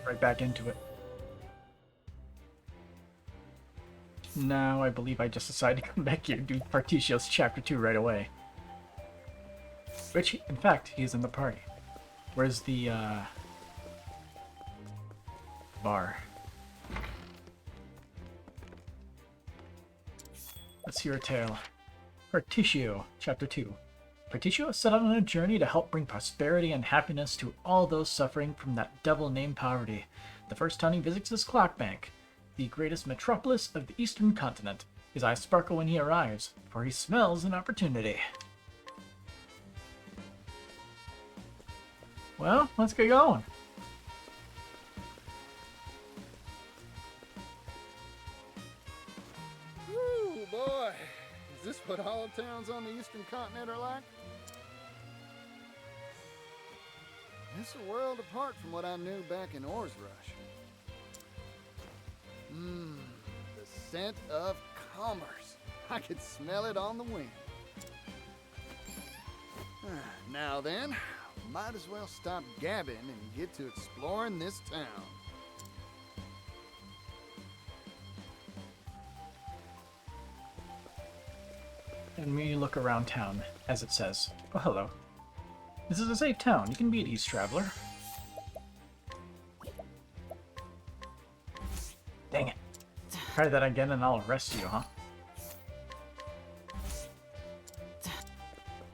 right back into it. Now I believe I just decided to come back here and do Partitio's Chapter 2 right away. Which, in fact, he's in the party. Where's the, bar? Let's hear a tale. Partitio, Chapter 2. Partitio set out on a journey to help bring prosperity and happiness to all those suffering from that devil named poverty. The first town he visits is Clock Bank, the greatest metropolis of the eastern continent. His eyes sparkle when he arrives, for he smells an opportunity. Well, let's get going. Ooh, boy. Is this what all towns on the eastern continent are like? It's a world apart from what I knew back in Ores Rush. The scent of commerce. I could smell it on the wind. Now then, might as well stop gabbing and get to exploring this town. And we look around town, as it says. Oh, hello. This is a safe town. You can be at ease, traveler. Dang it. Try that again and I'll arrest you, huh?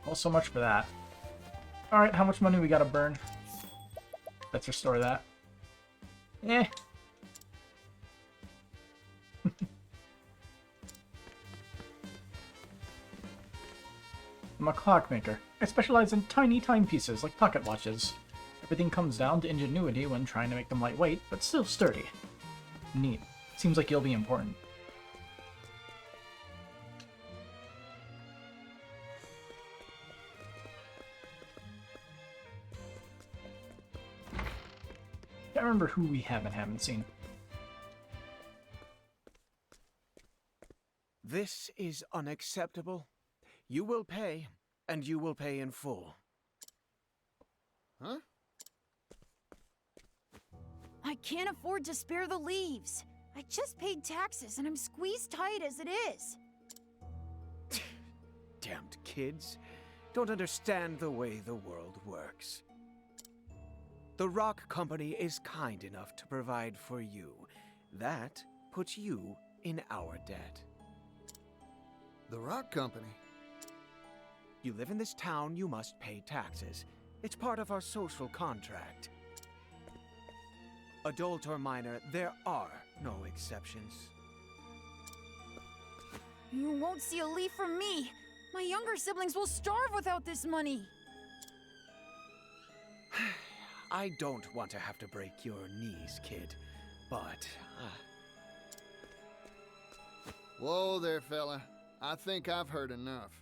Well, so much for that. Alright, how much money we gotta burn? Let's restore that. Eh. I'm a clockmaker. I specialize in tiny timepieces like pocket watches. Everything comes down to ingenuity when trying to make them lightweight, but still sturdy. Neat. Seems like you'll be important. Can't remember who we haven't seen. This is unacceptable. You will pay, and you will pay in full. Huh? I can't afford to spare the leaves. I just paid taxes and I'm squeezed tight as it is. Damned kids. Don't understand the way the world works. The Rock Company is kind enough to provide for you. That puts you in our debt. The Rock Company? You live in this town, you must pay taxes. It's part of our social contract. Adult or minor, there are no exceptions. You won't see a leaf from me. My younger siblings will starve without this money. I don't want to have to break your knees, kid, but... Whoa there, fella. I think I've heard enough.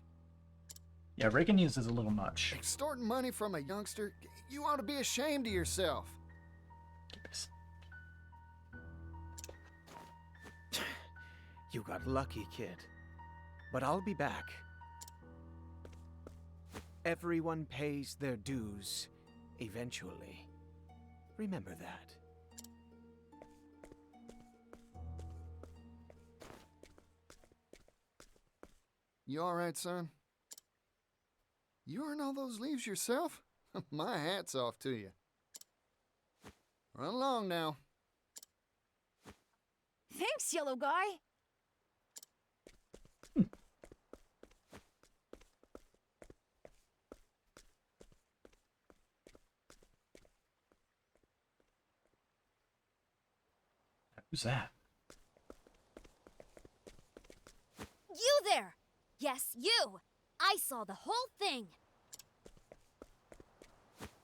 Yeah, breaking news is a little much. Extorting money from a youngster? You ought to be ashamed of yourself. You got lucky, kid. But I'll be back. Everyone pays their dues, eventually. Remember that. You alright, son? You earn all those leaves yourself? My hat's off to you. Run along now. Thanks, yellow guy. Who's that? You there! Yes, you! I saw the whole thing!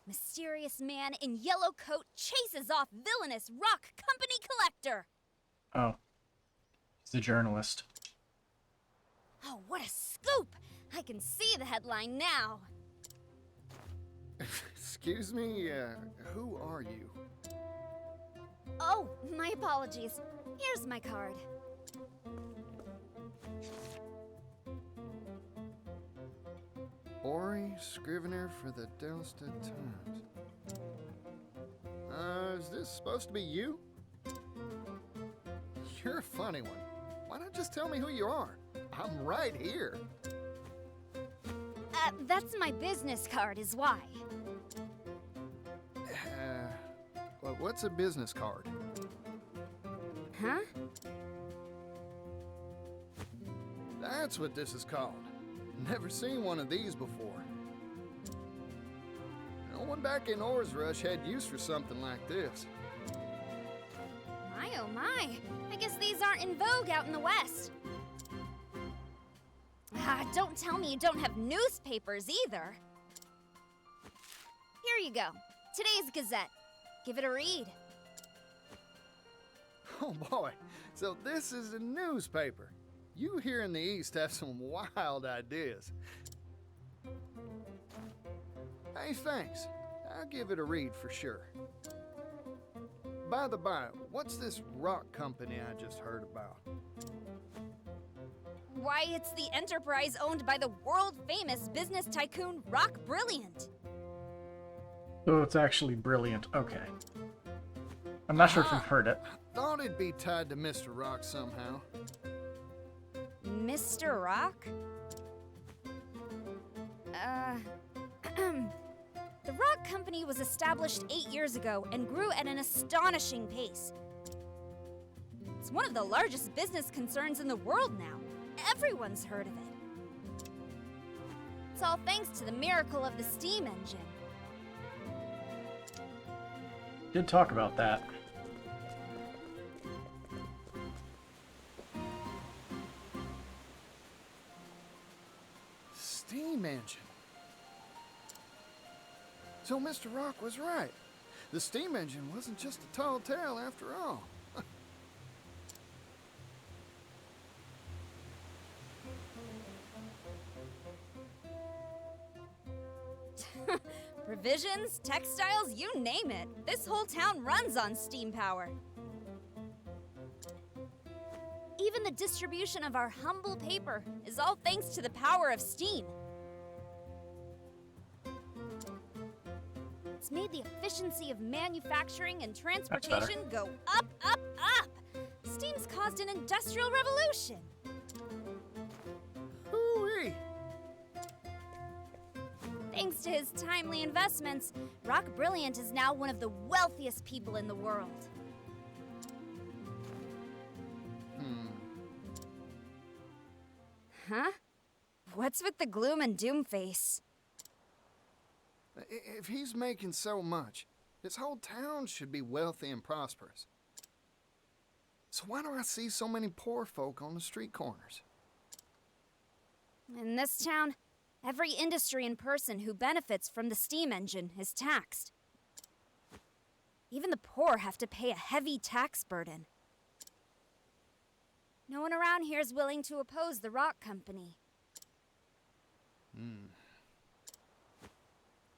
Mysterious man in yellow coat chases off villainous Rock Company collector! Oh. He's the journalist. Oh, what a scoop! I can see the headline now. Excuse me, who are you? Oh, my apologies. Here's my card. Ori, scrivener for the Delstead Times. Is this supposed to be you? You're a funny one. Why not just tell me who you are? I'm right here. That's my business card, is why. Well, what's a business card? Huh? That's what this is called. Never seen one of these before. No one back in Ores Rush had use for something like this. My oh my. I guess these aren't in vogue out in the West. Don't tell me you don't have newspapers either. Here you go. Today's Gazette. Give it a read. Oh boy, so this is a newspaper. You here in the East have some wild ideas. Hey, thanks. I'll give it a read for sure. By the by, what's this rock company I just heard about? Why, it's the enterprise owned by the world-famous business tycoon Rock Brilliant. Oh, it's actually brilliant. Okay. I'm not sure if you've heard it. Thought it'd be tied to Mr. Rock somehow. Mr. Rock? The Rock Company was established 8 years ago and grew at an astonishing pace. It's one of the largest business concerns in the world now. Everyone's heard of it. It's all thanks to the miracle of the steam engine. Did talk about that. Steam engine. So Mr. Rock was right. The steam engine wasn't just a tall tale after all. Provisions, textiles, you name it. This whole town runs on steam power. Even the distribution of our humble paper is all thanks to the power of steam. It's made the efficiency of manufacturing and transportation go up, up, up. Steam's caused an industrial revolution. Hooey! Thanks to his timely investments, Rock Brilliant is now one of the wealthiest people in the world. Huh? What's with the gloom and doom face? If he's making so much, this whole town should be wealthy and prosperous. So why do I see so many poor folk on the street corners? In this town, every industry and person who benefits from the steam engine is taxed. Even the poor have to pay a heavy tax burden. No one around here is willing to oppose the Rock Company.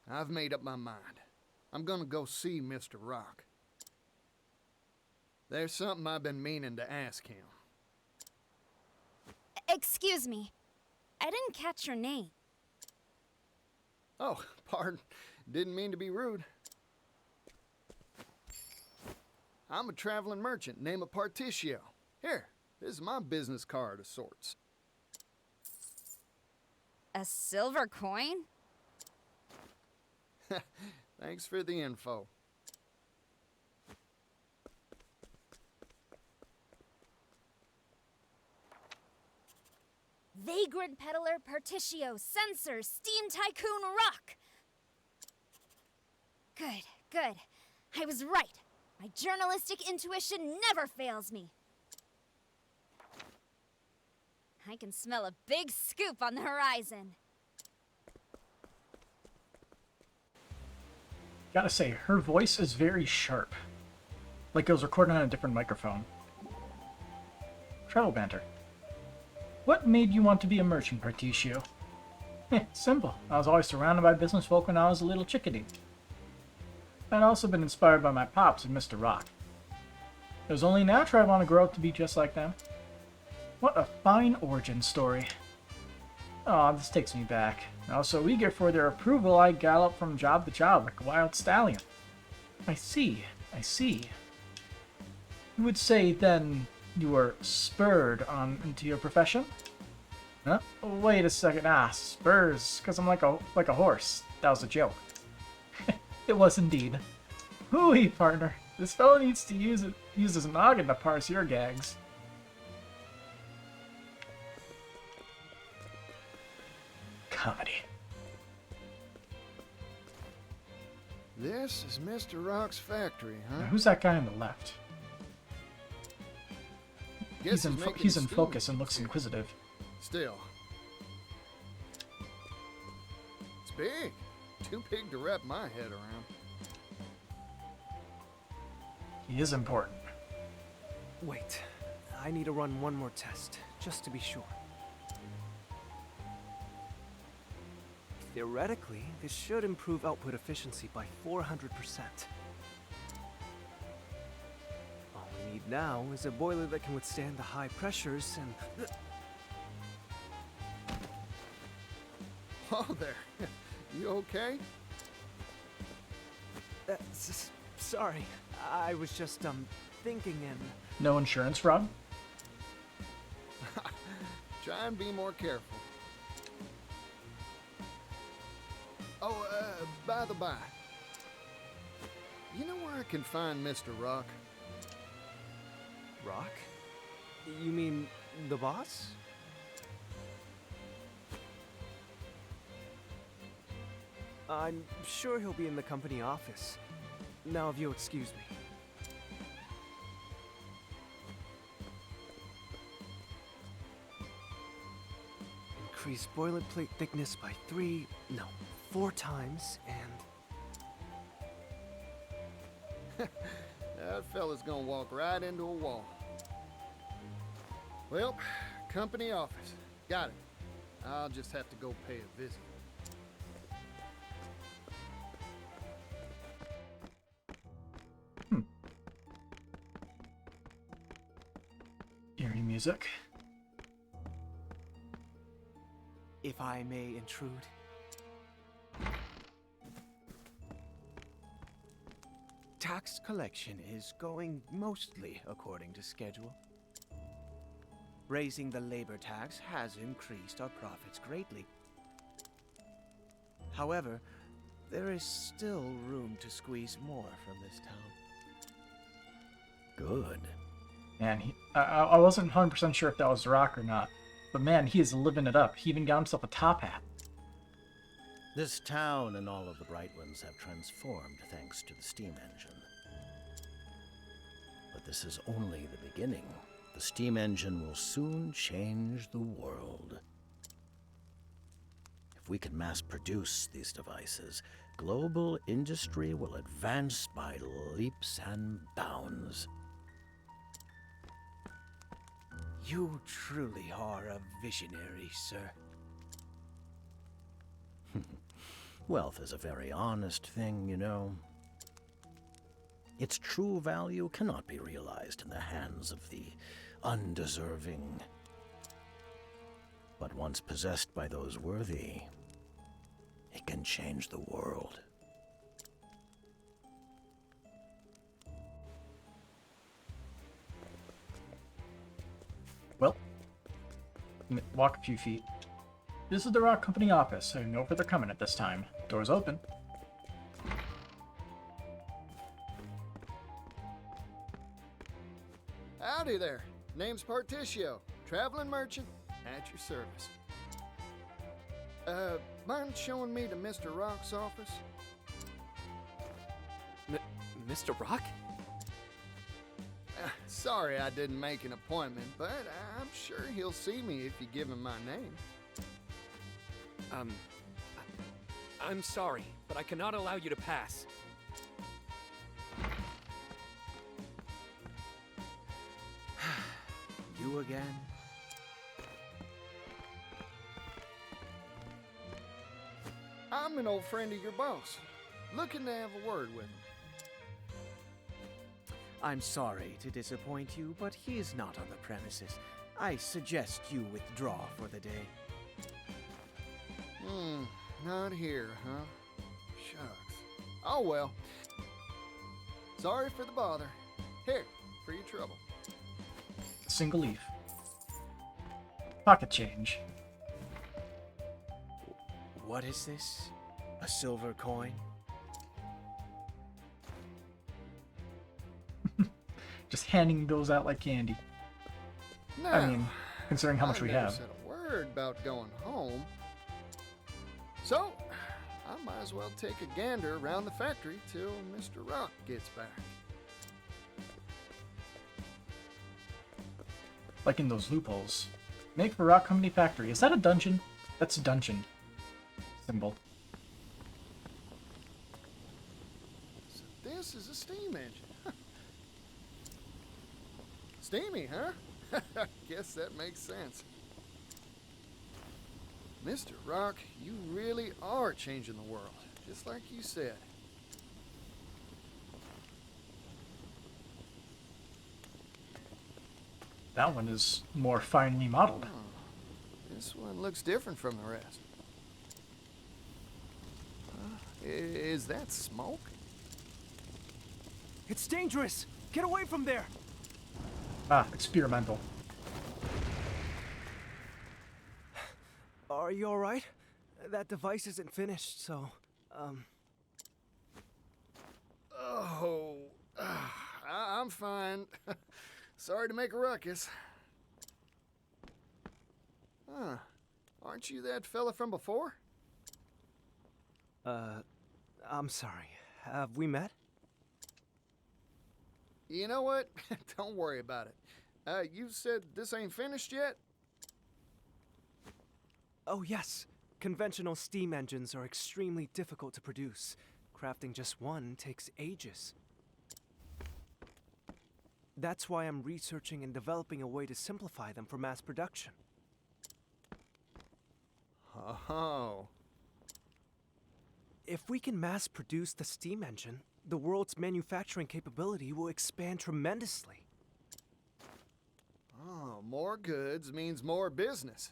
I've made up my mind. I'm gonna go see Mr. Rock. There's something I've been meaning to ask him. Excuse me. I didn't catch your name. Oh, pardon. Didn't mean to be rude. I'm a traveling merchant named Partitio. Here, this is my business card of sorts. A silver coin? Thanks for the info. Vagrant peddler, Partitio, censor, steam tycoon, Rock. Good, good. I was right. My journalistic intuition never fails me. I can smell a big scoop on the horizon. Gotta say, her voice is very sharp. Like it was recorded on a different microphone. Travel banter. What made you want to be a merchant, Partitio? Simple. I was always surrounded by business folk when I was a little chickadee. I'd also been inspired by my pops and Mr. Rock. It was only natural I want to grow up to be just like them. What a fine origin story. Aw, this takes me back. I was so eager for their approval I galloped from job to job like a wild stallion. I see. I see. You would say, then, you were spurred on into your profession? Huh? Wait a second. Spurs, because I'm like a horse. That was a joke. It was indeed. Hooey, partner. This fellow needs to use his noggin to parse your gags. Comedy. This is Mr. Rock's factory, huh? Now, who's that guy on the left? Guess He's in making focus steam and looks here. inquisitive. Still. It's big. Too big to wrap my head around. He is important. Wait, I need to run one more test, just to be sure. Theoretically, this should improve output efficiency by 400%. All we need now is a boiler that can withstand the high pressures and... Oh, there. You okay? Sorry, I was just, thinking and... No insurance, Rob? Try and be more careful. Oh, by the by. You know where I can find Mr. Rock? Rock? You mean the boss? I'm sure he'll be in the company office. Now, if you'll excuse me. Increase boilerplate thickness by 4 times, and... That fella's gonna walk right into a wall. Well, company office. Got it. I'll just have to go pay a visit. Eerie music. if I may intrude. Tax collection is going mostly according to schedule. Raising the labor tax has increased our profits greatly. However, there is still room to squeeze more from this town. Good. Man, I wasn't 100% sure if that was Rock or not. But man, he is living it up. He even got himself a top hat. This town and all of the Bright Ones have transformed thanks to the steam engine. But this is only the beginning. The steam engine will soon change the world. If we can mass produce these devices, global industry will advance by leaps and bounds. You truly are a visionary, sir. Wealth is a very honest thing, you know. Its true value cannot be realized in the hands of the undeserving. But once possessed by those worthy, it can change the world. Well, walk a few feet. This is the Rock Company office. I know where they're coming at this time. Doors open. Howdy there. Name's Partitio, traveling merchant, at your service. Mind showing me to Mr. Rock's office? Mr. Rock? Sorry I didn't make an appointment, but I'm sure he'll see me if you give him my name. I'm sorry, but I cannot allow you to pass. You again? I'm an old friend of your boss, looking to have a word with him. I'm sorry to disappoint you, but he is not on the premises. I suggest you withdraw for the day. Not here, huh? Shucks. Oh well. Sorry for the bother. Here, for your trouble. A single leaf. Pocket change. What is this? A silver coin? Just handing those out like candy. Now, I mean, considering how much we I never have. said a word about going home. So, I might as well take a gander around the factory till Mr. Rock gets back. Like in those loopholes. Make for Rock Company Factory. Is that a dungeon? That's a dungeon. Symbol. So this is a steam engine. Steamy, huh? Guess that makes sense. Mr. Rock, you really are changing the world, just like you said. That one is more finely modeled. Oh, this one looks different from the rest. Is that smoke? It's dangerous! Get away from there! Ah, experimental. Are you alright? That device isn't finished, so, Oh, I'm fine. Sorry to make a ruckus. Huh. Aren't you that fella from before? I'm sorry. Have we met? You know what? Don't worry about it. You said this ain't finished yet? Oh, yes. Conventional steam engines are extremely difficult to produce. Crafting just one takes ages. That's why I'm researching and developing a way to simplify them for mass production. Oh. If we can mass produce the steam engine, the world's manufacturing capability will expand tremendously. Oh, more goods means more business.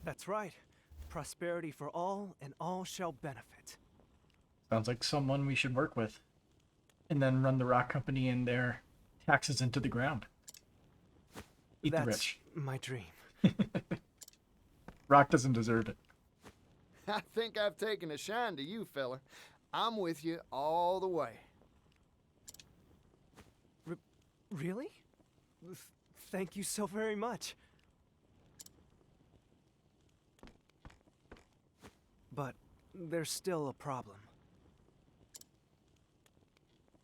That's right. Prosperity for all, and all shall benefit. Sounds like someone we should work with. And then run the Rock Company and their taxes into the ground. Eat the That's rich. my dream. Rock doesn't deserve it. I think I've taken a shine to you, fella. I'm with you all the way. Really? Thank you so very much. But there's still a problem.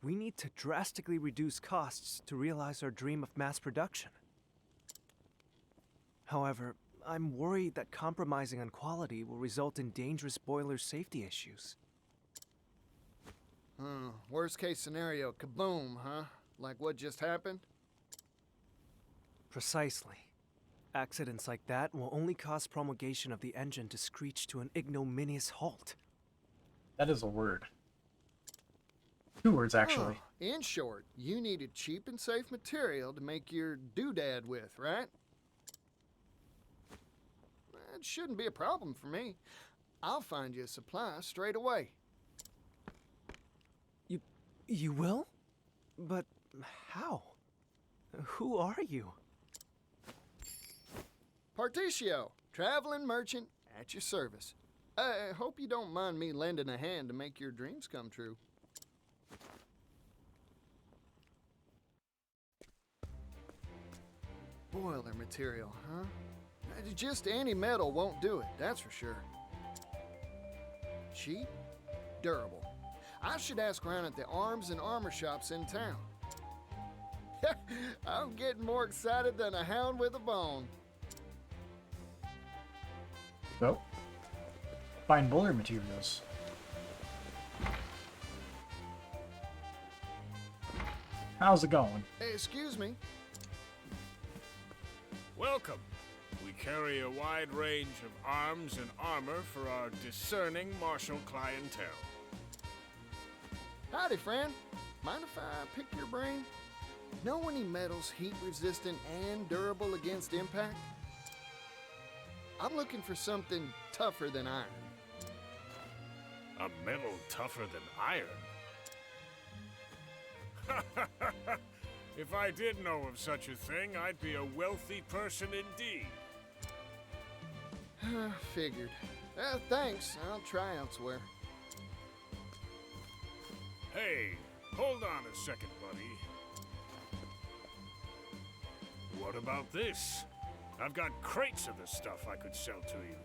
We need to drastically reduce costs to realize our dream of mass production. However, I'm worried that compromising on quality will result in dangerous boiler safety issues. Worst case scenario, kaboom, huh? Like what just happened? Precisely. Accidents like that will only cause promulgation of the engine to screech to an ignominious halt. That is a word. 2 words, actually. In short, you needed cheap and safe material to make your doodad with, right? It shouldn't be a problem for me. I'll find you a supply straight away. You will? But how? Who are you? Partitio, traveling merchant at your service. I hope you don't mind me lending a hand to make your dreams come true. Boiler material, huh? Just any metal won't do it, that's for sure. Cheap, durable. I should ask around at the arms and armor shops in town. I'm getting more excited than a hound with a bone. So, find boiler materials. How's it going? Hey, excuse me. Welcome. We carry a wide range of arms and armor for our discerning martial clientele. Howdy, friend. Mind if I pick your brain? Know any metals heat resistant and durable against impact? I'm looking for something tougher than iron. A metal tougher than iron? If I did know of such a thing, I'd be a wealthy person indeed. Figured. Thanks. I'll try elsewhere. Hey, hold on a second, buddy. What about this? I've got crates of the stuff I could sell to you.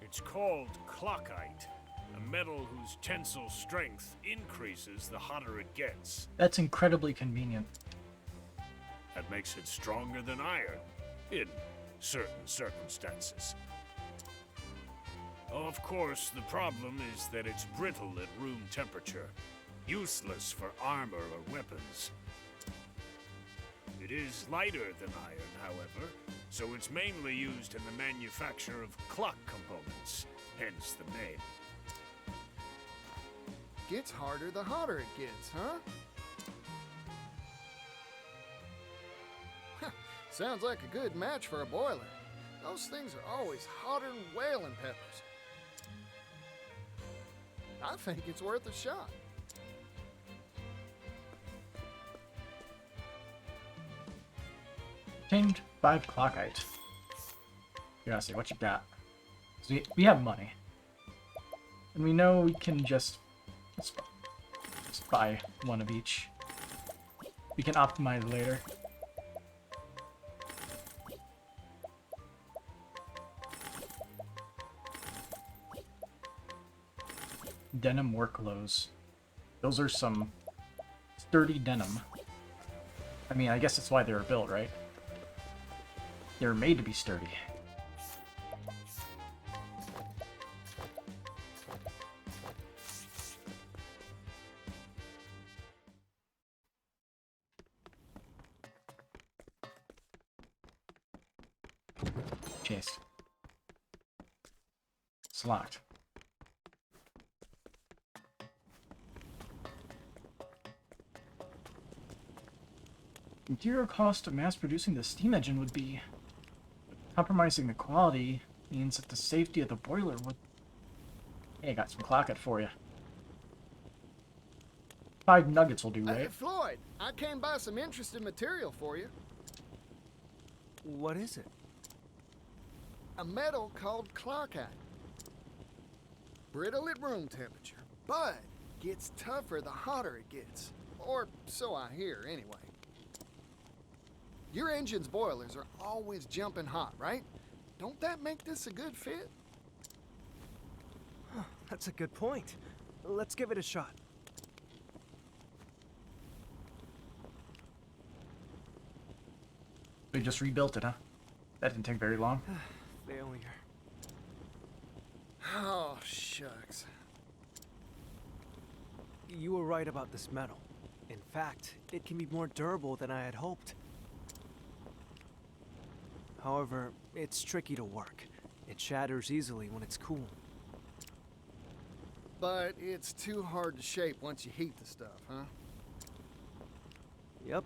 It's called clockite, a metal whose tensile strength increases the hotter it gets. That's incredibly convenient. That makes it stronger than iron, in certain circumstances. Of course, the problem is that it's brittle at room temperature, useless for armor or weapons. It is lighter than iron, however, so it's mainly used in the manufacture of clock components, hence the name. Gets harder the hotter it gets, huh? Sounds like a good match for a boiler. Those things are always hotter than whaling peppers. I think it's worth a shot. Obtained 5 clockite. Curiosity, what you got? 'Cause we have money. And we know we can just buy one of each. We can optimize later. Denim work clothes. Those are some sturdy denim. I mean, I guess that's why they were built, right? They were made to be sturdy. Chase. It's locked. Material cost of mass producing the steam engine would be. Compromising the quality means that the safety of the boiler would. Hey, I got some clockite for you. 5 nuggets will do, right? Floyd, I came by some interesting material for you. What is it? A metal called clockite. Brittle at room temperature, but gets tougher the hotter it gets. Or so I hear, anyway. Your engine's boilers are always jumping hot, right? Don't that make this a good fit? That's a good point. Let's give it a shot. They just rebuilt it, huh? That didn't take very long. Failure. Oh, shucks. You were right about this metal. In fact, it can be more durable than I had hoped. However, it's tricky to work. It shatters easily when it's cool. But it's too hard to shape once you heat the stuff, huh? Yep.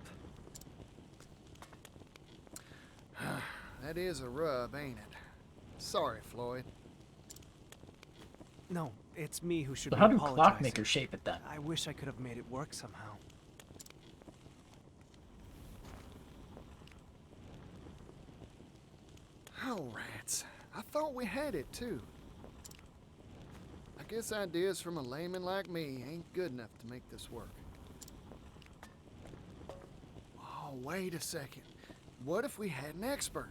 That is a rub, ain't it? Sorry, Floyd. No, it's me who should So be how do apologizing. clockmakers shape it then? I wish I could have made it work somehow. Oh, rats. I thought we had it, too. I guess ideas from a layman like me ain't good enough to make this work. Oh, wait a second. What if we had an expert?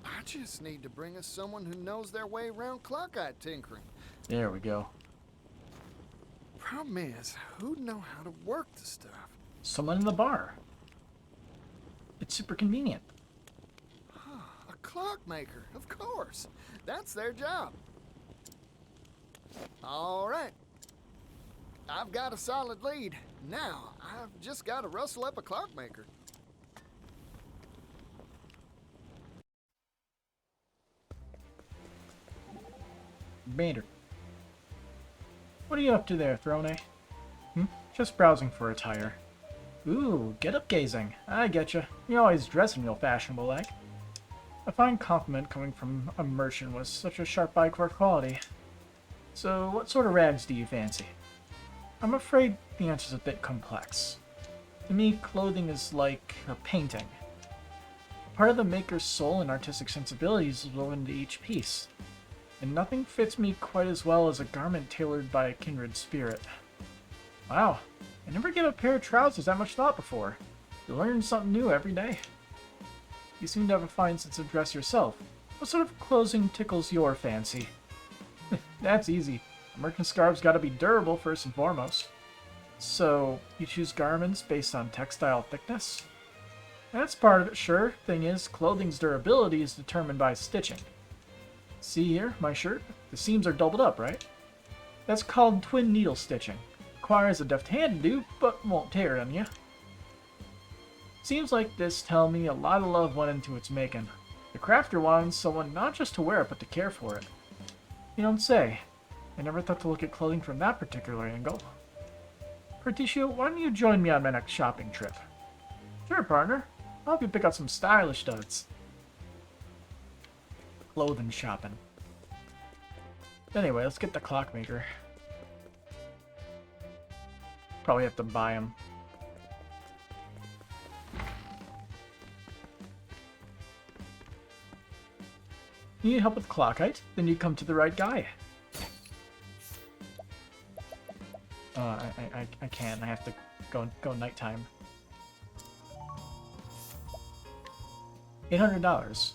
I just need to bring us someone who knows their way around clockite tinkering. There we go. Problem is, who'd know how to work the stuff? Someone in the bar. It's super convenient. A clockmaker, of course. That's their job. All right. I've got a solid lead. Now, I've just got to rustle up a clockmaker. Bader. What are you up to there, Throne? Just browsing for attire. Ooh, get-up gazing. I getcha. You always dressing real fashionable like. A fine compliment coming from a merchant was such a sharp eye for quality. So, what sort of rags do you fancy? I'm afraid the answer's a bit complex. To me, clothing is like a painting. Part of the maker's soul and artistic sensibilities is woven into each piece, and nothing fits me quite as well as a garment tailored by a kindred spirit. Wow, I never gave a pair of trousers that much thought before. You learn something new every day. You seem to have a fine sense of dress yourself. What sort of clothing tickles your fancy? That's easy. A merchant scarf's gotta be durable first and foremost. So, you choose garments based on textile thickness? That's part of it, sure. Thing is, clothing's durability is determined by stitching. See here, my shirt? The seams are doubled up, right? That's called twin needle stitching. Requires a deft hand to do, but won't tear on you. Seems like this tell me a lot of love went into its making. The crafter wanted someone not just to wear it, but to care for it. You don't say. I never thought to look at clothing from that particular angle. Partitio, why don't you join me on my next shopping trip? Sure, partner. I'll help you pick out some stylish studs. Clothing shopping. Anyway, let's get the clockmaker. Probably have to buy him. You need help with clock height? Then you come to the right guy. I can't. I have to go nighttime. $800.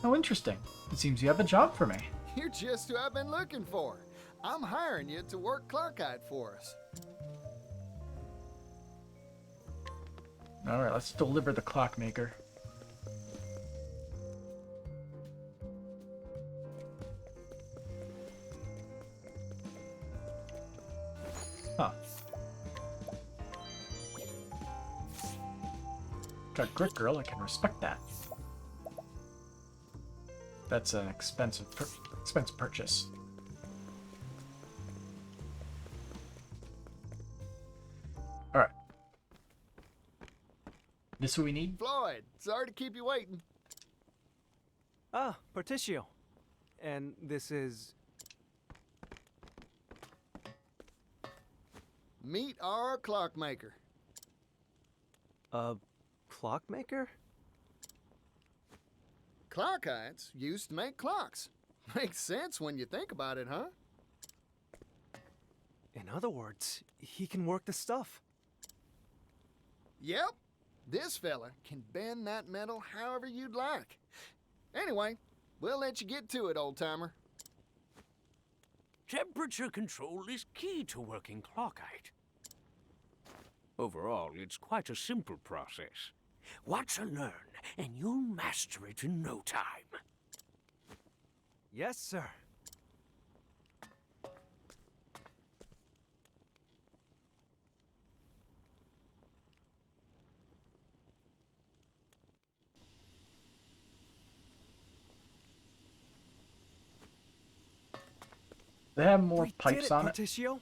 How interesting. It seems you have a job for me. You're just who I've been looking for. I'm hiring you to work clockite for us. Alright, let's deliver the clockmaker. Huh. Got grit girl, I can respect that. That's an expensive purchase. Alright. This what we need? Floyd, sorry to keep you waiting. Ah, Partitio. And this is... Meet our clockmaker. a clockmaker? Clockites used to make clocks. Makes sense when you think about it, huh? In other words, he can work the stuff. Yep. This fella can bend that metal however you'd like. Anyway, we'll let you get to it, old-timer. Temperature control is key to working clockite. Overall, it's quite a simple process. Watch and learn, and you'll master it in no time. Yes, sir. They have more We pipes did it, on it. Partitio.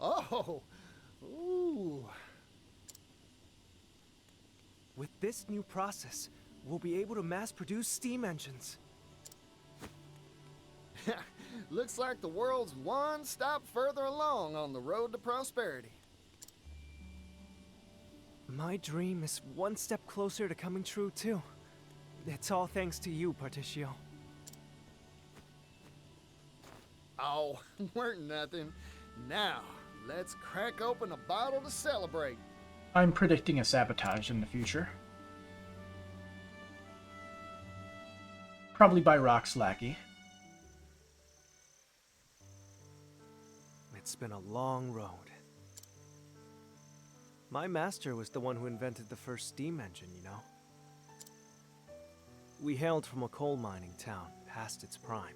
Oh, ooh. With this new process, we'll be able to mass-produce steam engines. Looks like the world's one stop further along on the road to prosperity. My dream is one step closer to coming true, too. It's all thanks to you, Partitio. Oh, weren't nothing. Now, let's crack open a bottle to celebrate. I'm predicting a sabotage in the future. Probably by Rock's lackey. It's been a long road. My master was the one who invented the first steam engine, you know? We hailed from a coal mining town, past its prime.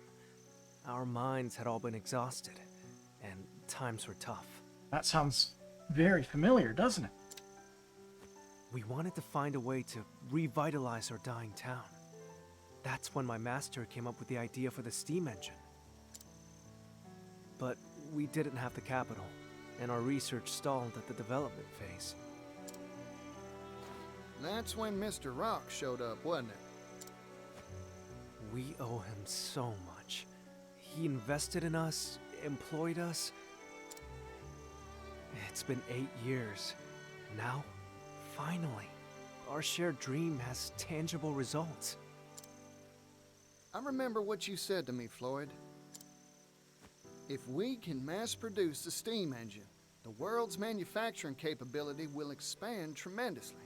Our minds had all been exhausted, and times were tough. That sounds very familiar, doesn't it? We wanted to find a way to revitalize our dying town. That's when my master came up with the idea for the steam engine. But we didn't have the capital, and our research stalled at the development phase. That's when Mr. Rock showed up, wasn't it? We owe him so much. He invested in us, employed us. It's been 8 years. Now, finally, our shared dream has tangible results. I remember what you said to me, Floyd. If we can mass produce the steam engine, the world's manufacturing capability will expand tremendously.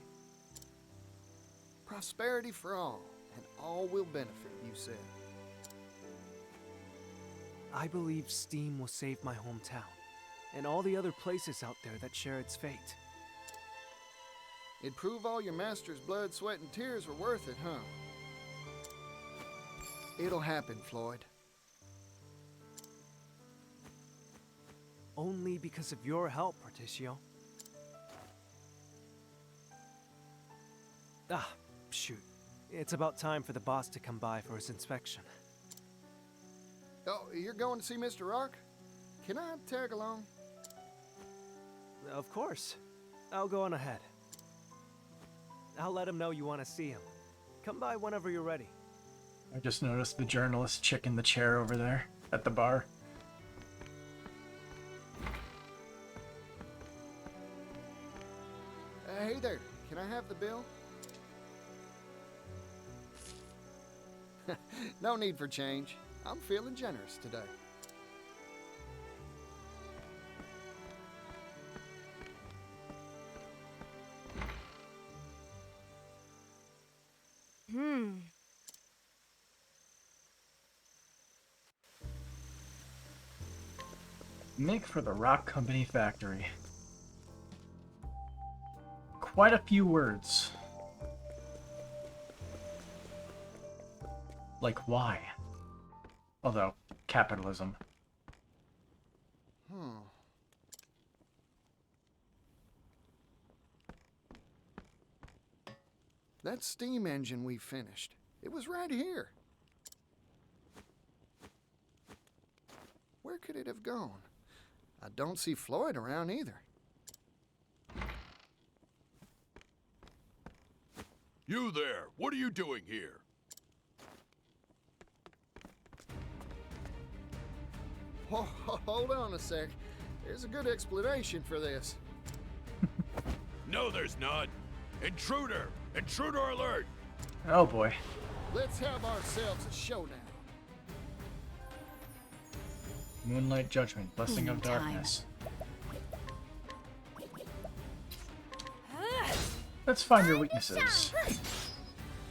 Prosperity for all, and all will benefit, you said. I believe steam will save my hometown, and all the other places out there that share its fate. It'd prove all your master's blood, sweat, and tears were worth it, huh? It'll happen, Floyd. Only because of your help, Partitio. Ah, shoot. It's about time for the boss to come by for his inspection. Oh, you're going to see Mr. Rock? Can I tag along? Of course. I'll go on ahead. I'll let him know you want to see him. Come by whenever you're ready. I just noticed the journalist chick in the chair over there at the bar. Hey there, can I have the bill? No need for change. I'm feeling generous today. Make for the Rock Company factory. Quite a few words. Like why? Although, capitalism. That steam engine we finished, it was right here. Where could it have gone? I don't see Floyd around either. You there, what are you doing here? Hold on a sec. There's a good explanation for this. No, there's not. Intruder! Intruder alert! Oh boy. Let's have ourselves a showdown. Moonlight Judgment, Blessing of Time. Darkness. Let's find your weaknesses.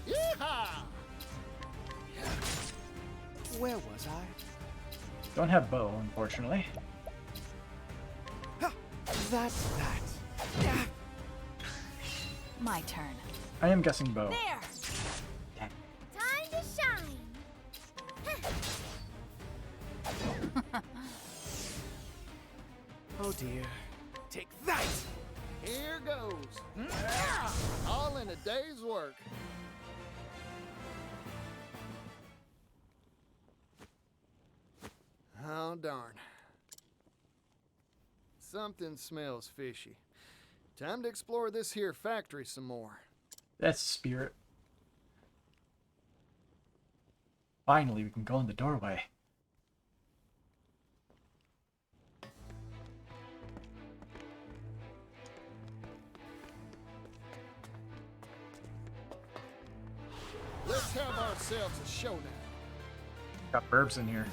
Yeehaw! Where was I? Don't have bow, unfortunately. That's that. My turn. I am guessing bow. There! Time to shine. Oh dear. Take that! Here goes. All in a day's work. Oh, darn. Something smells fishy. Time to explore this here factory some more. That's the spirit. Finally, we can go in the doorway. Let's have ourselves a showdown. Got burbs in here.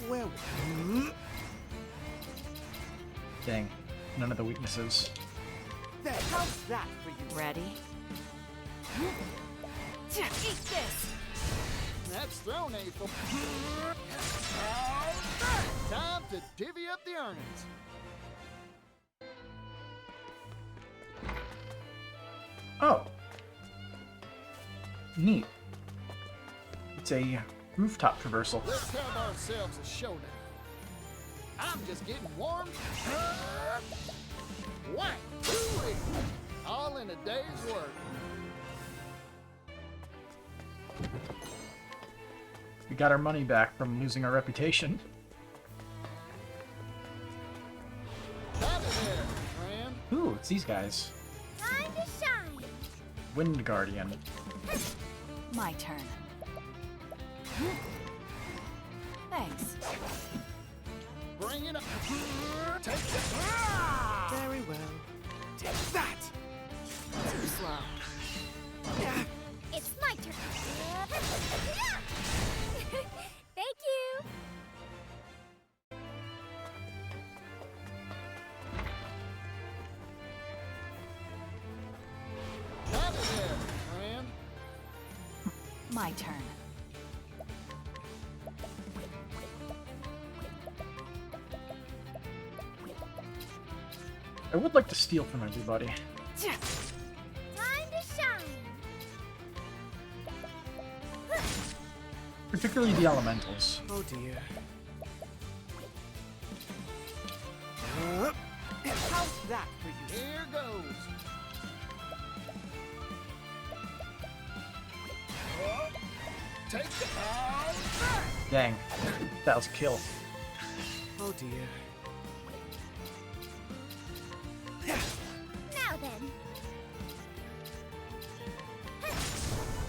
Where was Dang, none of the weaknesses. that? How's that for you? Ready? Eat this! That's thrown, April. Time to divvy up the earnings. Oh. Neat. It's a rooftop traversal. Let's have ourselves a showdown. I'm just getting warm. Whack! Two-way. All in a day's work. We got our money back from losing our reputation. Howdy there, friend. Ooh, it's these guys. Time to shine. Wind Guardian. My turn. Thanks. Bring it up. Take it. Very well. Take that! Too slow. It's my turn. Thank you. Got it there, friend. My turn. I would like to steal from everybody. Time to shine. Particularly the elementals. Oh dear. How's that for you? Here goes. Take it. Dang. That was a kill. Oh dear. Now then.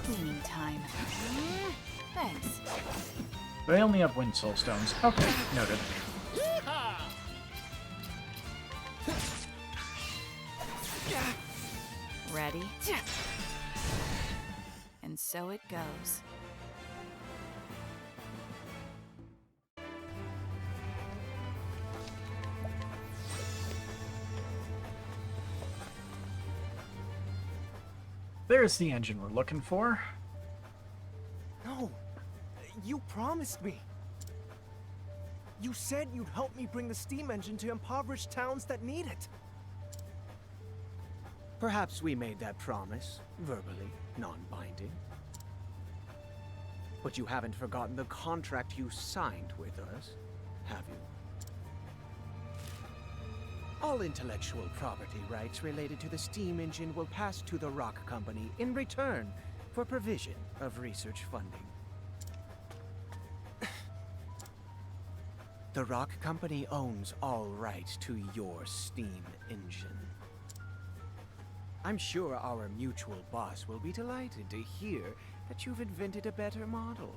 Cleaning time. Thanks. They only have wind soul stones. Okay, noted. Ready? And so it goes. There's the engine we're looking for. No. You promised me. You said you'd help me bring the steam engine to impoverished towns that need it. Perhaps we made that promise, verbally, non-binding. But you haven't forgotten the contract you signed with us, have you? All intellectual property rights related to the steam engine will pass to the Rock Company in return for provision of research funding. The Rock Company owns all rights to your steam engine. I'm sure our mutual boss will be delighted to hear that you've invented a better model.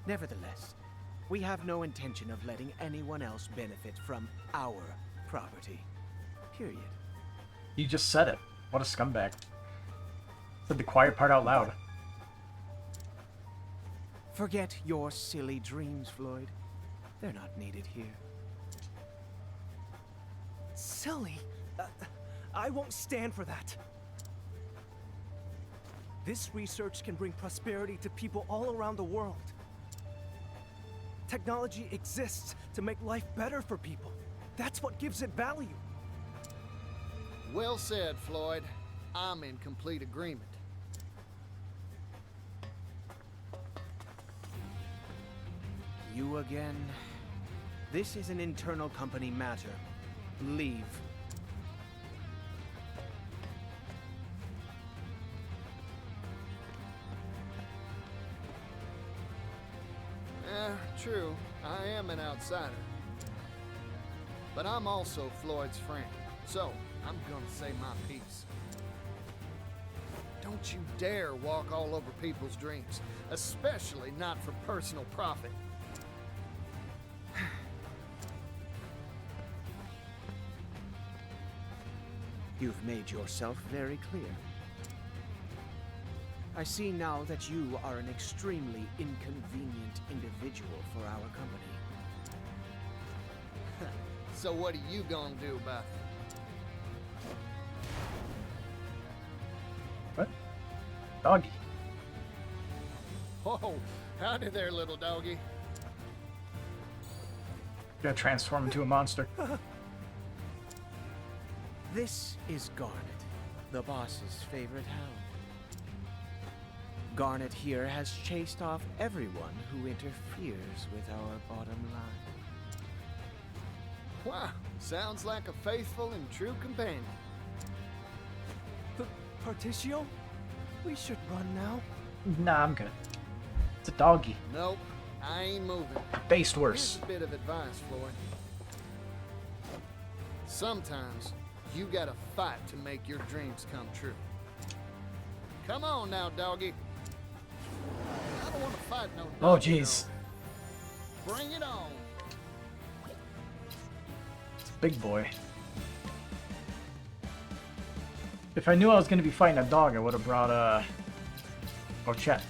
Nevertheless, we have no intention of letting anyone else benefit from our property. Period. You just said it. What a scumbag. Said the quiet part out loud. Forget your silly dreams, Floyd. They're not needed here. Silly? I won't stand for that. This research can bring prosperity to people all around the world. Technology exists to make life better for people. That's what gives it value. Well said, Floyd. I'm in complete agreement. You again? This is an internal company matter. Leave. True, I am an outsider. But I'm also Floyd's friend, so I'm gonna say my piece. Don't you dare walk all over people's dreams, especially not for personal profit. You've made yourself very clear. I see now that you are an extremely inconvenient individual for our company. So what are you gonna do about it? What? Doggy. Whoa, howdy there, little doggy. Gonna transform into a monster. This is Garnet, the boss's favorite hound. Garnet here has chased off everyone who interferes with our bottom line. Wow, sounds like a faithful and true companion. Partitio? We should run now. Nah, I'm good. It's a doggy. Nope, I ain't moving. Based worse. Here's a bit of advice, Floyd. Sometimes, You gotta fight to make your dreams come true. Come on now, doggy. I don't want to fight no Oh, doggy, jeez. though. Bring it on. Big boy. If I knew I was going to be fighting a dog, I would have brought, oh, chat.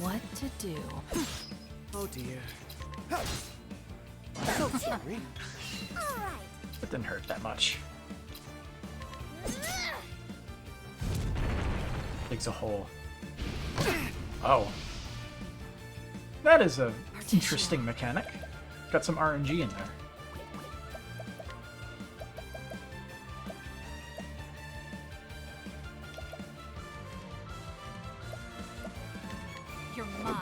What to do? Oh dear. So sorry. It didn't hurt that much. Digs a hole. Oh. That is a interesting mechanic. Got some RNG in there. You're mine.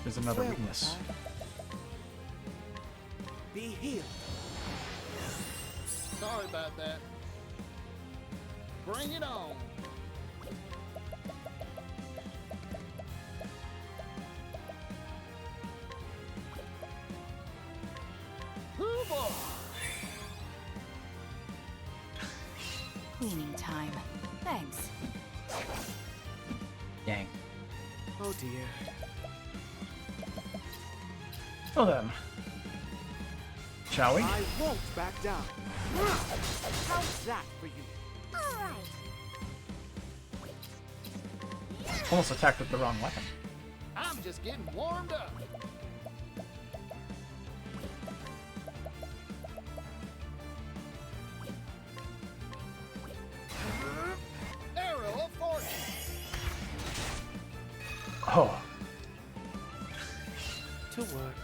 There's another weakness. Be healed. Sorry about that. Bring it on. Hoo-boy. Cleaning time. Thanks. Dang. Oh dear. Well then. Shall we? I won't back down. How's that for you? Almost attacked with the wrong weapon. I'm just getting warmed up. Arrow of fortune. Oh. To work.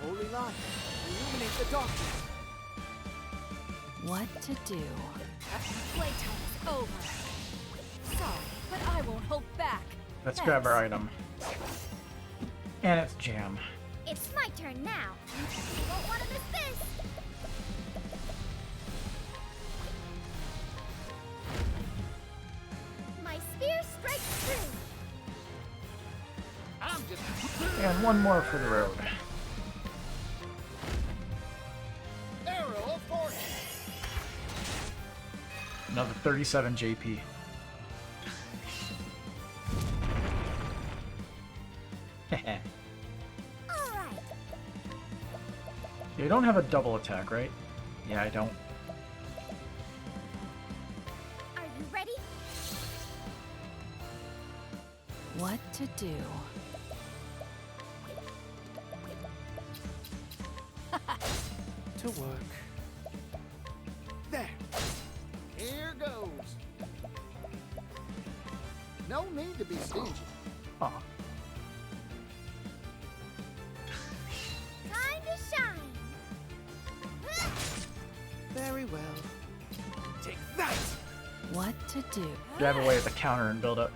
Holy light, illuminate the darkness. What to do? Playtime is over. Sorry, but I won't hold back. Let's grab our item. And it's jam. It's my turn now. You won't want to miss this. My spear strikes true. I'm just And one more for the road. arrow of fortune. Another 37 JP. All right. You don't have a double attack, right? Yeah, I don't. Are you ready? What to do? To work. There. Here goes. No need to be stingy. Oh. Time to shine. Very well. Take that! What to do? Grab away at the counter and build up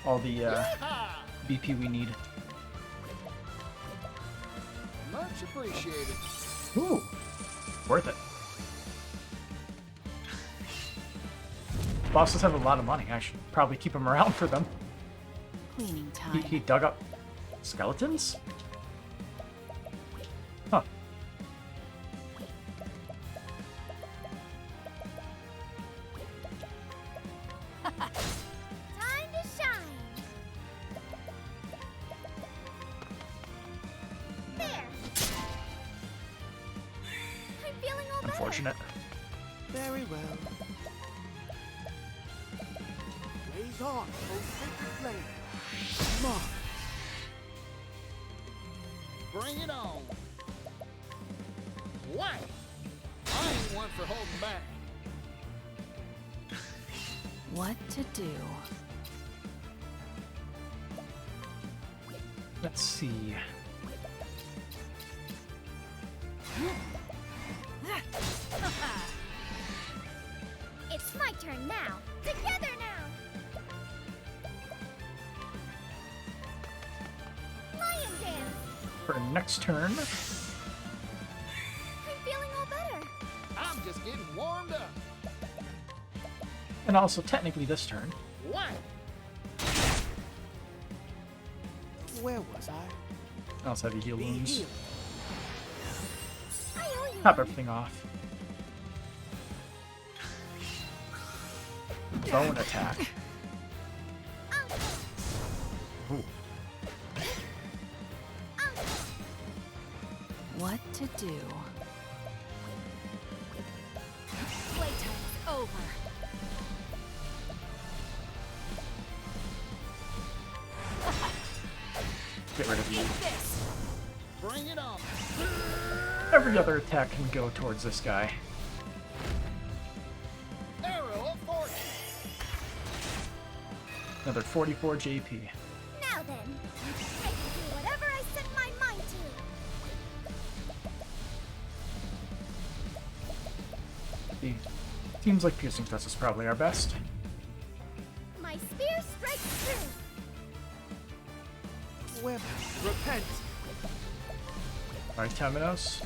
all the Ha! BP we need. Much appreciated. Ooh. Worth it. Bosses have a lot of money. I should probably keep them around for them. Cleaning time. He dug up skeletons? Huh. Time to shine. There. I'm feeling all better. Unfortunate. Very well. Blaze on, O sacred flame. Mark. Bring it on. Why? I ain't one for holding back. What to do? Let's see. It's my turn now. Together now. Lion dance. For next turn, I'm feeling all better. I'm just getting warmed up. And also, technically, this turn. Whack! Where was I? I also have a heal Be wounds. healed. I owe you Top one. everything off. Bone attack. What to do? Playtime's over. Get rid of you. Eat this. Bring it on. Every other attack can go towards this guy. Arrow of fortune. Another 44 JP. Now then, I can do whatever I set my mind to. See, seems like piercing thrust is probably our best. My spear strikes true. Where? Repent. Alright, Temenos.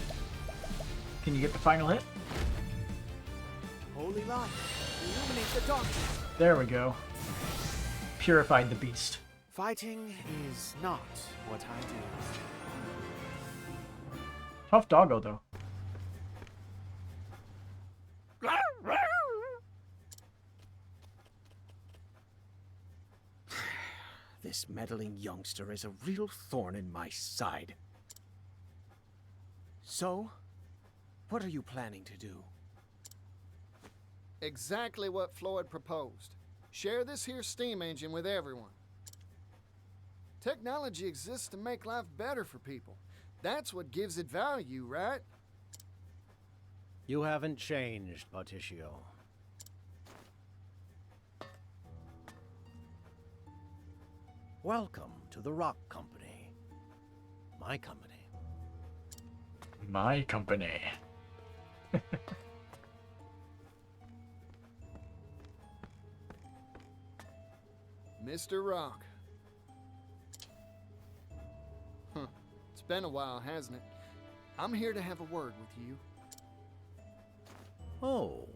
Can you get the final hit? Holy light. Illuminate the darkness. There we go. Purified the beast. Fighting is not what I do. Tough doggo, though. This meddling youngster is a real thorn in my side. So, what are you planning to do? Exactly what Floyd proposed. Share this here steam engine with everyone. Technology exists to make life better for people. That's what gives it value, right? You haven't changed, Partitio. Welcome to the Rock Company. My company. My company. Mr. Rock. Huh. It's been a while, hasn't it? I'm here to have a word with you. Oh,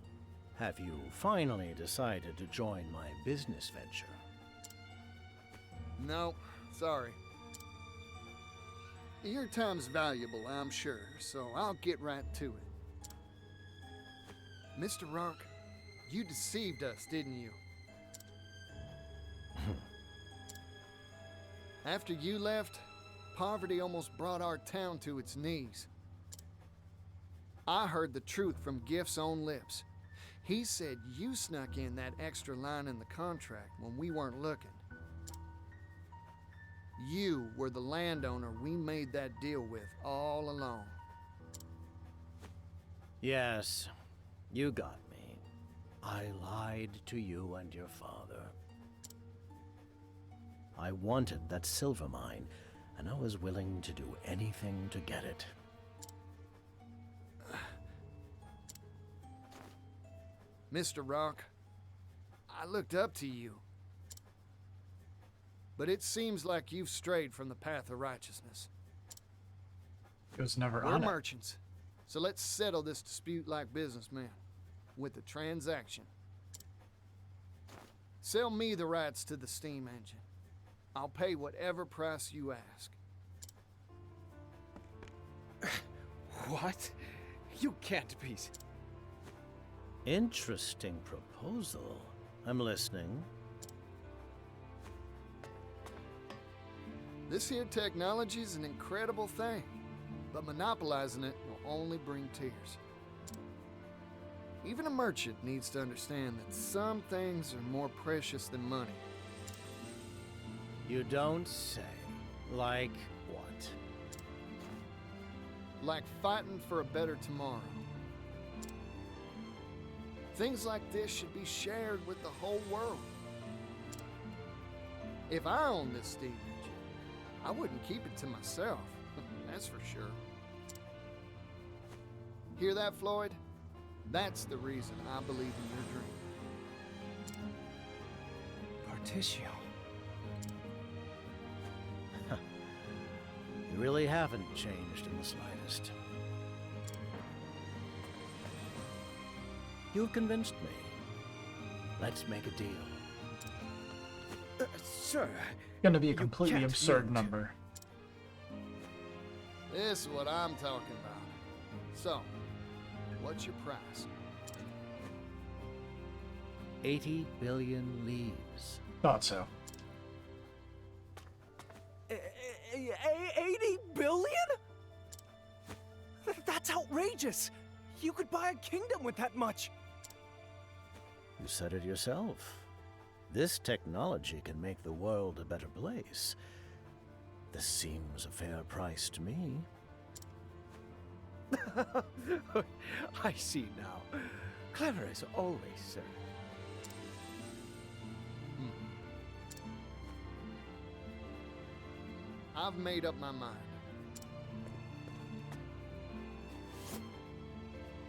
have you finally decided to join my business venture? No, sorry. Your time's valuable, I'm sure, so I'll get right to it. Mr. Rock, you deceived us, didn't you? After you left, poverty almost brought our town to its knees. I heard the truth from Gift's own lips. He said you snuck in that extra line in the contract when we weren't looking. You were the landowner we made that deal with all along. Yes, you got me. I lied to you and your father. I wanted that silver mine, and I was willing to do anything to get it. Mr. Rock, I looked up to you. But it seems like you've strayed from the path of righteousness. It was never We're on it. merchants, so let's settle this dispute like businessmen, with a transaction. Sell me the rights to the steam engine. I'll pay whatever price you ask. What? You can't be. Interesting proposal. I'm listening. This here technology's an incredible thing, but monopolizing it will only bring tears. Even a merchant needs to understand that some things are more precious than money. You don't say. Like what? Like fighting for a better tomorrow. Things like this should be shared with the whole world. If I owned this steam engine, I wouldn't keep it to myself, that's for sure. Hear that, Floyd? That's the reason I believe in your dream. Partitio. You really haven't changed in the slightest. You've convinced me. Let's make a deal. Sir, Gonna be a you completely can't absurd mint. number. This is what I'm talking about. So, what's your price? 80 billion leaves. Thought so. 80 billion? That's outrageous! You could buy a kingdom with that much! You said it yourself. This technology can make the world a better place. This seems a fair price to me. I see now. Clever as always, sir. I've made up my mind.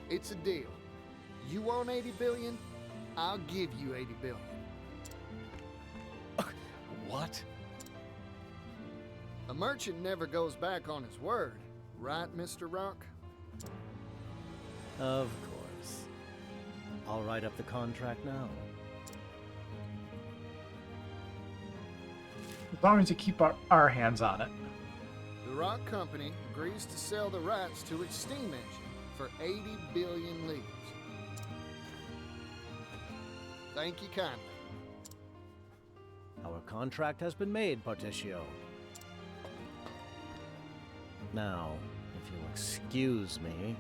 It's a deal. You want 80 billion? I'll give you 80 billion. What? A merchant never goes back on his word, right, Mr. Rock? Of course. I'll write up the contract now. As long as you keep our hands on it. The Rock Company agrees to sell the rights to its steam engine for 80 billion leaves. Thank you kindly. Our contract has been made, Partitio. Now, if you'll excuse me,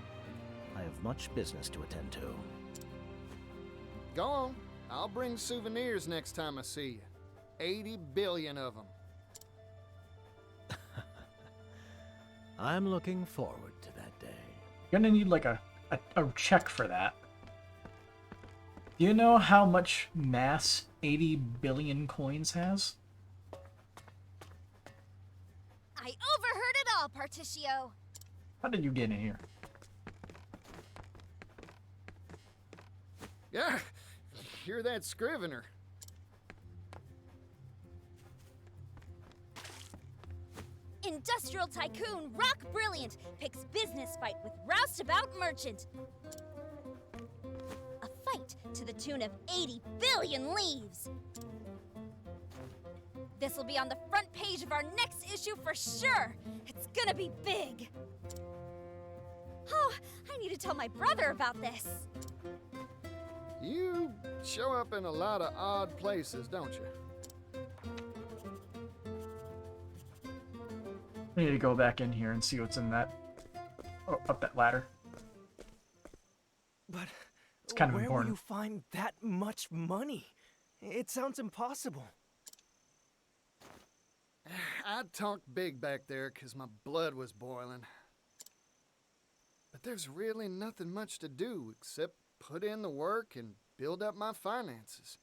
I have much business to attend to. Go on. I'll bring souvenirs next time I see you. 80 billion of them. I'm looking forward to that day. You're gonna need like a check for that. Do you know how much mass 80 billion coins has? I overheard it all, Partitio. How did you get in here? Yeah, hear that scrivener. Industrial tycoon Rock Brilliant picks business fight with roustabout merchant. A fight to the tune of 80 billion leaves. This will be on the front page of our next issue for sure. It's gonna be big. Oh, I need to tell my brother about this. You show up in a lot of odd places, don't you? I need to go back in here and see what's in that. Oh, up that ladder. But It's kind of where important. will you find that much money? It sounds impossible. I talked big back there because my blood was boiling. But there's really nothing much to do except put in the work and build up my finances.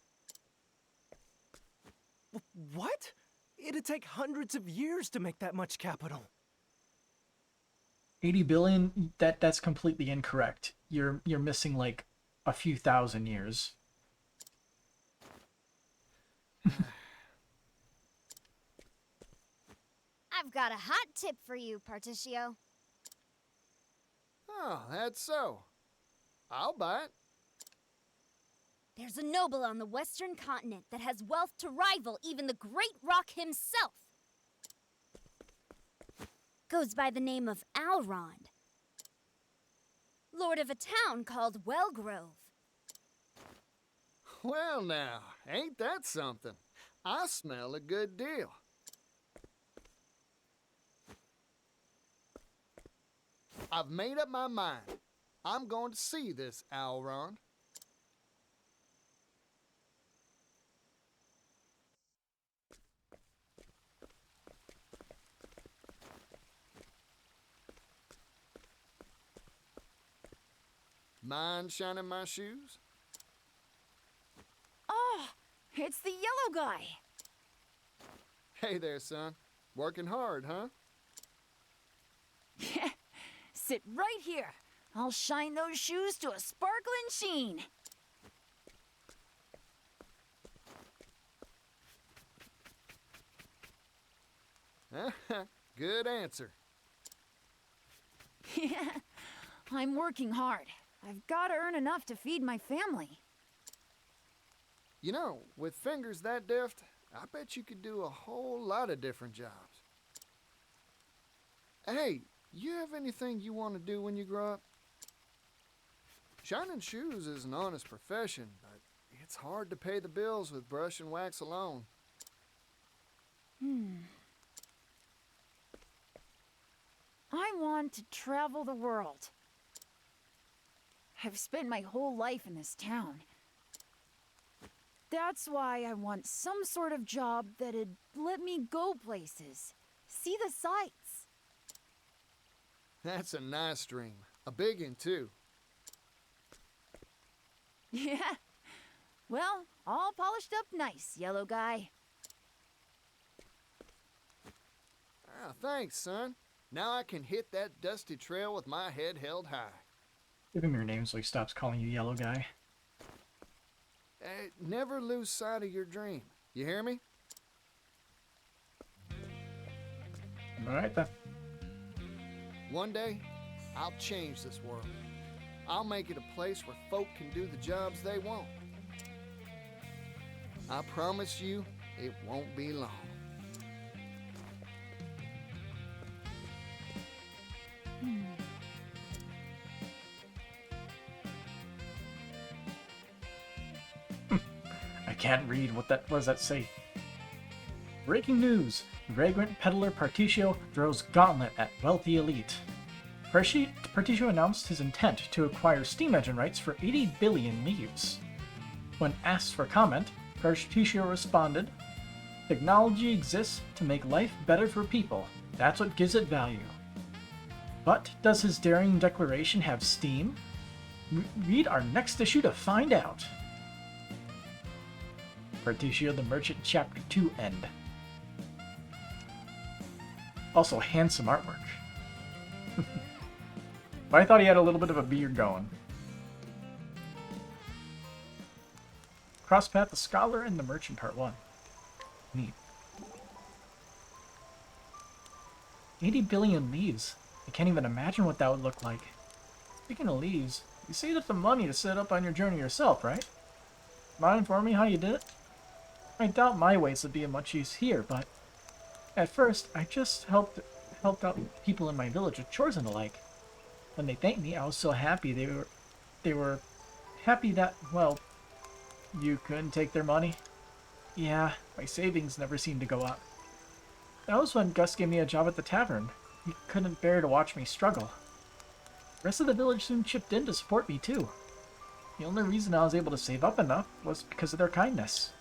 What? It'd take hundreds of years to make that much capital. 80 billion? That's completely incorrect. You're missing like a few thousand years. I've got a hot tip for you, Partitio. Oh, that's so. I'll buy it. There's a noble on the western continent that has wealth to rival even the Great Rock himself. Goes by the name of Alrond. Lord of a town called Wellgrove. Well now, ain't that something? I smell a good deal. I've made up my mind. I'm going to see this Alrond. Mind shining my shoes? Oh, it's the yellow guy. Hey there, son. Working hard, huh? Sit right here. I'll shine those shoes to a sparkling sheen. Good answer. I'm working hard. I've got to earn enough to feed my family. You know, with fingers that deft, I bet you could do a whole lot of different jobs. Hey, you have anything you want to do when you grow up? Shining shoes is an honest profession, but it's hard to pay the bills with brush and wax alone. I want to travel the world. I've spent my whole life in this town. That's why I want some sort of job that'd let me go places, see the sights. That's a nice dream. A big one, too. Yeah. Well, all polished up nice, yellow guy. Ah, thanks, son. Now I can hit that dusty trail with my head held high. Give him your name so he stops calling you yellow guy. Never lose sight of your dream. You hear me? Alright then. One day, I'll change this world. I'll make it a place where folk can do the jobs they want. I promise you, it won't be long. I can't read. What does that say? Breaking news. Vagrant peddler Partitio throws gauntlet at wealthy elite. Partitio announced his intent to acquire steam engine rights for 80 billion leaves. When asked for comment, Partitio responded, "Technology exists to make life better for people. That's what gives it value." But does his daring declaration have steam? Read our next issue to find out. Partitio the Merchant Chapter 2 end. Also, handsome artwork. But I thought he had a little bit of a beard going. Crosspath the Scholar and the Merchant Part 1. Neat. 80 billion leaves. I can't even imagine what that would look like. Speaking of leaves, you saved up the money to set up on your journey yourself, right? Mind informing me how you did it? I doubt my ways would be of much use here, but at first I just helped out people in my village with chores and the like. When they thanked me, I was so happy. They were happy that, well, you couldn't take their money. Yeah, my savings never seemed to go up. That was when Gus gave me a job at the tavern. He couldn't bear to watch me struggle. The rest of the village soon chipped in to support me too. The only reason I was able to save up enough was because of their kindness.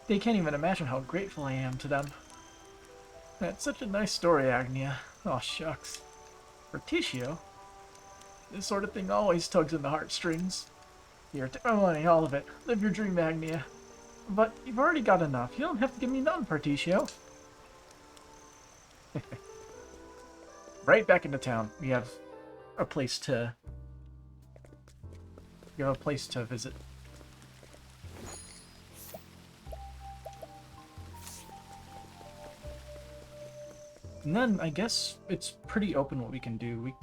They can't even imagine how grateful I am to them. That's such a nice story, Agnia. Oh, shucks. Partitio? This sort of thing always tugs in the heartstrings. Here, take my money, all of it. Live your dream, Agnia. But you've already got enough. You don't have to give me none, Partitio. Right back into town. We have a place to... visit. And then I guess it's pretty open what we can do.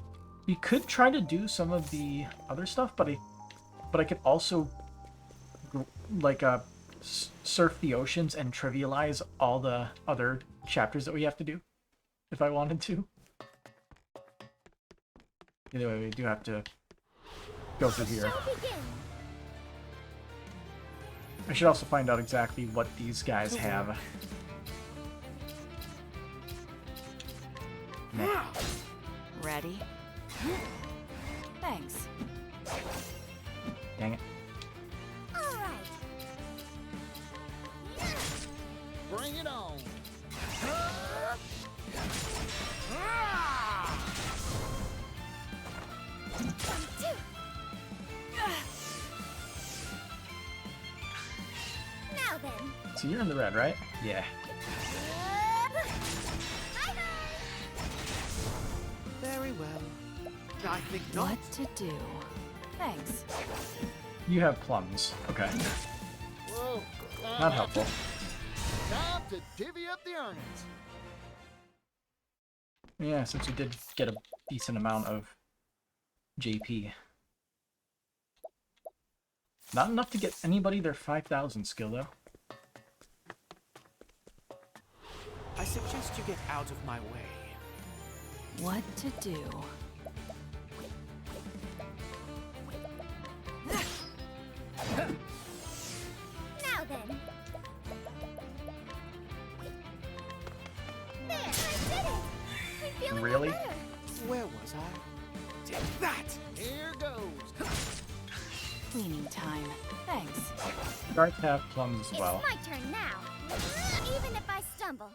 We could try to do some of the other stuff, but I could also like surf the oceans and trivialize all the other chapters that we have to do if I wanted to. Either way, we do have to go through here. I should also find out exactly what these guys have. Ready? Thanks. Dang it. All right. Bring it on. Now then. So you're in the red, right? Yeah. Very well. I think not. What to do? Thanks. You have plums. Okay. Whoa. Not helpful. Time to divvy up the earnings. Yeah, since we did get a decent amount of JP. Not enough to get anybody their 5,000 skill, though. I suggest you get out of my way. What to do? Now then. There, I did it! I'm feeling Really? better. Where was I? Take that! Here goes. Cleaning time. Thanks. Guards have plums as It's well. my turn now. Even if I stumble,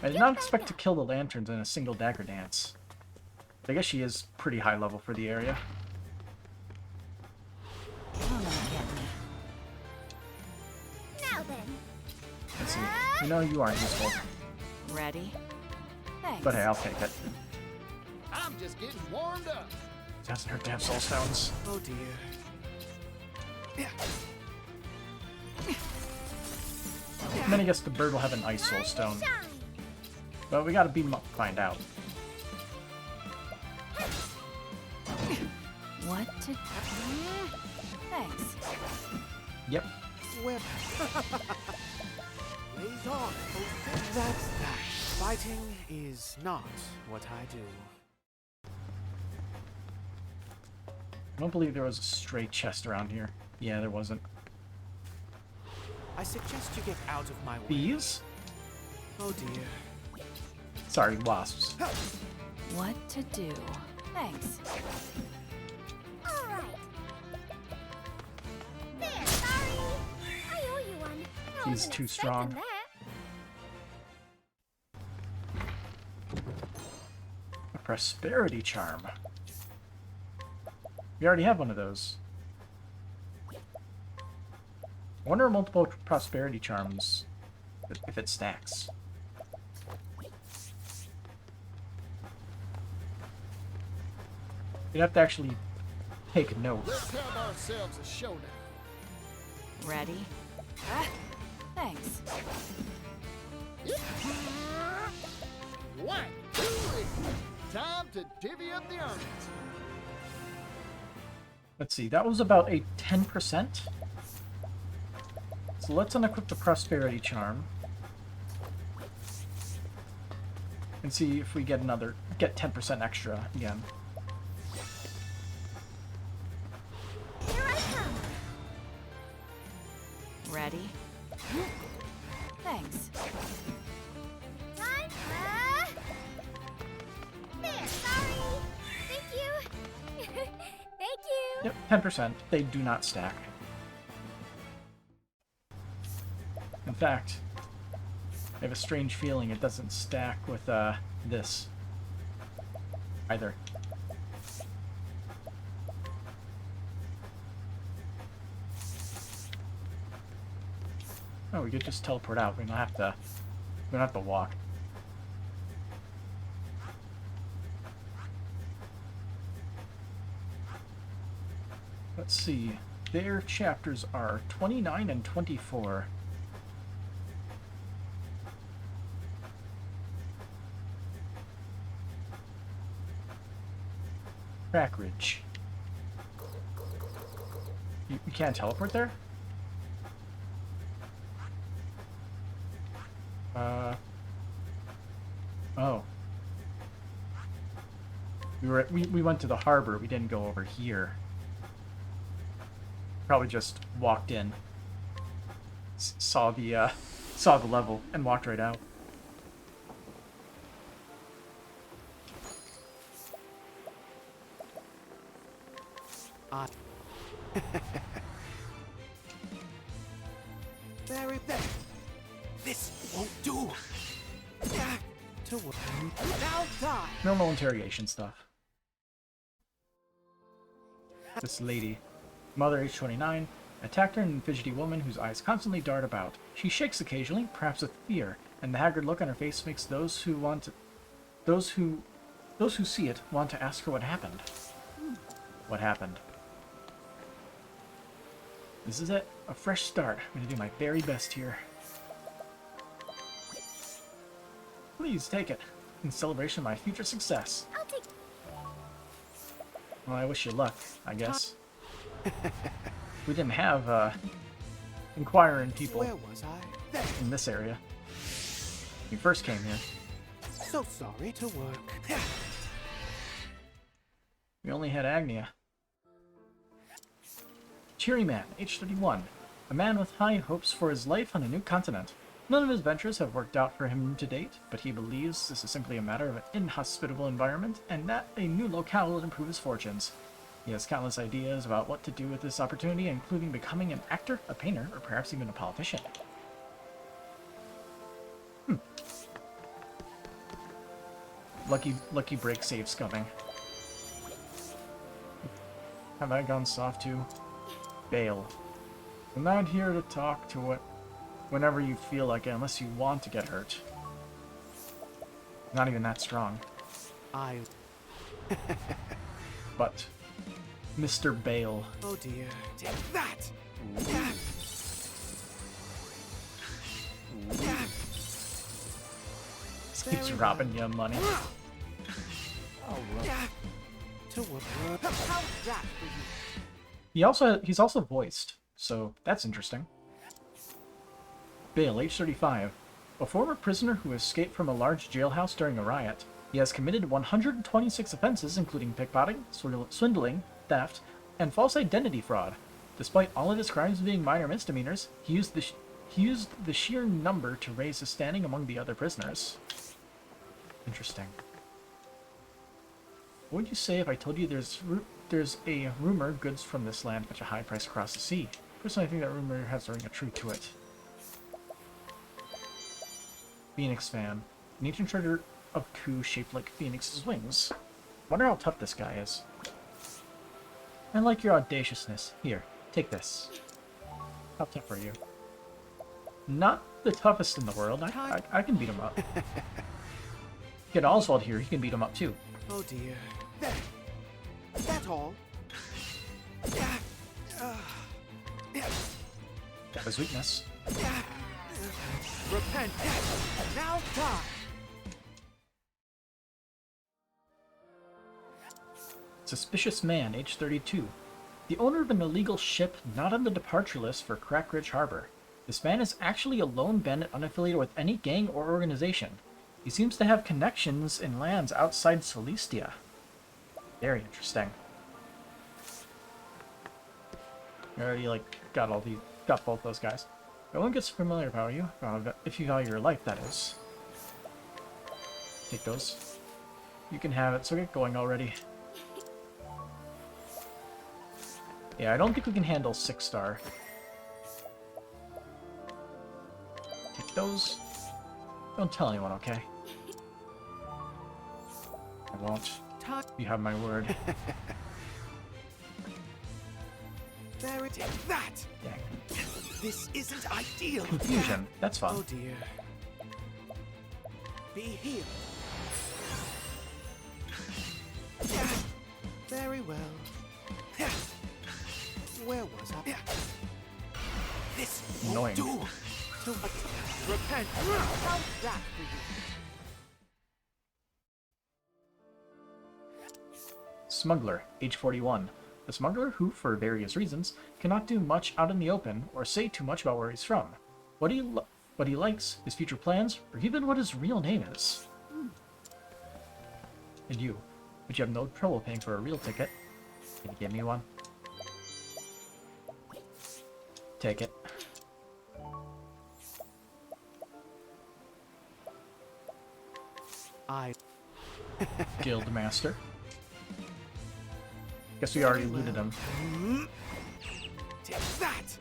I did not expect to kill the lanterns in a single dagger dance. I guess she is pretty high level for the area. Come and get me. Now then. Let's see. You know you aren't useful, Ready? Thanks. but hey, I'll take it. I'm just getting warmed up. It doesn't hurt to have soul stones. Oh dear. And then I guess the bird will have an ice soul stone. Shine. But we gotta beat him up to find out. What to do? Thanks. Yep. Web. Blaze on. That's that. Fighting is not what I do. I don't believe there was a stray chest around here. Yeah, there wasn't. I suggest you get out of my way. Bees? Oh dear. Sorry, wasps. What to do? Thanks. All right. There, sorry. I owe you one. I He's wasn't too expecting strong. that. A prosperity charm. We already have one of those. I wonder multiple prosperity charms if it stacks. You'd have to actually take note. Let's have ourselves a showdown. Ready? Thanks. One, two, three. Time to divvy up the earnings. Let's see, that was about a 10%. So let's unequip the prosperity charm. And see if we get 10% extra again. Here I come. Ready? Thanks. Time. There, sorry. Thank you. Thank you. Yep, 10%. They do not stack. In fact, I have a strange feeling it doesn't stack with this either. Oh, we could just teleport out. We don't have to walk. Let's see. Their chapters are 29 and 24. Crackridge. You can't teleport there? Oh. We went to the harbor. We didn't go over here. Probably just walked in, saw the level, and walked right out. Very bad. This won't do. To work. Now die. Normal interrogation stuff. This lady, mother age 29, attacked her an fidgety woman whose eyes constantly dart about. She shakes occasionally, perhaps with fear, and the haggard look on her face makes those who see it want to ask her what happened. What happened? This is it. A fresh start. I'm going to do my very best here. Please take it. In celebration of my future success. I'll take. Well, I wish you luck, I guess. we didn't have inquiring people Where was I? in this area. We first came here. So sorry to work. We only had Agnia. Cheery man, age 31. A man with high hopes for his life on a new continent. None of his ventures have worked out for him to date, but he believes this is simply a matter of an inhospitable environment and that a new locale will improve his fortunes. He has countless ideas about what to do with this opportunity, including becoming an actor, a painter, or perhaps even a politician. Lucky break saves coming. Have I gone soft too? Bail. I'm not here to talk to what whenever you feel like it, unless you want to get hurt. Not even that strong. But Mr. Bale. Oh dear. Take that! Keeps robbing you of money. He's also voiced, so that's interesting. Bale, age 35. A former prisoner who escaped from a large jailhouse during a riot. He has committed 126 offenses, including pickpocketing, swindling, theft, and false identity fraud. Despite all of his crimes being minor misdemeanors, he used the sheer number to raise his standing among the other prisoners. Interesting. What would you say if I told you there's a rumor goods from this land fetch a high price across the sea? Personally, I think that rumor has a ring of truth to it. Phoenix fan. An ancient treasure of coup shaped like Phoenix's wings. Wonder how tough this guy is. I like your audaciousness. Here, take this. How tough are you? Not the toughest in the world. I can beat him up. Get Oswald here, he can beat him up too. Oh dear. That's all. That was weakness. Repent. Now die. Suspicious man, age 32. The owner of an illegal ship not on the departure list for Crackridge Harbor. This man is actually a lone bandit unaffiliated with any gang or organization. He seems to have connections in lands outside Celestia. Very interesting. I already got both those guys. No one gets familiar about you, if you value your life, that is. Take those. You can have it, so get going already. Yeah, I don't think we can handle 6-star. Take those. Don't tell anyone, okay? I won't. You have my word. There it is. That! Dang. This isn't ideal. Confusion. That's fun. Oh dear. Be healed. Very well. Where was I? This Annoying. won't do. Repent. How's that for you? Smuggler, age 41. A smuggler who, for various reasons, cannot do much out in the open or say too much about where he's from, what he likes, his future plans, or even what his real name is. And you, but you have no trouble paying for a real ticket. Can you give me one? Take it. Guildmaster. Guess we already looted him. Take that.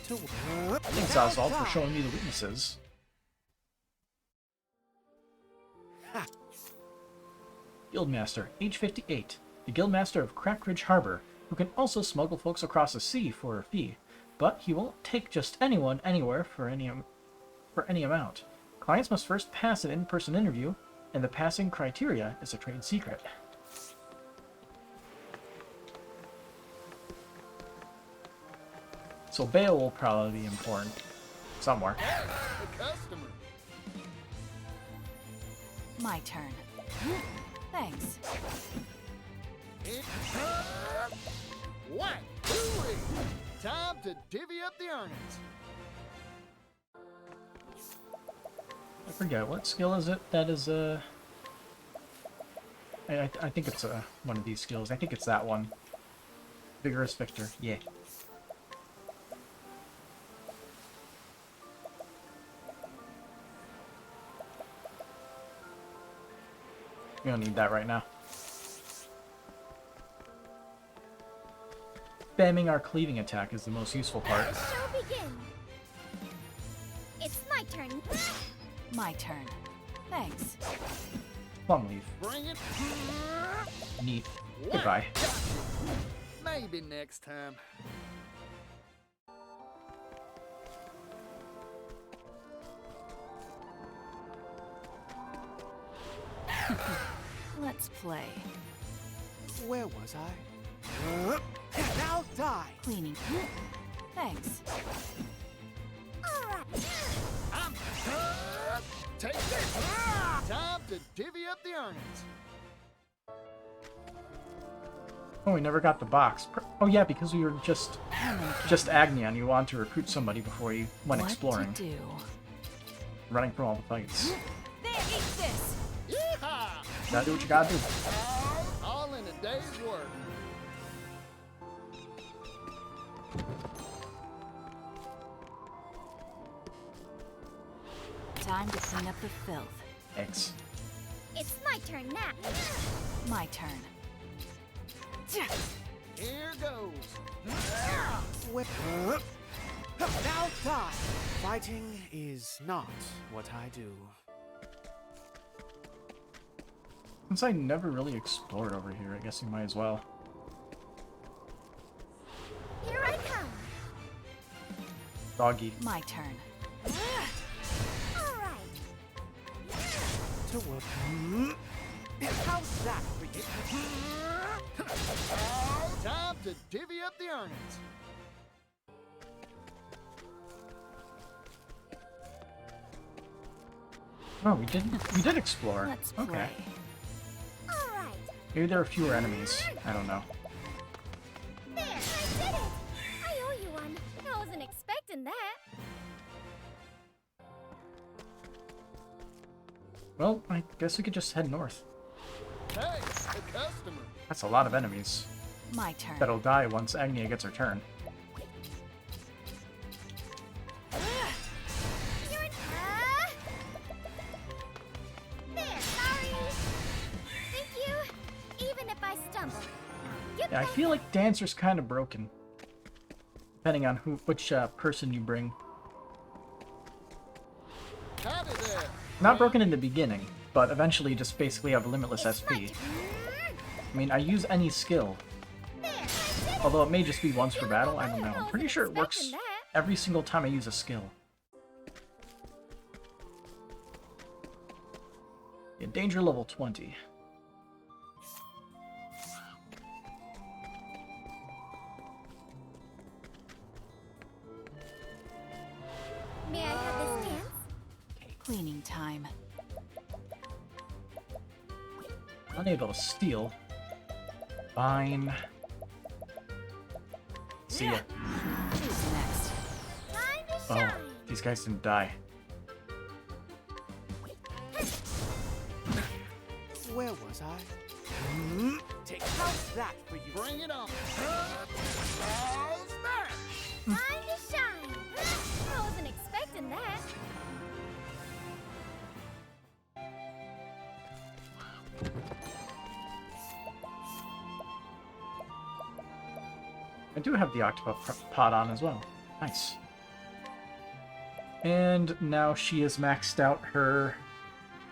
Thanks, Oswald, for showing me the weaknesses. Guildmaster, age 58. The Guildmaster of Crackridge Harbor, who can also smuggle folks across the sea for a fee. But he won't take just anyone anywhere for any amount. Clients must first pass an in-person interview, and the passing criteria is a trade secret. So bail will probably be important somewhere. A customer. My turn. Thanks. Whack! Hooey! Time to divvy up the earnings. I forget, what skill is it that is, I think it's one of these skills. I think it's that one. Vigorous Victor, yeah. We don't need that right now. Spamming our cleaving attack is the most useful part. Let the show begin. It's my turn. My turn. Thanks. Plum leaf. Bring it. Neat. Whack! Goodbye. Maybe next time. Let's play. Where was I? Now die! Cleaning. Thanks. Alright. I'm take this. Time to divvy up the earnings. Oh, we never got the box. Oh yeah, because we were just Agni and you want to recruit somebody before you went exploring. What to do? Running from all the fights. There, eat this! Yeehaw! Gotta do what you gotta do. All in a day's work. Time to clean up the filth. X. It's my turn now. My turn. Here goes. Where... Now die! Fighting is not what I do. Since I never really explored over here, I guess you might as well. Here I come. Doggy. My turn. Alright. To work. How's that for you? Time to divvy up the earnings. Oh, we did explore. Let's Okay. play. Alright. Maybe there are fewer enemies. I don't know. There, I did it! I owe you one. I wasn't expecting that. Well, I guess we could just head north. Hey, the customer. That's a lot of enemies. My turn. That'll die once Agnia gets her turn. You're in. There, sorry. Thank you. Even if I stumble. Get Yeah, I back. feel like Dancer's kind of broken. Depending on which person you bring. Howdy there. Not broken in the beginning, but eventually you just basically have limitless It's my SP. turn. I mean, I use any skill. There, I did it. Although it may just be once per You battle, know, I don't know. I'm wasn't pretty sure it works expecting that. every single time I use a skill. Yeah, danger level 20. May I have this dance? Cleaning time. Unable to steal. Fine. See ya. Who's next? Time to Oh, shine. these guys didn't die. Where was I? Take how's that for you? Bring it on. How's that? Time to shine. I wasn't expecting that. I do have the Octopath pod on as well. Nice. And now she has maxed out her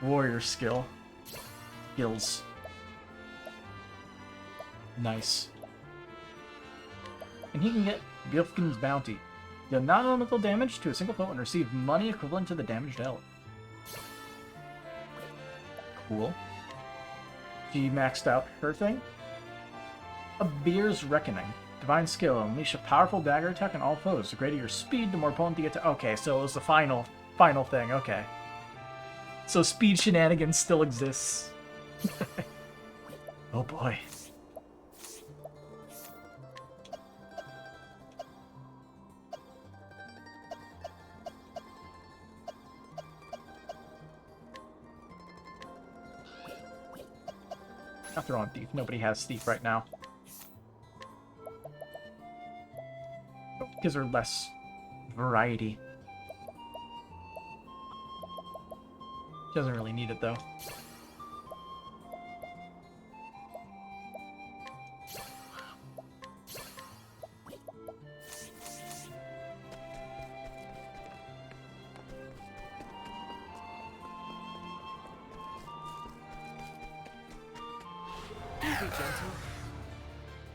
warrior skills. Nice. And he can get Bjorkin's bounty. Deal non-elemental damage to a single foe and receive money equivalent to the damage dealt. Cool. She maxed out her thing. A Beer's Reckoning. Divine skill. Unleash a powerful dagger attack on all foes. The greater your speed, the more potent the attack. Okay, so it was the final thing. Okay. So speed shenanigans still exists. Oh boy. I'll throw on Thief. Nobody has Thief right now. Gives her less variety. She doesn't really need it, though.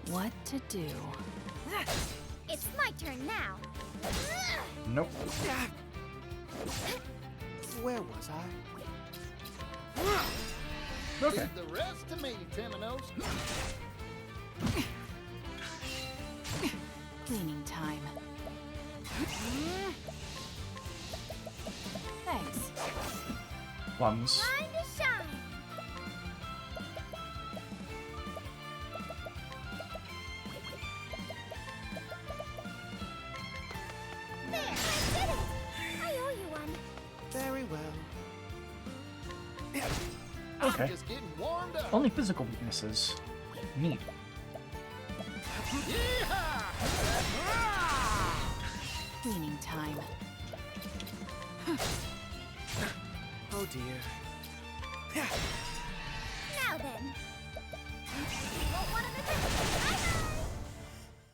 What to do? It's my turn now. Nope. Where was I? Okay. Leave the rest to me, Temenos. Cleaning time. Thanks. Plums. Time to shine. There, I did it. I owe you one. Very well. Okay. Just getting warmed up. Only physical weaknesses. Neat. Cleaning time. Oh dear. Now then. Want one of the things?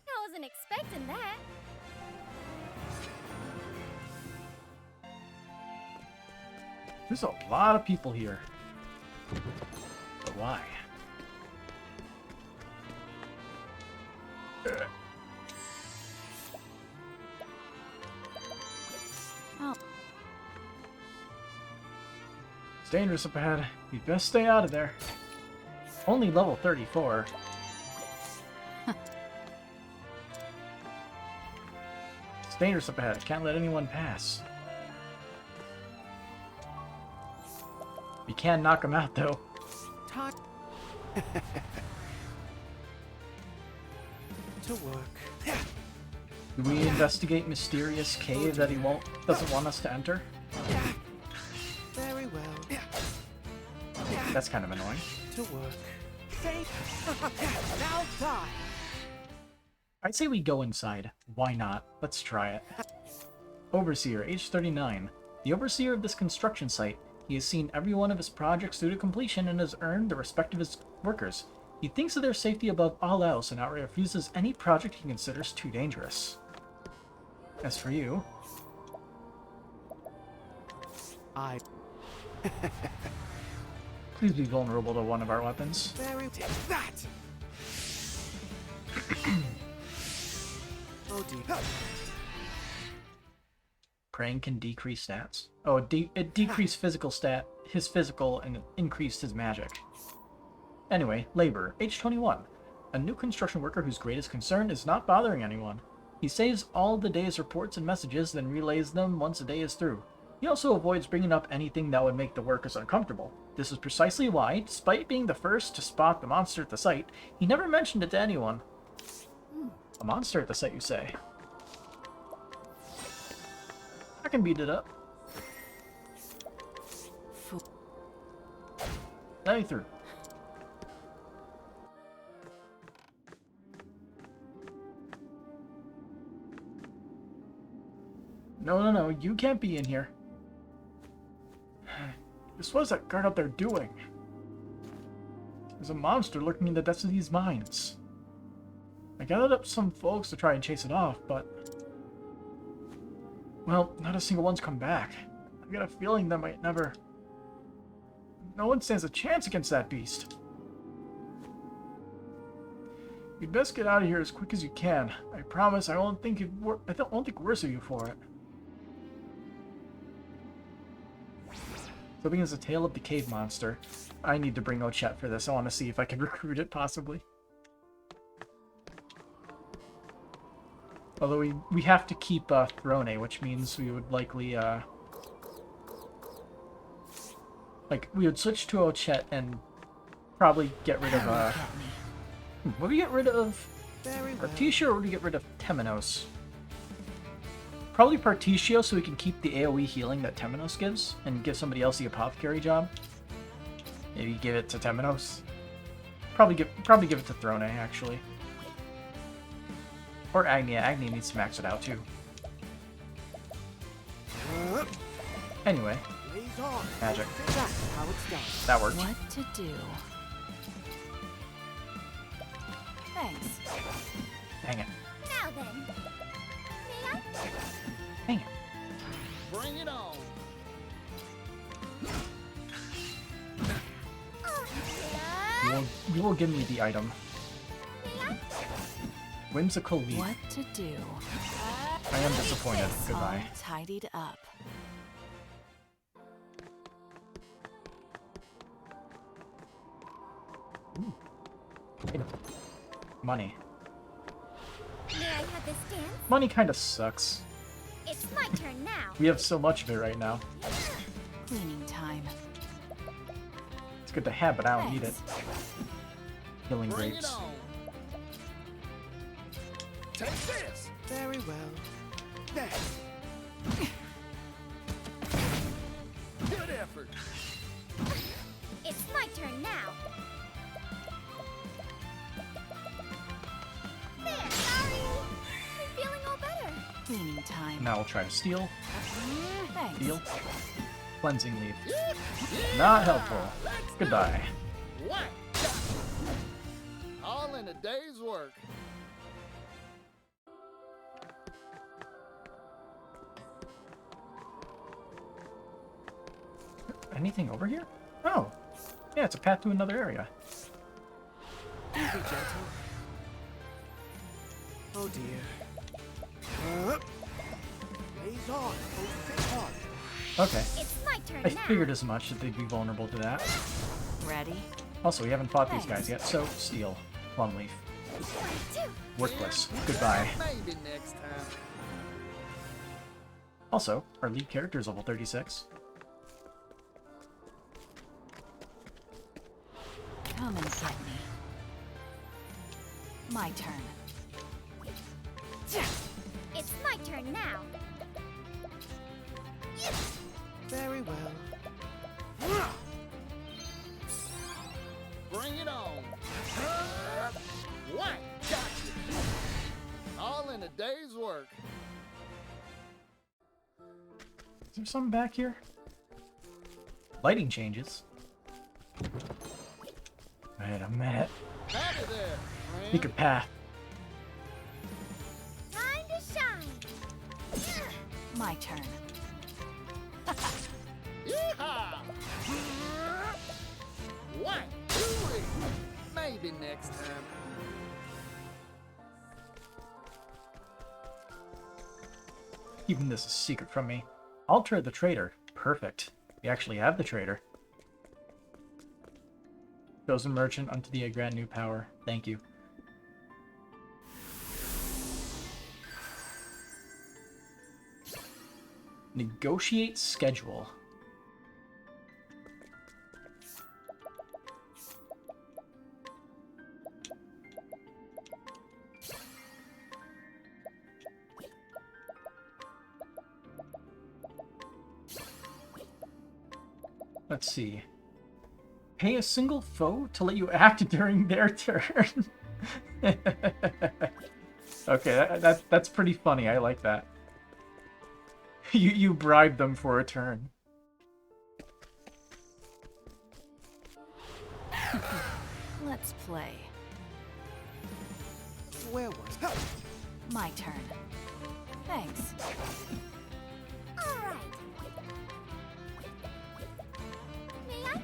I wasn't expecting that. There's a lot of people here. But why? Oh, It's dangerous up ahead. You'd best stay out of there. Only level 34. It's dangerous up ahead. Can't let anyone pass. You can knock him out, though. Time to work. Do we investigate mysterious cave that he doesn't want us to enter? Very well. That's kind of annoying. To work. Now die. I'd say we go inside. Why not? Let's try it. Overseer, age 39. The overseer of this construction site. He has seen every one of his projects through to completion and has earned the respect of his workers. He thinks of their safety above all else and outright refuses any project he considers too dangerous. As for you... I Please be vulnerable to one of our weapons. very that. Oh dear. Praying can decrease stats. Oh, it decreased his physical, and it increased his magic. Anyway, labor, age 21. A new construction worker whose greatest concern is not bothering anyone. He saves all the day's reports and messages, then relays them once a day is through. He also avoids bringing up anything that would make the workers uncomfortable. This is precisely why, despite being the first to spot the monster at the site, he never mentioned it to anyone. A monster at the site, you say? I can beat it up. Let me through. No, you can't be in here. This was that guard out there doing. There's a monster lurking in the depths of these mines. I gathered up some folks to try and chase it off, but... well, not a single one's come back. I got a feeling that might never... no one stands a chance against that beast. You'd best get out of here as quick as you can. I promise I won't think worse of you for it. So begins the tale of the cave monster. I need to bring Ochet for this. I want to see if I can recruit it, possibly. Although we have to keep Throne, which means we would likely we would switch to Ochet and probably get rid of would we get rid of Partitio, or would we get rid of Temenos? Probably Partitio, so we can keep the AoE healing that Temenos gives, and give somebody else the apothecary job. Maybe give it to Temenos. Probably give it to Throne, actually. Or Agni. Agni needs to max it out too. Anyway. Magic. That worked. What to do? Thanks. Dang it. Now then. May I? Dang it. Bring it on. Oh, yeah. You will give me the item. May I? Whimsical leaf. What to do? I am disappointed. All Goodbye. tidied up. Money. May I have this dance? Money kind of sucks. It's my turn now. We have so much of it right now. Cleaning time. It's good to have, but I don't need it. Healing Bring grapes. it on. Take this. Very well. There. Good effort. It's my turn now. There, sorry. I'm feeling all better. Cleaning time. Now we'll try to steal. Thanks. Steal. Cleansing leaf. Not helpful. Goodbye. What? All in a day's work. Anything over here? Oh. Yeah, it's a path to another area. Easy, gentle. Oh dear. Blaze on. Oh, fit hard. Okay. It's my turn I now. figured as much that they'd be vulnerable to that. Ready? Also, we haven't fought these guys yet, so steal. Plum leaf. 1, 2. Worthless. Goodbye. Maybe next time. Also, our lead character is level 36. Come and get me. My turn. It's my turn now. Very well. Bring it on. What? Gotcha. All in a day's work. Is there something back here? Lighting changes. Wait a minute. Howdy there, friend. Secret path. Time to shine. My turn. Yeehaw! What? Hooey! Maybe next time. Keeping this a secret from me. Alter the trader. Perfect. We actually have the trader. Chosen merchant unto thee I grant new power. Thank you. Negotiate schedule. Let's see. Pay a single foe to let you act during their turn. Okay, that's pretty funny. I like that. You bribe them for a turn. Let's play. Where was? My turn. Thanks. All right. May I?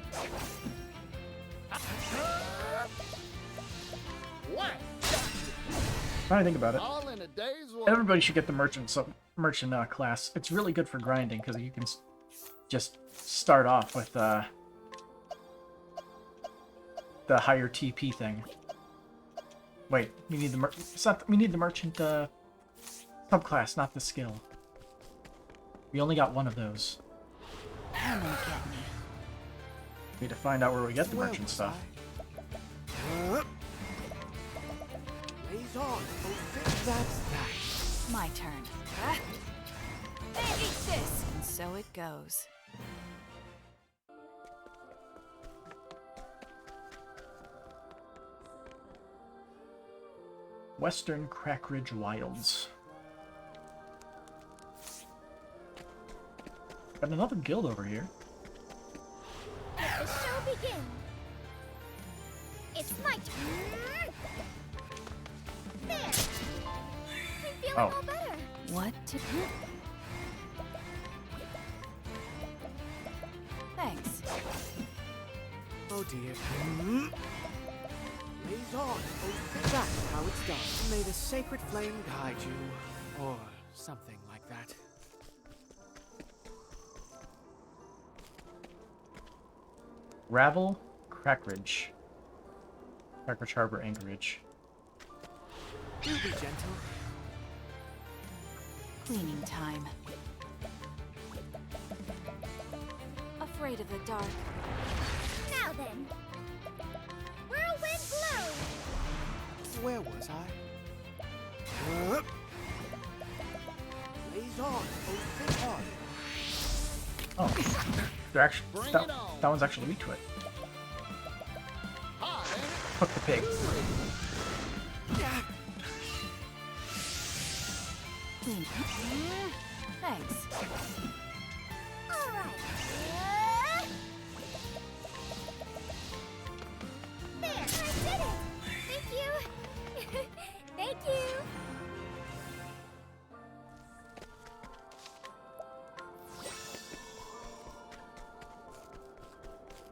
What? Trying to think about it. All in a day's work. Everybody should get the merchant class. It's really good for grinding because you can just start off with the higher TP thing. Wait, we need the we need the merchant subclass, not the skill. We only got one of those. Come and get me. We need to find out where we get the Where merchant was stuff. Blaze on. Oh, fit. That's that. My turn. Eat this! And so it goes. Western Crackridge Wilds. Got another guild over here. Let the show begin. It's my turn. There. I'm feeling all better. What to do? Thanks. Oh dear. Blaze on. Oh, that's how it's done. May the sacred flame guide you. Or something like that. Ravel, Crackridge. Crackridge Harbor Anchorage. Do be gentle. Cleaning time. Afraid of the dark. Now then. Whirlwind blow. Where was I? Blaze on. Oh, sit hard. Oh, they're actually that one's actually weak to it. Hook the pig. Clean. Thanks. All right. There, I did it. Thank you. Thank you.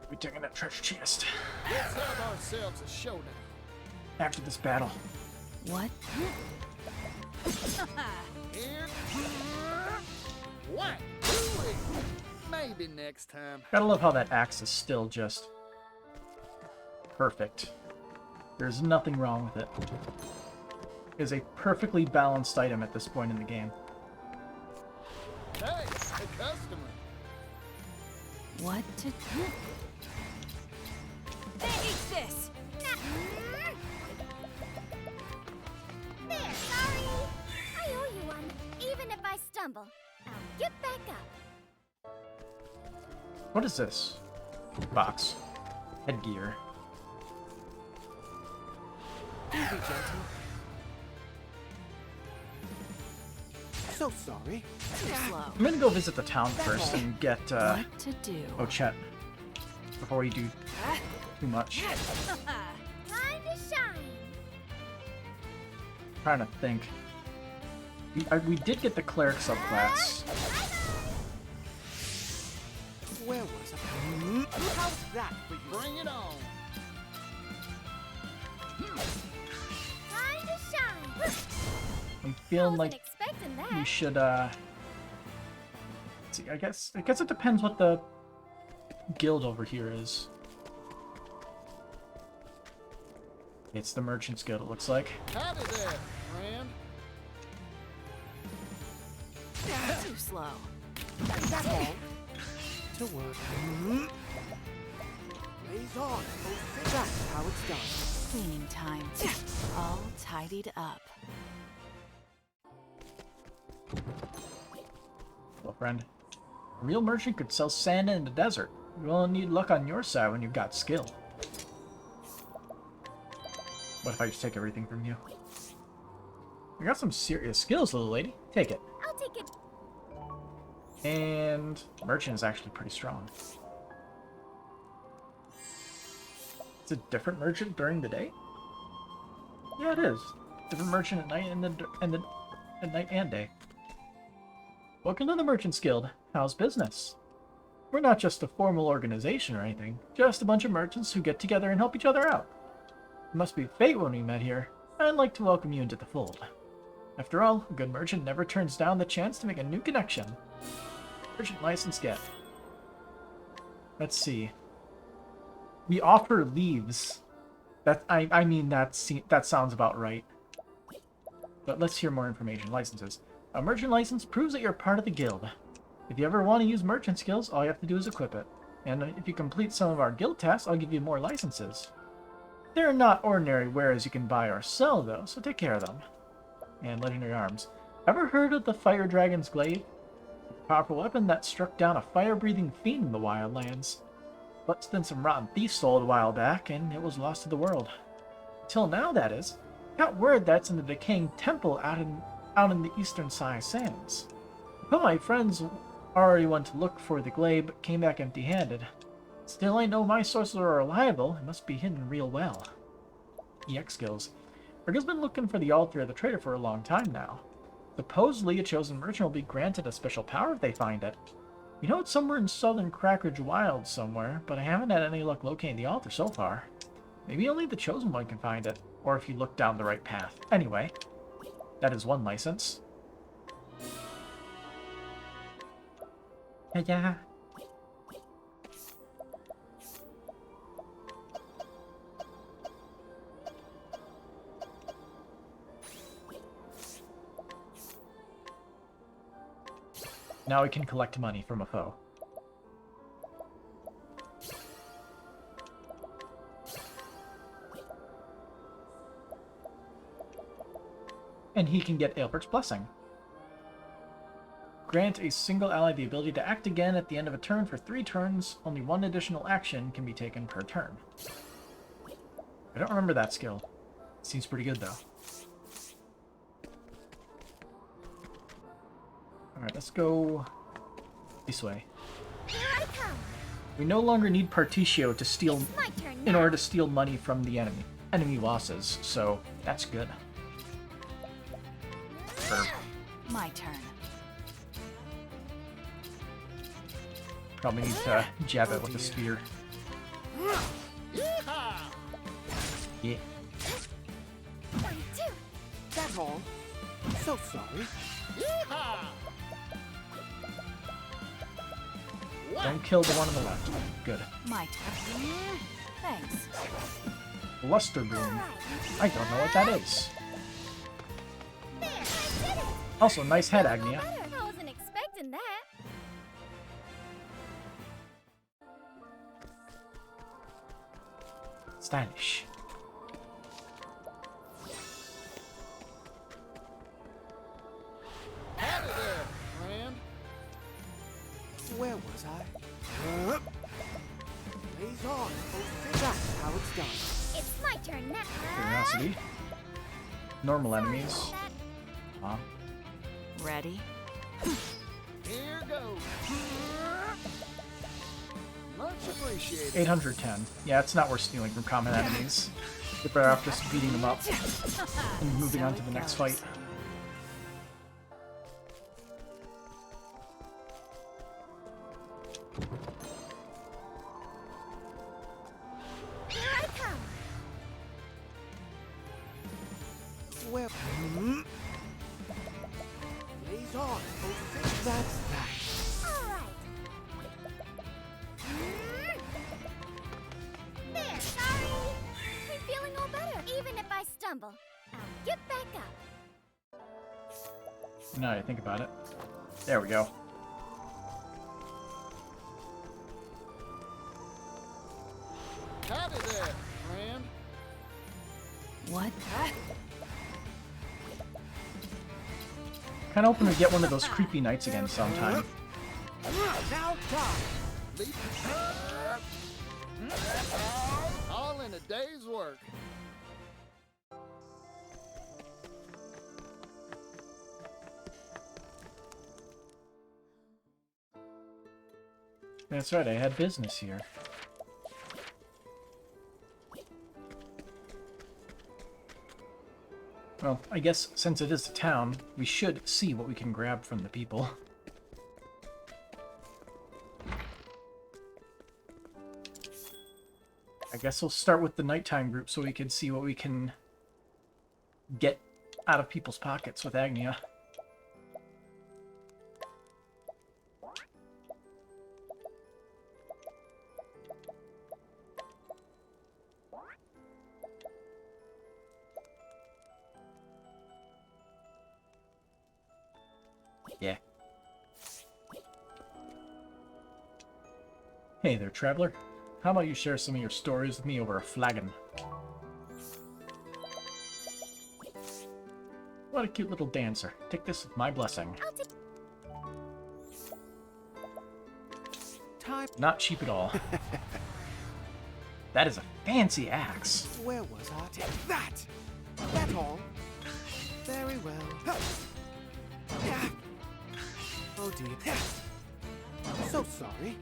We're taking that treasure chest. Let's have ourselves a showdown. After this battle. What? Here. What? Maybe next time. Gotta love how that axe is still just perfect. There's nothing wrong with it. It is a perfectly balanced item at this point in the game. Hey, a customer. What to do? Eat this. There, sorry. I owe you one. Even if I stumble, I'll get back up. What is this? Box. Headgear. Do be gentle. So sorry. Too slow. I'm gonna go visit the town first and get What to do? Ochet before we do too much. Time to shine. Trying to think. We did get the cleric subclass. Where was I? How's that for you? Bring it on. Time to shine. I'm feeling Wasn't like expecting we that. should see. I guess it depends what the guild over here is. It's the Merchant's Guild, it looks like. Howdy there, friend. Too slow. That's all. To work. Blaze on. Oh, that's how it's done. Cleaning time. All tidied up. Well, friend, a real merchant could sell sand in the desert. You only need luck on your side when you've got skill. What if I just take everything from you? You got some serious skills, little lady. Take it. I'll take it. And merchant is actually pretty strong. It's a different merchant during the day? Yeah, it is. Different merchant at night at night and day. Welcome to the Merchant's Guild. How's business? We're not just a formal organization or anything, just a bunch of merchants who get together and help each other out. It must be fate when we met here. I'd like to welcome you into the fold. After all, a good merchant never turns down the chance to make a new connection. Merchant license get. Let's see. We offer leaves. I mean that sounds about right. But let's hear more information. Licenses. A merchant license proves that you're part of the guild. If you ever want to use merchant skills, all you have to do is equip it. And if you complete some of our guild tasks, I'll give you more licenses. They're not ordinary wares you can buy or sell, though, so take care of them. And legendary arms. Ever heard of the Fire Dragon's Glaive? A powerful weapon that struck down a fire-breathing fiend in the Wildlands. But then some rotten thief stole it a while back, and it was lost to the world. Till now, that is. Got word that's in the decaying temple out in the eastern Sai Sands. But my friends already went to look for the glaive, but came back empty-handed. Still, I know my sources are reliable. It must be hidden real well. EX skills. Brigga's been looking for the altar of the trader for a long time now. Supposedly, a chosen merchant will be granted a special power if they find it. You know it's somewhere in southern Crackridge Wild somewhere, but I haven't had any luck locating the altar so far. Maybe only the chosen one can find it, or if you look down the right path. Anyway, that is one license. Yeah. Now we can collect money from a foe. And he can get Aelbert's Blessing. Grant a single ally the ability to act again at the end of a turn for 3 turns. Only 1 additional action can be taken per turn. I don't remember that skill. Seems pretty good, though. Alright, let's go this way. We no longer need Partitio to steal in order to steal money from the enemy bosses, so that's good. My turn. Probably need to jab it with a spear. Yeah. That's all. So sorry. Don't kill the one on the left. Good. My turn. Thanks. Luster Boom. I don't know what that is. Also, nice head, Agnia. I wasn't expecting that. Stylish. Howdy there, friend. Where was I? Blaze on. That's how it's done. It's my turn now. Curiosity. Normal enemies. Huh? Ready? Here goes. Much appreciated. 810. Yeah, it's not worth stealing from common enemies. You're better off just beating them up and moving on to the next fight. Here I come. Where? Blaze on. That's that. All right. There, sorry. I'm feeling all better. Even if I stumble, I'll get back up. Now I think about it. There we go. Howdy there, friend. What? Kinda hoping to get one of those creepy knights again sometime. Now die. Leap. All in a day's work. That's right, I had business here. Well, I guess since it is a town, we should see what we can grab from the people. I guess we'll start with the nighttime group so we can see what we can get out of people's pockets with Agnia. Yeah. Hey there, traveler. How about you share some of your stories with me over a flagon? What a cute little dancer. Take this with my blessing. Time. Not cheap at all. That is a fancy axe. Where was I? Take that. That's all. Very well. Oh dear. So sorry.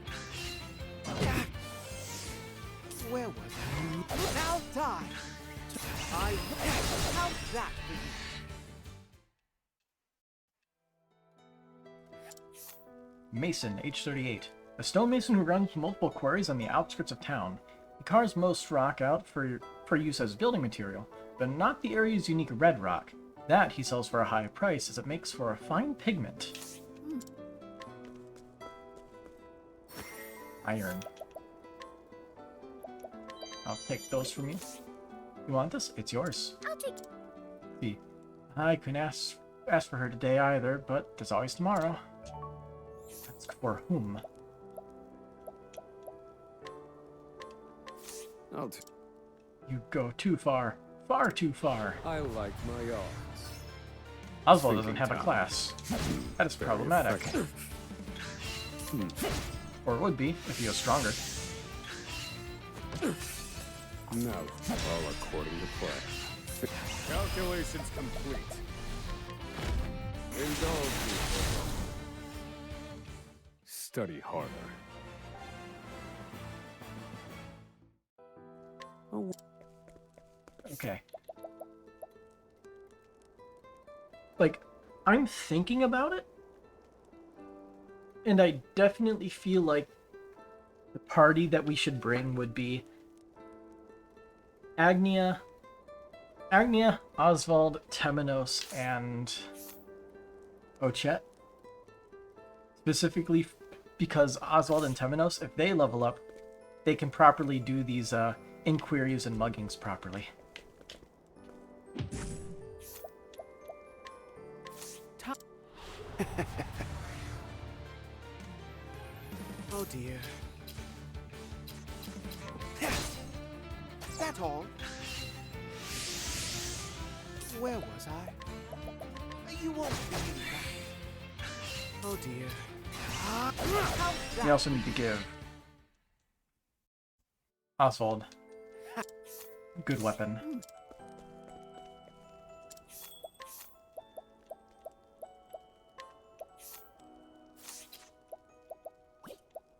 Where was I? Now die! How's that for you? Mason, age 38. A stonemason who runs multiple quarries on the outskirts of town. He carves most rock out for use as building material, but not the area's unique red rock. That he sells for a high price as it makes for a fine pigment. Iron. I'll take those from you. You want this? It's yours. I'll take. See, I couldn't ask for her today either, but there's always tomorrow. Ask for whom? You go too far. Far too far. I like my odds. Oswald doesn't have a class. That is problematic. Or would be, if he was stronger. No, all according to plan. Calculations complete. Indulge me for a moment. Study harder. Okay. Like, I'm thinking about it, and I definitely feel like the party that we should bring would be Agnia, Oswald, Temenos, and Ochet. Specifically because Oswald and Temenos, if they level up, they can properly do these inquiries and muggings properly. Oh dear. That's all. Where was I? You won't believe that. Oh dear. We also need to give Oswald a good weapon.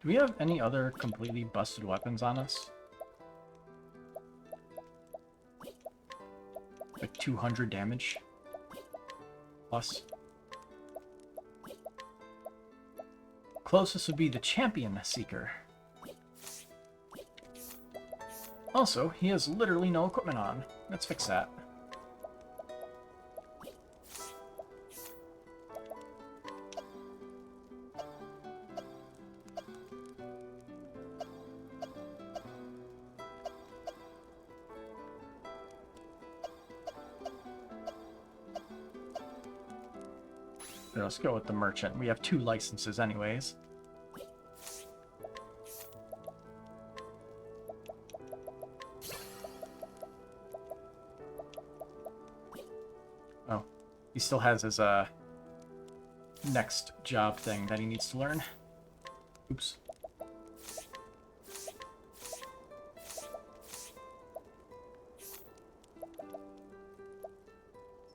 Do we have any other completely busted weapons on us? Like 200 damage plus. Closest would be the Champion Seeker. Also, he has literally no equipment on. Let's fix that. Let's go with the merchant. We have 2 licenses anyways. Oh, he still has his next job thing that he needs to learn. Oops.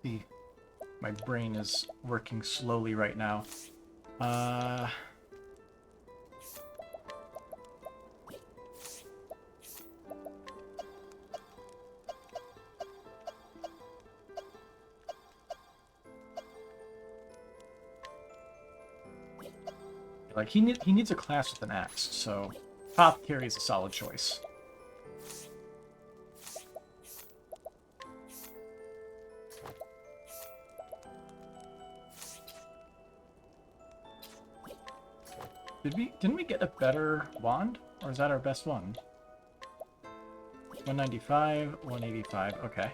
See. My brain is working slowly right now. Like, he needs a class with an axe, so Apothecary is a solid choice. Didn't we get a better wand? Or is that our best one? 195, 185, okay.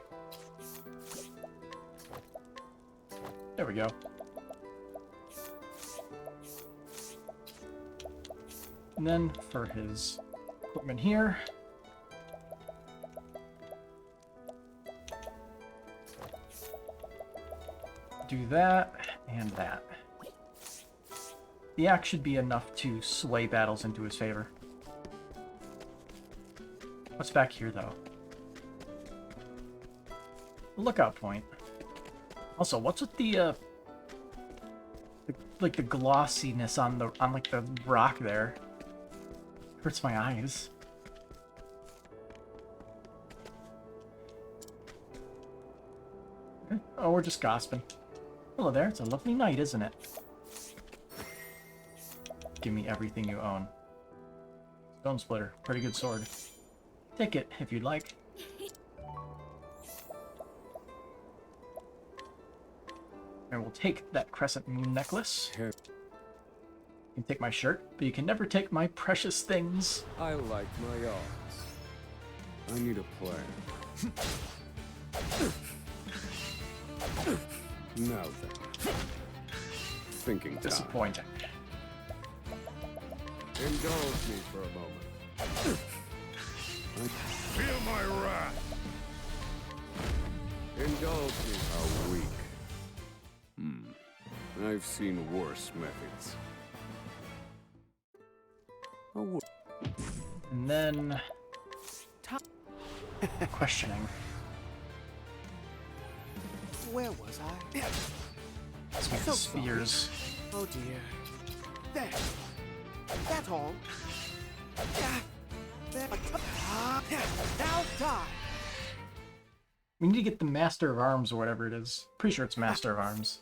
There we go. And then for his equipment here. Do that and that. The axe should be enough to sway battles into his favor. What's back here, though? lookout point. Also, what's with the like the glossiness on like the rock there? Hurts my eyes. Okay. Oh, we're just gossiping. Hello there. It's a lovely night, isn't it? Give me everything you own. Stone splitter. Pretty good sword. Take it if you'd like. I will take that crescent moon necklace. You can take my shirt, but you can never take my precious things. I like my odds. I need a plan. Now then. Thinking time. Disappointing. Indulge me for a moment. Feel my wrath. Indulge me. How weak. I've seen worse methods. And then... questioning. Where was I? Let's make the spheres. Oh dear. There. That's all. Now die. We need to get the Master of Arms or whatever it is. Pretty sure it's Master of Arms.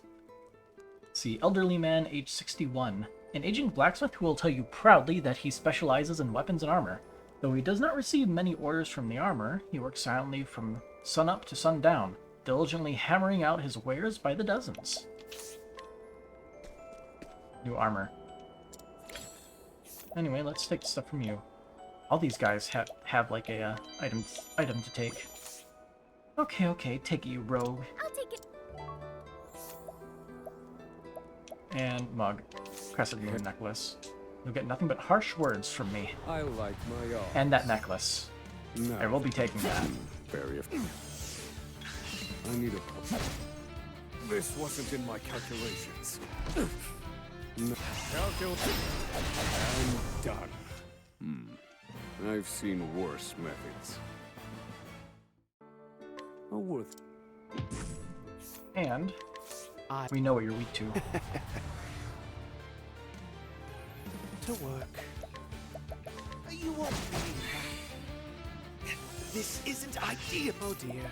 Let's see, elderly man, age 61. An aging blacksmith who will tell you proudly that he specializes in weapons and armor. Though he does not receive many orders from the armor, he works silently from sunup to sundown, diligently hammering out his wares by the dozens. New armor. Anyway, let's take stuff from you. All these guys have like a item to take. Okay, take it, you rogue. I'll take it. And mug. Crescent moon necklace. You'll get nothing but harsh words from me. I like my odds. And that necklace. No. I will be taking that. Very. I need a. This wasn't in my calculations. No. I'm done. I've seen worse methods. Worth. And we know what you're weak to. To work. You won't believe that. This isn't ideal. Oh dear.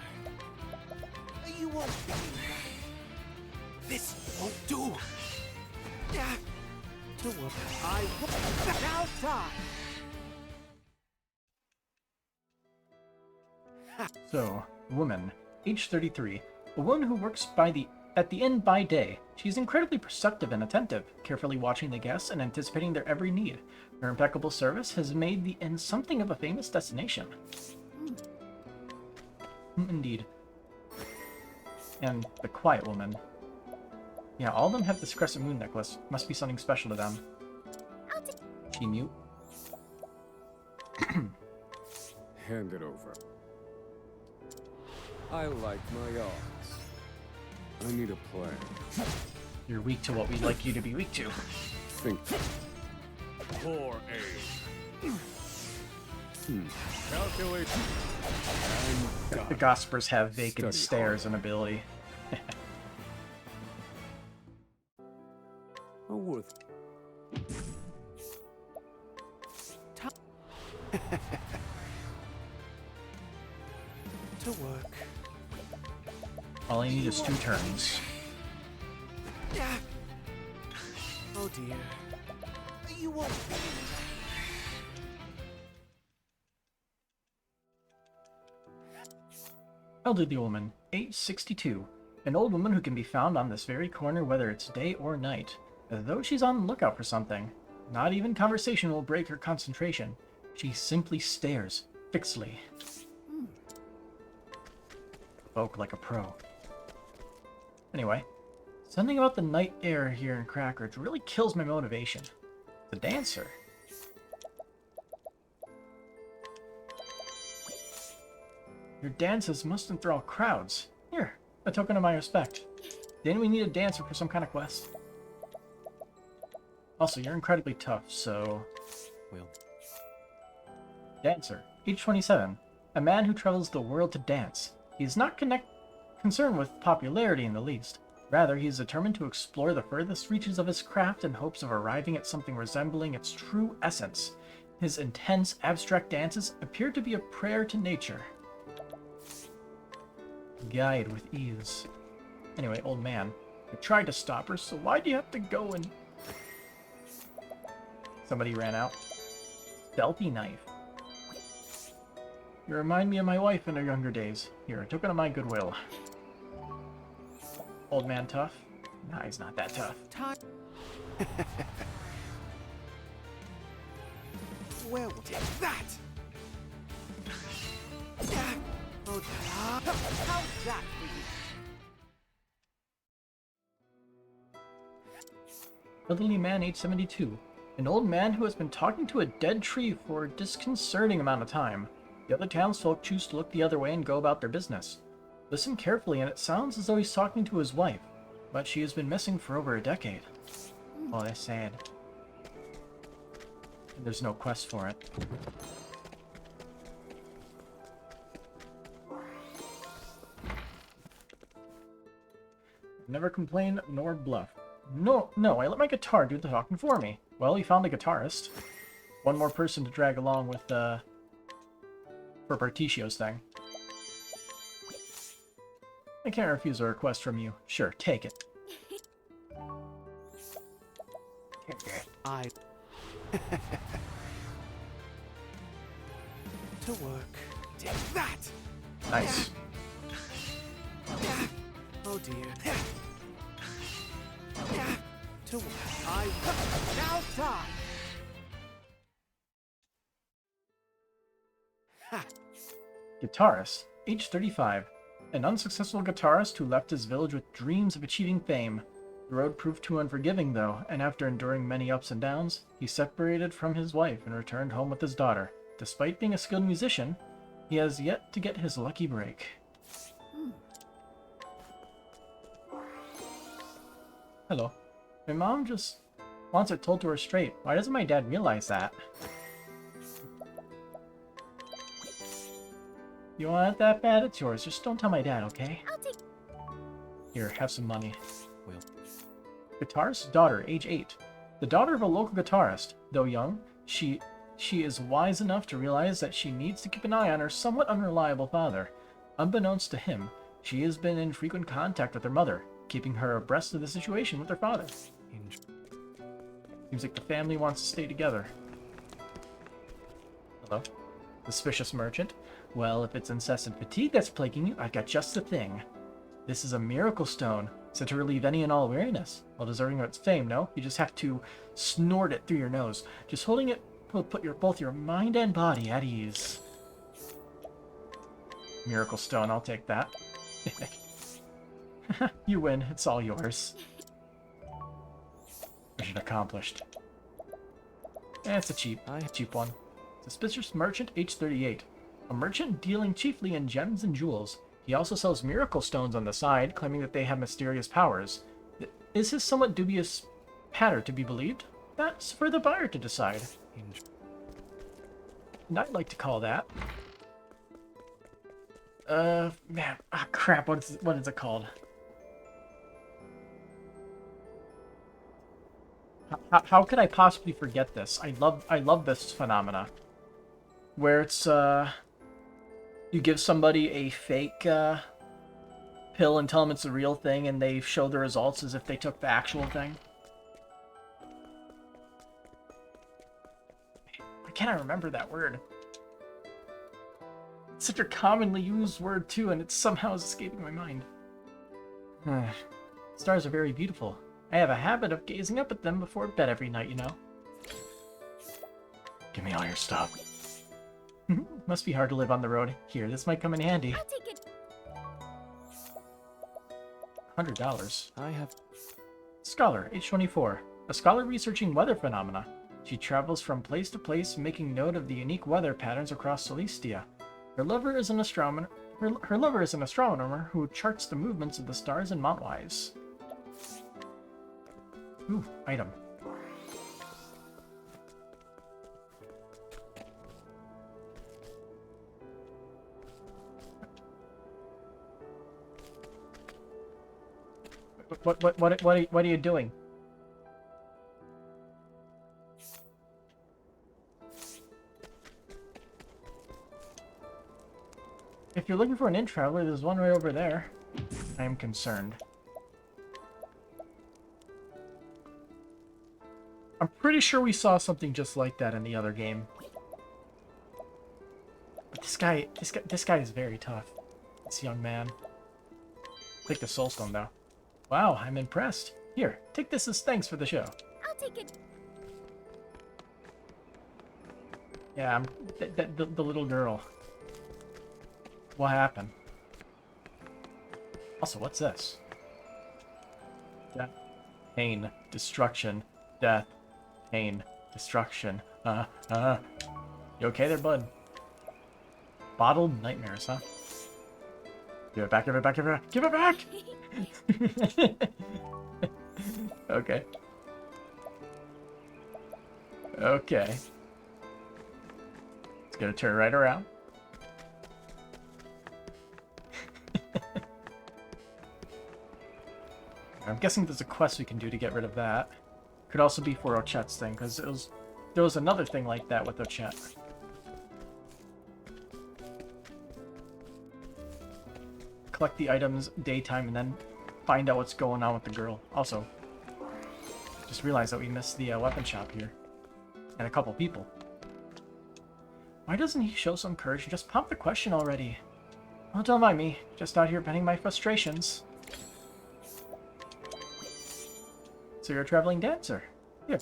You won't believe that. This won't do. To work. I won't. Now die. So, woman, age 33. A woman who works at the inn by day. She's incredibly perceptive and attentive, carefully watching the guests and anticipating their every need. Her impeccable service has made the inn something of a famous destination. Indeed. And the quiet woman. Yeah, all of them have this crescent moon necklace. Must be something special to them. She mute. Hand it over. I like my odds. I need a plan. You're weak to what we'd like you to be weak to. Think. Poor aim. Calculation. I'm done. The Gospers have vacant Study stares and ability. Worth. To work. All I need is 2 turns. Oh dear. You won't believe that. Elderly woman, age 62. An old woman who can be found on this very corner whether it's day or night, as though she's on the lookout for something. Not even conversation will break her concentration. She simply stares, fixedly. Spoke like a pro. Anyway, something about the night air here in Crackridge really kills my motivation. The dancer. Your dances must enthrall crowds. Here, a token of my respect. Didn't we need a dancer for some kind of quest? Also, you're incredibly tough, so... Well. Dancer, age 27. A man who travels the world to dance. He is not concerned with popularity in the least. Rather, he is determined to explore the furthest reaches of his craft in hopes of arriving at something resembling its true essence. His intense, abstract dances appear to be a prayer to nature. Guide with ease. Anyway, old man, I tried to stop her, so why do you have to go and... Somebody ran out. Stealthy knife. You remind me of my wife in her younger days. Here, a token of my goodwill. Old man tough? Nah, he's not that tough. Well, take that! Okay. How's that for you? Elderly man, age 72. An old man who has been talking to a dead tree for a disconcerting amount of time. The other townsfolk choose to look the other way and go about their business. Listen carefully, and it sounds as though he's talking to his wife, but she has been missing for over a decade. Oh, that's sad. And there's no quest for it. Never complain nor bluff. No, I let my guitar do the talking for me. Well, you found a guitarist. One more person to drag along with, for Partitio's thing. I can't refuse a request from you. Sure, take it. To work. Take that! Nice. Oh dear. To work. Now die! Ha! Guitarist, age 35. An unsuccessful guitarist who left his village with dreams of achieving fame. The road proved too unforgiving, though, and after enduring many ups and downs, he separated from his wife and returned home with his daughter. Despite being a skilled musician, he has yet to get his lucky break. Hello. My mom just wants it told to her straight. Why doesn't my dad realize that? You want it that bad? It's yours. Just don't tell my dad, okay? I'll take... Here, have some money. Guitarist's daughter, age 8. The daughter of a local guitarist. Though young, she is wise enough to realize that she needs to keep an eye on her somewhat unreliable father. Unbeknownst to him, she has been in frequent contact with her mother, keeping her abreast of the situation with her father. Seems like the family wants to stay together. Hello? Suspicious merchant. Well, if it's incessant fatigue that's plaguing you, I've got just the thing. This is a miracle stone, said to relieve any and all weariness. Well deserving of its fame, no? You just have to snort it through your nose. Just holding it will put both your mind and body at ease. Miracle stone, I'll take that. You win, it's all yours. Mission accomplished. It's a cheap one. Suspicious merchant, age 38. A merchant dealing chiefly in gems and jewels. He also sells miracle stones on the side, claiming that they have mysterious powers. Is his somewhat dubious patter to be believed? That's for the buyer to decide. And I'd like to call that... man, crap, what is it called? How could I possibly forget this? I love this phenomena. Where it's, you give somebody a fake, pill and tell them it's the real thing, and they show the results as if they took the actual thing. Why can't I remember that word? It's such a commonly used word, too, and it somehow is escaping my mind. Stars are very beautiful. I have a habit of gazing up at them before bed every night, you know. Give me all your stuff. Must be hard to live on the road. Here, this might come in handy. I'll take it. $100. I have... Scholar, age 24. A scholar researching weather phenomena. She travels from place to place, making note of the unique weather patterns across Celestia. Her lover is an astronomer. Her lover is an astronomer who charts the movements of the stars in Manymaws. Ooh, item. What are you doing? If you're looking for an in-traveler, there's one right over there. I am concerned. I'm pretty sure we saw something just like that in the other game. But this guy is very tough. This young man. Take the soulstone though. Wow, I'm impressed. Here, take this as thanks for the show. I'll take it. Yeah, the little girl. What happened? Also, what's this? Death, pain, destruction, death, pain, destruction. You okay there, bud? Bottled nightmares, huh? Give it back, give it back, give it back, give it back! Okay. Okay. It's gonna turn right around. I'm guessing there's a quest we can do to get rid of that. Could also be for Ochet's thing, because there was another thing like that with Ochet. Collect the items daytime and then find out what's going on with the girl. Also, just realized that we missed the weapon shop here. And a couple people. Why doesn't he show some courage and just pump the question already? Oh, don't mind me. Just out here venting my frustrations. So you're a traveling dancer. Here.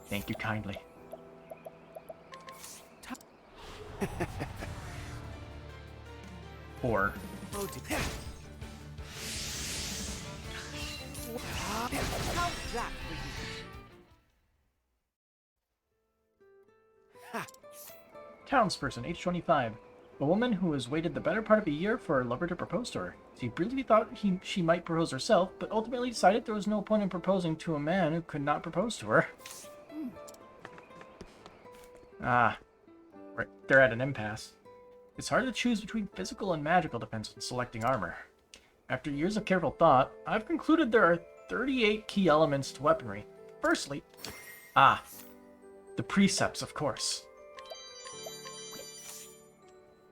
Thank you kindly. Or... Townsperson, age 25. A woman who has waited the better part of a year for her lover to propose to her. She briefly thought she might propose herself, but ultimately decided there was no point in proposing to a man who could not propose to her. Ah, right, they're at an impasse. It's hard to choose between physical and magical defense when selecting armor. After years of careful thought, I've concluded there are 38 key elements to weaponry. Firstly, the precepts, of course.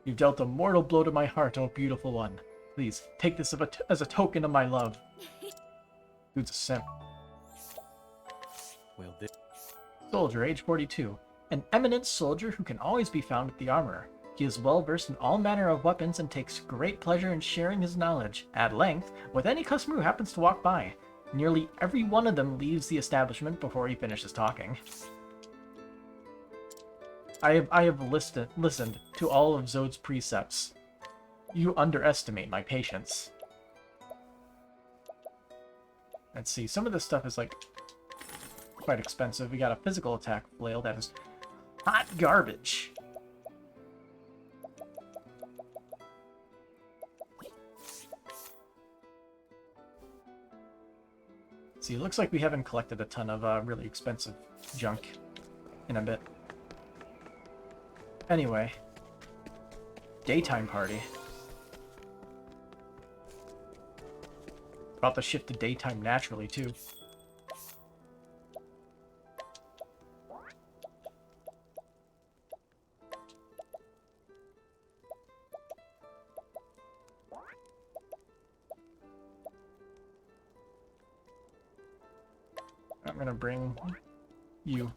You've dealt a mortal blow to my heart, oh beautiful one. Please, take this as a token of my love. Dude's a simp. Well, Soldier, age 42. An eminent soldier who can always be found with the armorer. He is well versed in all manner of weapons and takes great pleasure in sharing his knowledge, at length, with any customer who happens to walk by. Nearly every one of them leaves the establishment before he finishes talking. I have listened to all of Zode's precepts. You underestimate my patience. Let's see, some of this stuff is like quite expensive. We got a physical attack flail that is hot garbage. See, it looks like we haven't collected a ton of really expensive junk in a bit. Anyway, daytime party. About to shift to daytime naturally, too. I'm gonna bring you.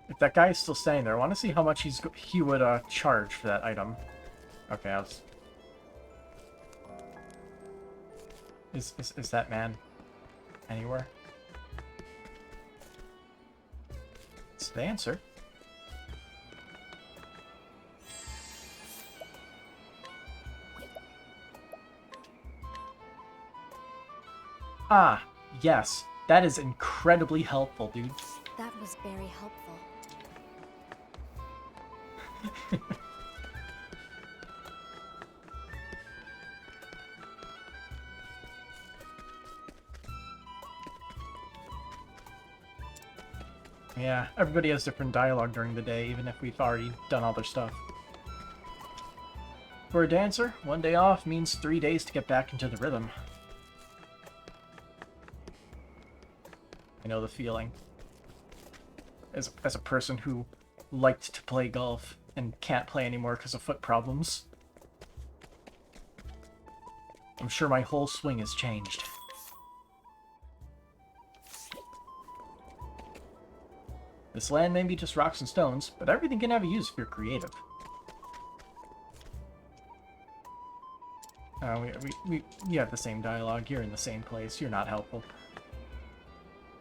If that guy is still standing there, I want to see how much he would charge for that item. Okay, Is that man anywhere? It's the answer. Ah, yes. That is incredibly helpful, dude. That was very helpful. Yeah, everybody has different dialogue during the day, even if we've already done all their stuff. For a dancer, 1 day off means 3 days to get back into the rhythm. I know the feeling. As a person who liked to play golf and can't play anymore because of foot problems. I'm sure my whole swing has changed. This land may be just rocks and stones, but everything can have a use if you're creative. We have the same dialogue. You're in the same place. You're not helpful.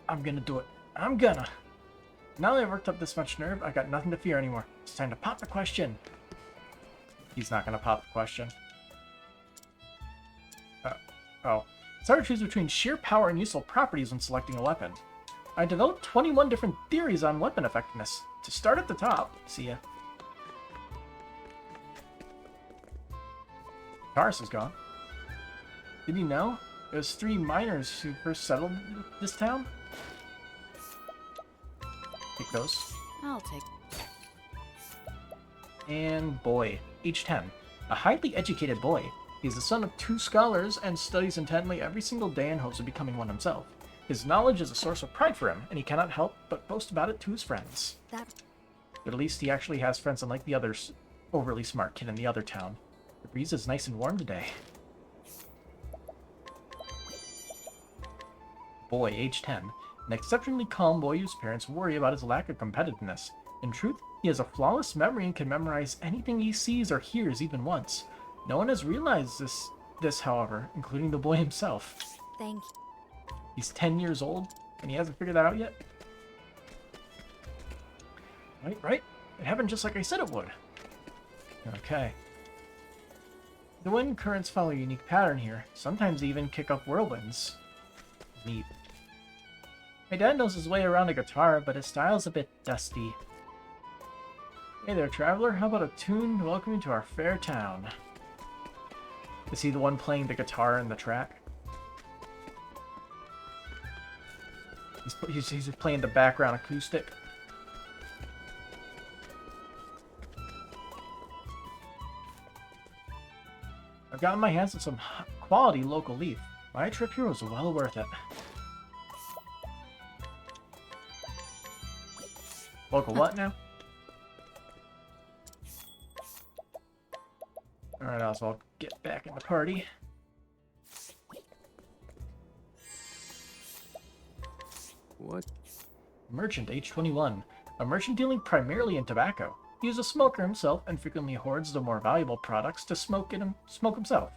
I'm gonna do it. I'm gonna. Now that I've worked up this much nerve, I got nothing to fear anymore. It's time to pop the question. He's not gonna pop the question. Oh. It's hard to choose between sheer power and useful properties when selecting a weapon. I developed 21 different theories on weapon effectiveness. To start at the top, see ya. Taurus is gone. Did you know? It was 3 miners who first settled this town? Take those. I'll take. And boy, age 10. A highly educated boy. He is the son of 2 scholars and studies intently every single day in hopes of becoming one himself. His knowledge is a source of pride for him, and he cannot help but boast about it to his friends. But at least he actually has friends, unlike the other overly smart kid in the other town. The breeze is nice and warm today. Boy, age 10. An exceptionally calm boy whose parents worry about his lack of competitiveness. In truth, he has a flawless memory and can memorize anything he sees or hears even once. No one has realized this, however, including the boy himself. Thank you. He's 10 years old, and he hasn't figured that out yet? Right? It happened just like I said it would. Okay. The wind currents follow a unique pattern here. Sometimes they even kick up whirlwinds. Neat. My dad knows his way around a guitar, but his style's a bit dusty. Hey there, traveler. How about a tune to welcome you to our fair town? Is he the one playing the guitar in the track? He's playing the background acoustic. I've gotten my hands on some quality local leaf. My trip here was well worth it. Local what now? Alright, Oswald, get back in the party. What? Merchant, age 21. A merchant dealing primarily in tobacco. He is a smoker himself and frequently hoards the more valuable products to smoke himself.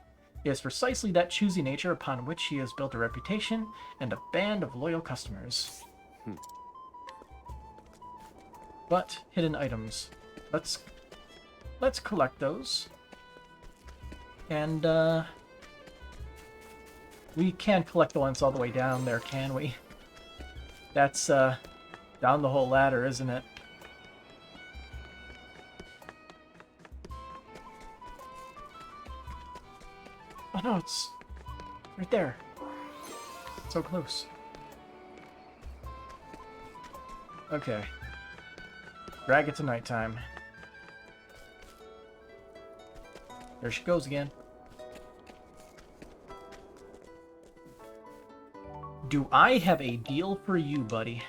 It is precisely that choosy nature upon which he has built a reputation and a band of loyal customers. But hidden items. Let's collect those. And we can't collect the ones all the way down there, can we? That's down the whole ladder, isn't it? Oh no, it's right there. So close. Okay. Drag it to nighttime. There she goes again. Do I have a deal for you, buddy?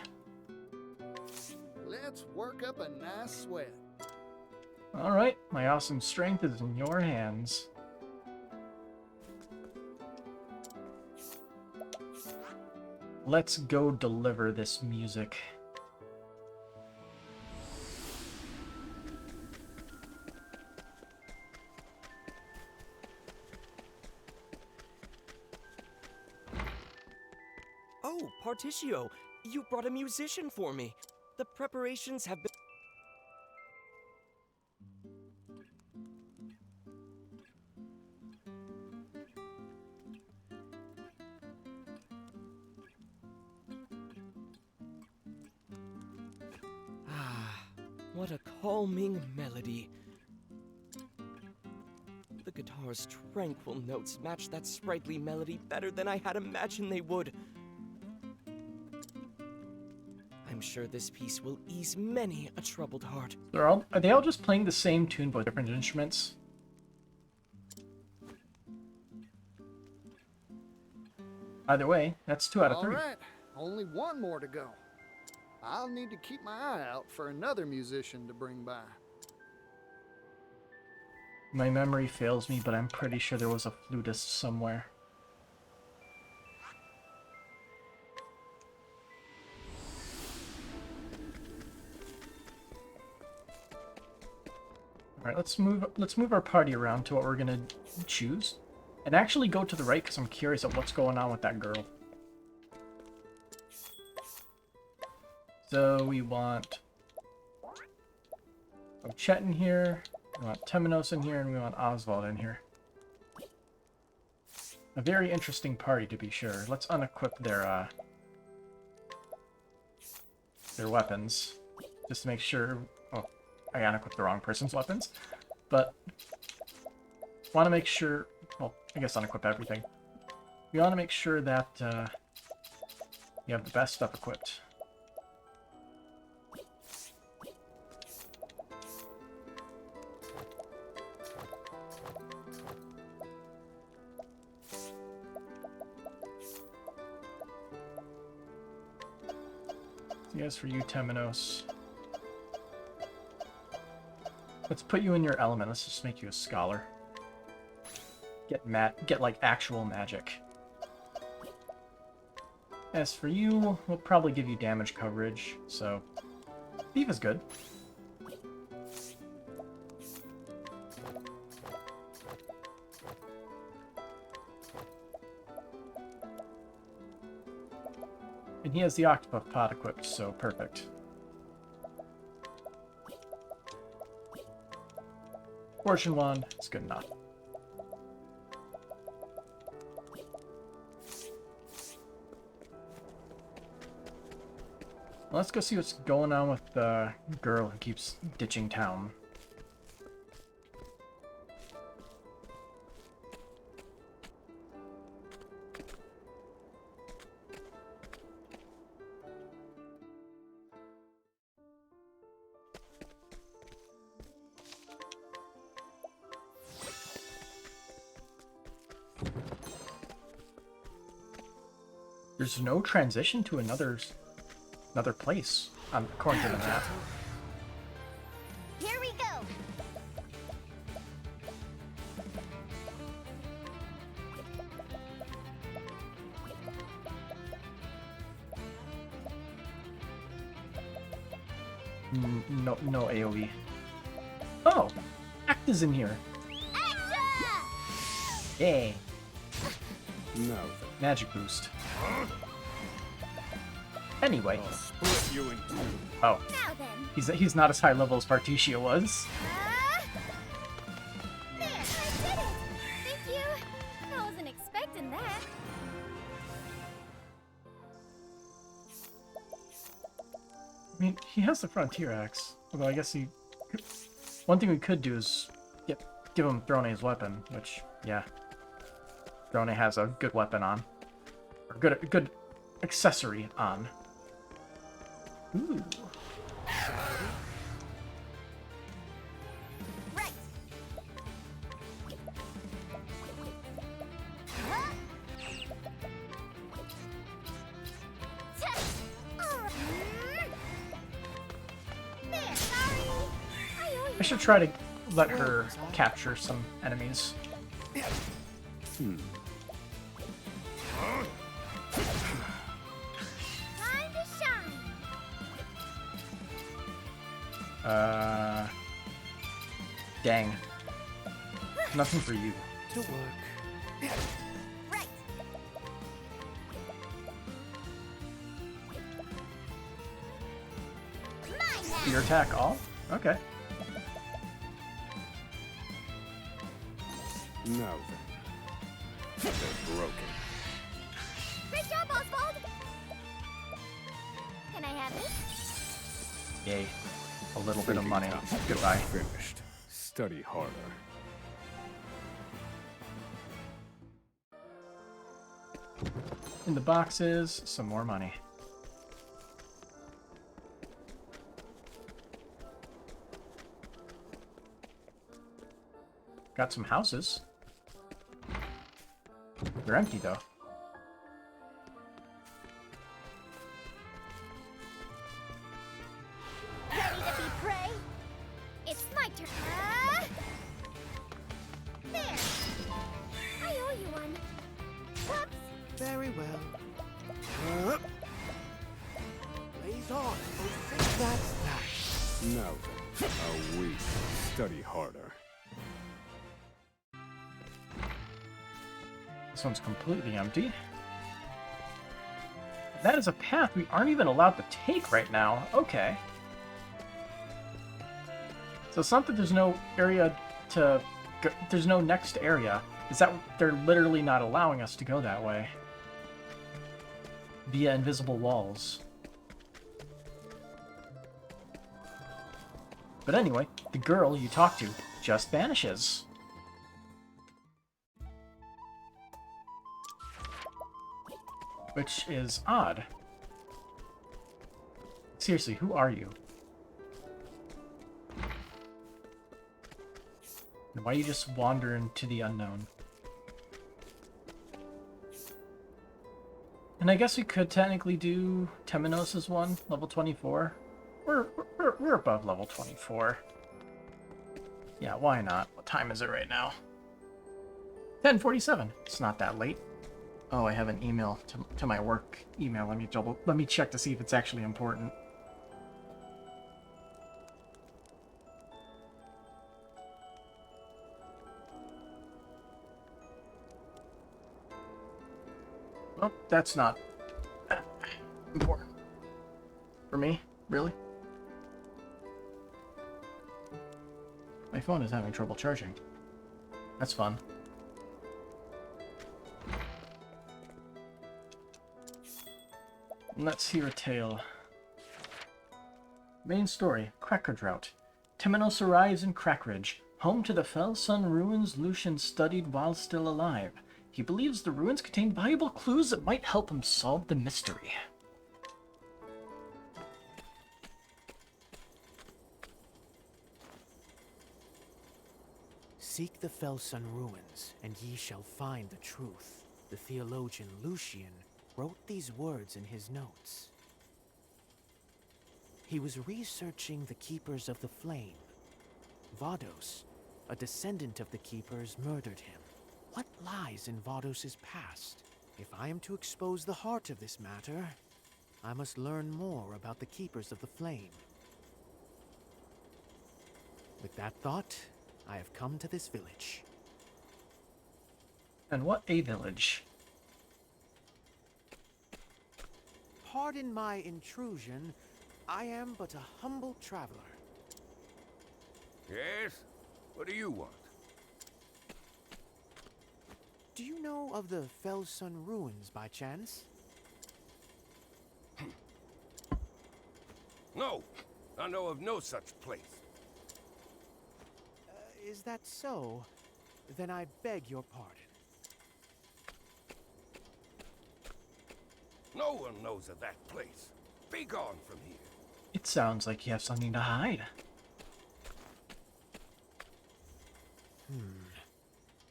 Let's work up a nice sweat. Alright, my awesome strength is in your hands. Let's go deliver this music. Oh, Partitio, you brought a musician for me. The preparations have been... What a calming melody. The guitar's tranquil notes match that sprightly melody better than I had imagined they would. I'm sure this piece will ease many a troubled heart. Are they all just playing the same tune but different instruments? Either way, that's 2 out of 3. All right, only one more to go. I'll need to keep my eye out for another musician to bring by. My memory fails me, but I'm pretty sure there was a flutist somewhere. Alright, let's move our party around to what we're gonna choose. And actually go to the right because I'm curious of what's going on with that girl. So we want Chet in here, we want Temenos in here, and we want Oswald in here. A very interesting party, to be sure. Let's unequip their weapons, just to make sure. Oh, I unequipped the wrong person's weapons, but want to make sure. Well, I guess unequip everything. We want to make sure that you have the best stuff equipped. As for you, Temenos, let's put you in your element. Let's just make you a scholar. Get like actual magic. As for you, we'll probably give you damage coverage. So, thief is good. And he has the Octopath pot equipped, so perfect. Fortune wand, it's good enough. Well, let's go see what's going on with the girl who keeps ditching town. There's no transition to another place, according to the map. Here we go. No AoE. Oh, Act is in here. Yay. No. Magic boost. Anyway. I'll split you in two. Oh. Now then. He's not as high level as Partitio was. There, I did it! Thank you. I wasn't expecting that. I mean, he has the Frontier Axe. Although I guess he... One thing we could do is give him Throne's weapon, which, yeah. Throne has a good weapon on. Or good accessory on. Ooh. Right. There, sorry. I should try to let her capture some enemies. Time to shine. Dang. Nothing for you. To work. Right. Mine Your attack all? Okay. No, then. They're broken. Great job, Oswald. Can I have this? Yay. A little bit of money. Goodbye. Finished. Study harder. In the boxes, some more money. Got some houses. They're empty though. There. I owe you one. Whoops. Very well. Blaze on. That's that. Now then, how we study harder. This one's completely empty. That is a path we aren't even allowed to take right now. Okay. So it's not that there's no area to go, there's no next area. Is that they're literally not allowing us to go that way via invisible walls. But anyway, the girl you talk to just vanishes. Which is odd. Seriously, who are you? And why you just wander into the unknown? And I guess we could technically do Temenos' one, level 24. We're above level 24. Yeah, why not? What time is it right now? 10:47. It's not that late. Oh, I have an email to my work email. Let me check to see if it's actually important. Well, that's not important. For me? Really? My phone is having trouble charging. That's fun. Let's hear a tale. Main story, Crackridge Route. Temenos arrives in Crackridge, home to the Fell Sun ruins Lucian studied while still alive. He believes the ruins contain valuable clues that might help him solve the mystery. Seek the Felsun ruins, and ye shall find the truth. The theologian Lucian wrote these words in his notes. He was researching the Keepers of the Flame. Vados, a descendant of the Keepers, murdered him. What lies in Vados' past? If I am to expose the heart of this matter, I must learn more about the Keepers of the Flame. With that thought, I have come to this village. And what a village. Pardon my intrusion. I am but a humble traveler. Yes? What do you want? Do you know of the Felsun ruins by chance? No, I know of no such place. Is that so? Then I beg your pardon. No one knows of that place. Be gone from here. It sounds like you have something to hide.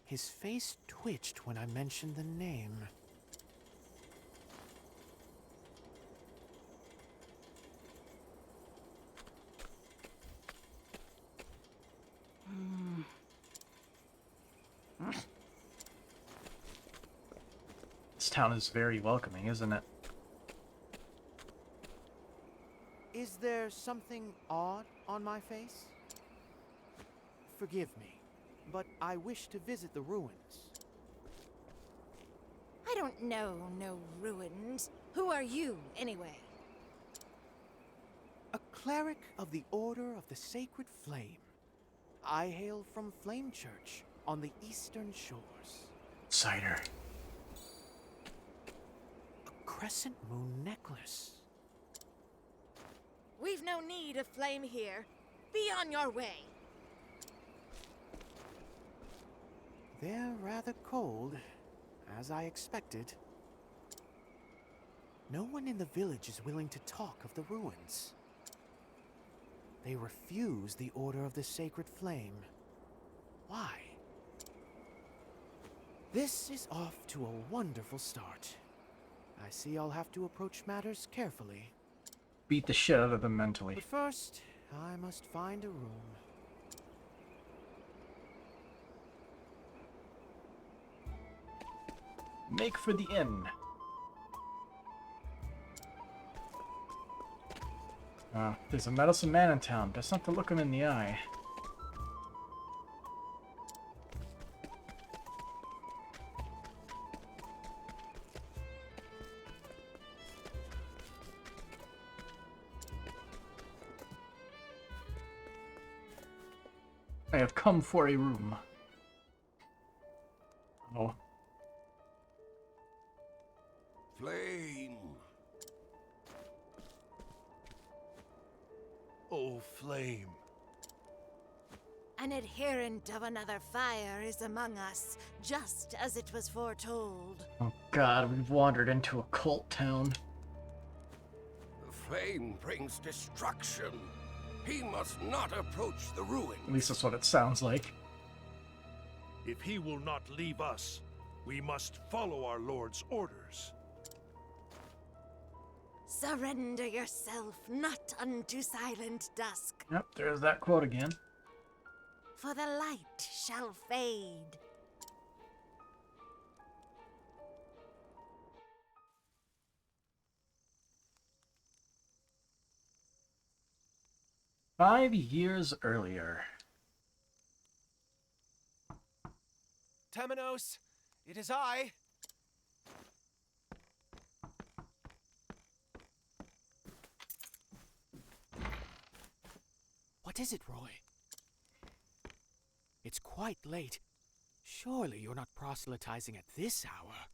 His face twitched when I mentioned the name. This town is very welcoming, isn't it? Is there something odd on my face? Forgive me, but I wish to visit the ruins. I don't know no ruins. Who are you, anyway? A cleric of the Order of the Sacred Flame. I hail from Flame Church on the eastern shores. Cider. A crescent moon necklace. We've no need of flame here. Be on your way. They're rather cold, as I expected. No one in the village is willing to talk of the ruins. They refuse the Order of the Sacred Flame. Why? This is off to a wonderful start. I see I'll have to approach matters carefully. Beat the shit out of them mentally. But first, I must find a room. Make for the inn. There's a meddlesome man in town. Best not to look him in the eye. I have come for a room. Oh. Flame! Oh, Flame. An adherent of another fire is among us, just as it was foretold. Oh god, we've wandered into a cult town. The Flame brings destruction. He must not approach the ruin. At least that's what it sounds like. If he will not leave us, we must follow our Lord's orders. Surrender yourself not unto silent dusk, Yep, there's that quote again. for the light shall fade. "5 years earlier." Temenos, it is I. What is it, Roy? It's quite late. Surely you're not proselytizing at this hour.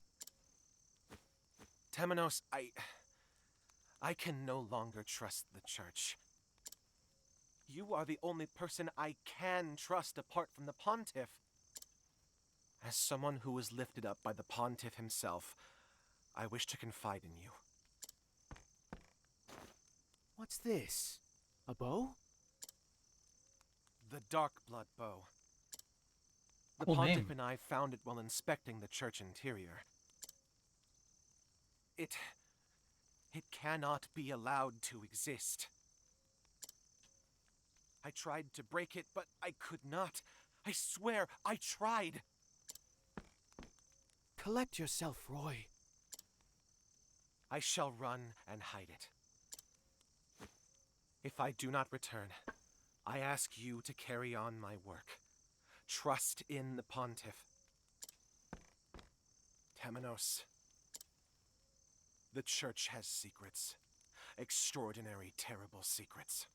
Temenos, I can no longer trust the church. You are the only person I can trust apart from the Pontiff. As someone who was lifted up by the Pontiff himself, I wish to confide in you. What's this? A bow? The Dark Blood Bow. The Cool Pontiff name. and I found it while inspecting the church interior. It cannot be allowed to exist. I tried to break it, but I could not. I swear, I tried. Collect yourself, Roy. I shall run and hide it. If I do not return, I ask you to carry on my work. Trust in the Pontiff. Temenos. The Church has secrets. Extraordinary, terrible secrets.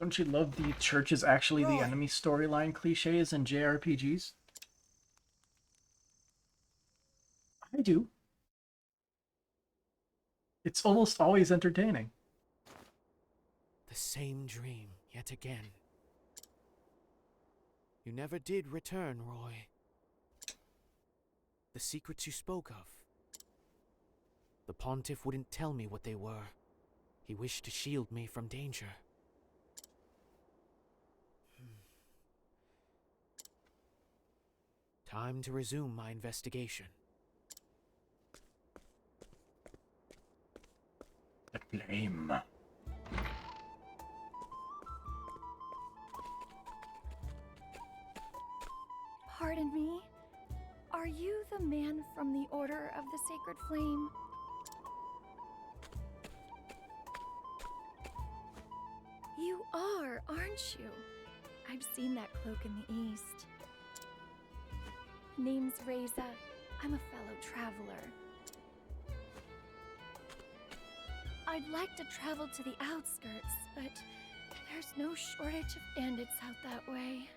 Don't you love the church is actually the enemy storyline cliches in JRPGs? I do. It's almost always entertaining. The same dream, yet again. You never did return, Roy. The secrets you spoke of. The Pontiff wouldn't tell me what they were. He wished to shield me from danger. Time to resume my investigation. The flame. Pardon me? Are you the man from the Order of the Sacred Flame? You are, aren't you? I've seen that cloak in the east. Name's Reza. I'm a fellow traveler. I'd like to travel to the outskirts, but there's no shortage of bandits out that way.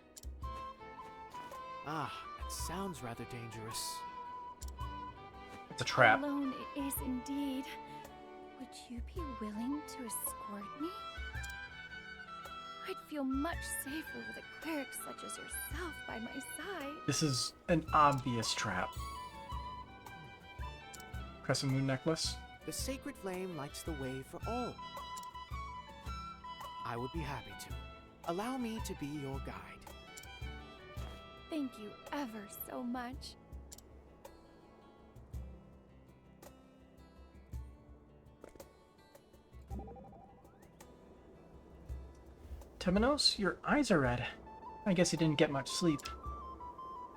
Ah, it sounds rather dangerous. It's a trap. Alone it is indeed. Would you be willing to escort me? I'd feel much safer with a cleric such as yourself by my side. This is an obvious trap. Crescent Moon necklace. The sacred flame lights the way for all. I would be happy to. Allow me to be your guide. Thank you ever so much. Temenos, your eyes are red. I guess you didn't get much sleep.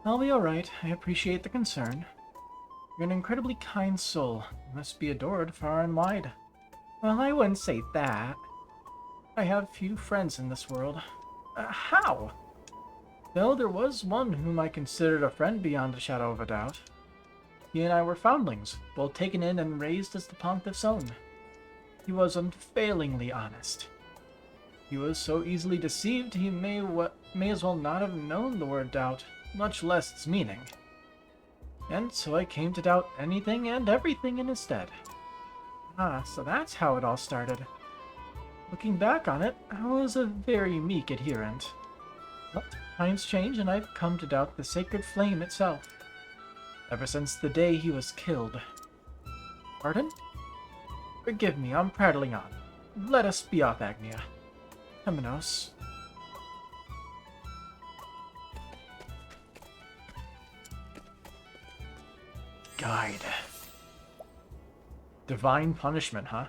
I'll be alright. I appreciate the concern. You're an incredibly kind soul. You must be adored far and wide. Well, I wouldn't say that. I have few friends in this world. How? Though there was one whom I considered a friend beyond a shadow of a doubt. He and I were foundlings, both taken in and raised as the Pontiff's own. He was unfailingly honest. He was so easily deceived he may as well not have known the word doubt, much less its meaning. And so I came to doubt anything and everything in his stead. Ah, so that's how it all started. Looking back on it, I was a very meek adherent. But times change and I've come to doubt the sacred flame itself. Ever since the day he was killed. Pardon? Forgive me, I'm prattling on. Let us be off, Agnia. Temenos. Guide. Divine punishment, huh?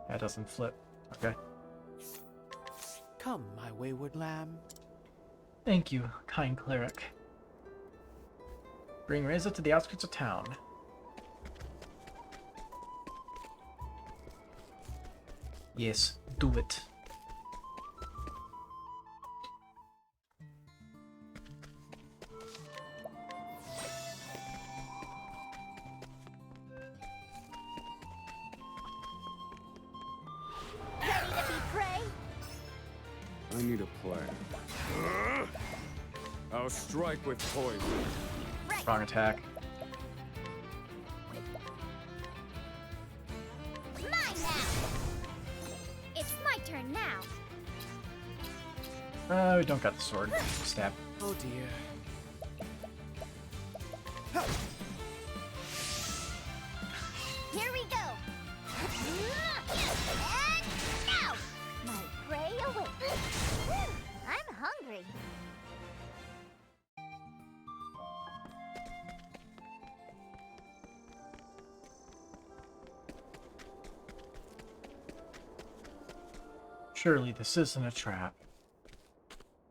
That doesn't flip. Okay. Come, my wayward lamb. Thank you, kind cleric. Bring Reza to the outskirts of town. Yes, do it. Ready to be prey? I need a plan. I'll strike with poison. Wrong attack. Mine now! It's my turn now. We don't got the sword. Stab. Oh dear. Here we go. And now! My prey awaits. I'm hungry. Surely this isn't a trap.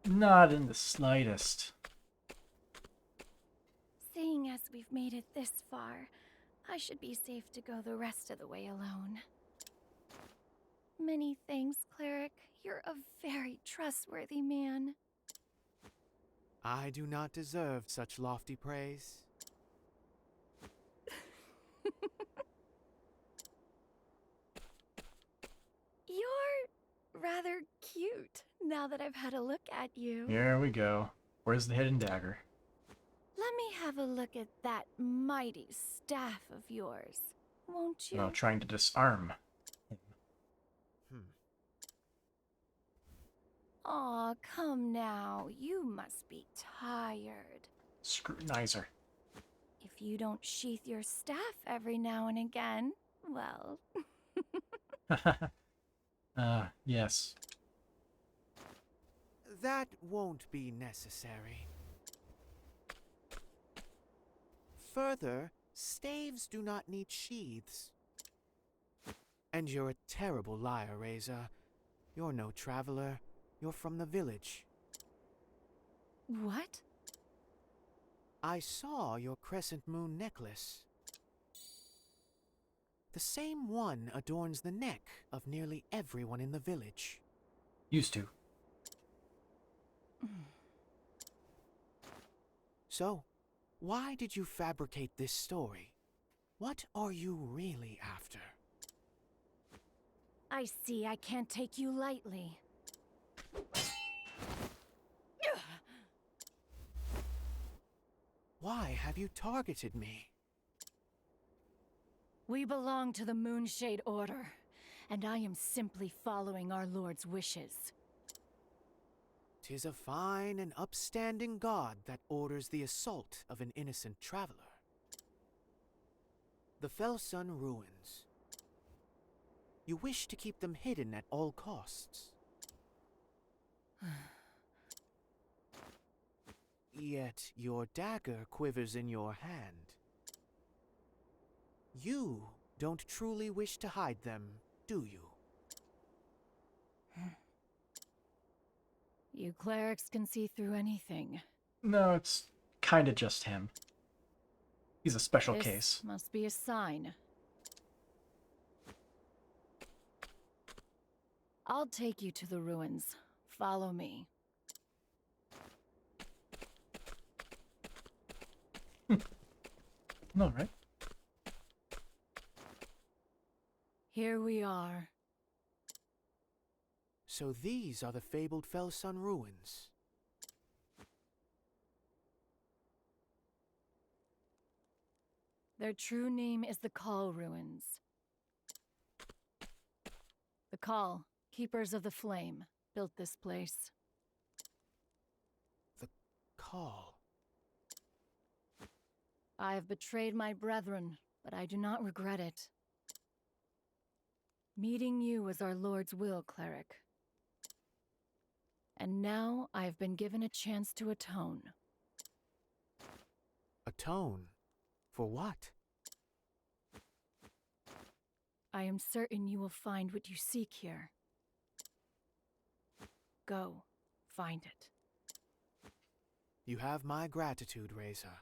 Not in the slightest. Seeing as we've made it this far, I should be safe to go the rest of the way alone. Many thanks, Cleric. You're a very trustworthy man. I do not deserve such lofty praise. You're rather cute, now that I've had a look at you. Here we go. Where's the hidden dagger? Let me have a look at that mighty staff of yours, won't you? No, trying to disarm. Aw, come now. You must be tired. Scrutinizer. If you don't sheath your staff every now and again, well... Yes. That won't be necessary. Further, staves do not need sheaths. And you're a terrible liar, Reza. You're no traveler. You're from the village. What? I saw your crescent moon necklace. The same one adorns the neck of nearly everyone in the village. Used to. So, why did you fabricate this story? What are you really after? I see I can't take you lightly. Why have you targeted me? We belong to the Moonshade Order, and I am simply following our Lord's wishes. 'Tis a fine and upstanding god that orders the assault of an innocent traveler. The Felsun ruins. You wish to keep them hidden at all costs. Yet your dagger quivers in your hand. You don't truly wish to hide them, do you? You clerics can see through anything, No, it's kind of just him. He's a special This case. must be a sign. I'll take you to the ruins. Follow me. All right. Here we are. So these are the fabled Fell Sun ruins. Their true name is the Call Ruins. The Call, Keepers of the Flame, built this place. The Call. I have betrayed my brethren, but I do not regret it. Meeting you was our Lord's will, cleric. And now I have been given a chance to atone. Atone? For what? I am certain you will find what you seek here. Go, find it. You have my gratitude, Reza.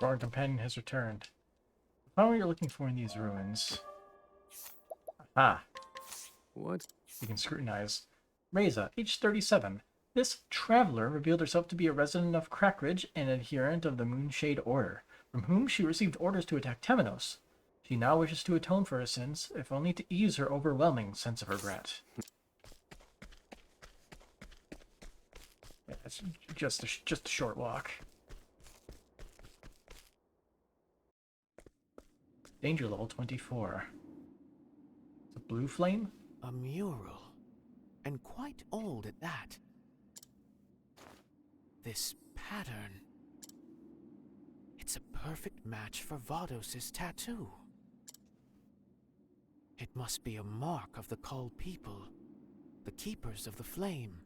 Our companion has returned. Find what you're looking for in these ruins. Ah. What? You can scrutinize. Reza, age 37. This traveler revealed herself to be a resident of Crackridge and adherent of the Moonshade Order, from whom she received orders to attack Temenos. She now wishes to atone for her sins, if only to ease her overwhelming sense of regret. Yeah, it's just a short walk. Danger level 24. It's a blue flame? A mural. And quite old at that. This pattern. It's a perfect match for Vados' tattoo. It must be a mark of the Cull people, the Keepers of the Flame.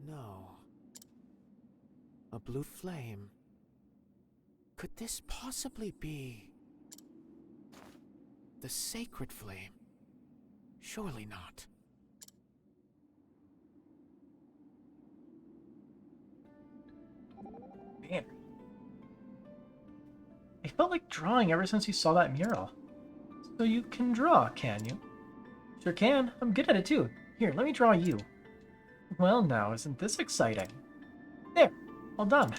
No. A blue flame. Could this possibly be the sacred flame? Surely not. Man. I felt like drawing ever since you saw that mural. So you can draw, can you? Sure can. I'm good at it too. Here, let me draw you. Well now, isn't this exciting? There! All done.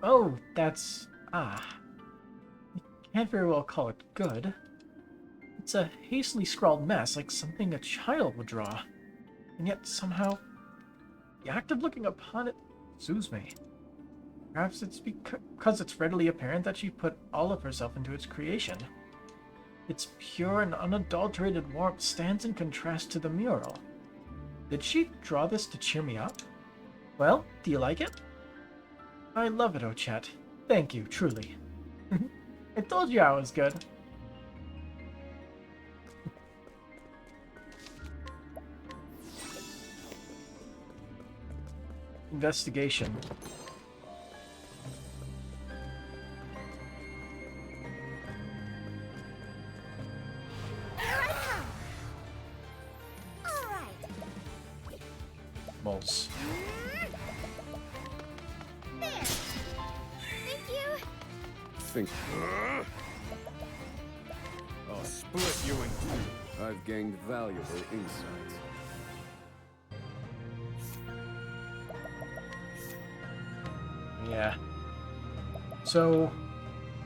Oh, that's... I can't very well call it good. It's a hastily scrawled mess, like something a child would draw. And yet, somehow, the act of looking upon it soothes me. Perhaps it's because it's readily apparent that she put all of herself into its creation. Its pure and unadulterated warmth stands in contrast to the mural. Did she draw this to cheer me up? Well, do you like it? I love it, Ochet. Thank you, truly. I told you I was good. Investigation. Moles. There. Thank you. Think. I'll split you in two. I've gained valuable insights. Yeah. So,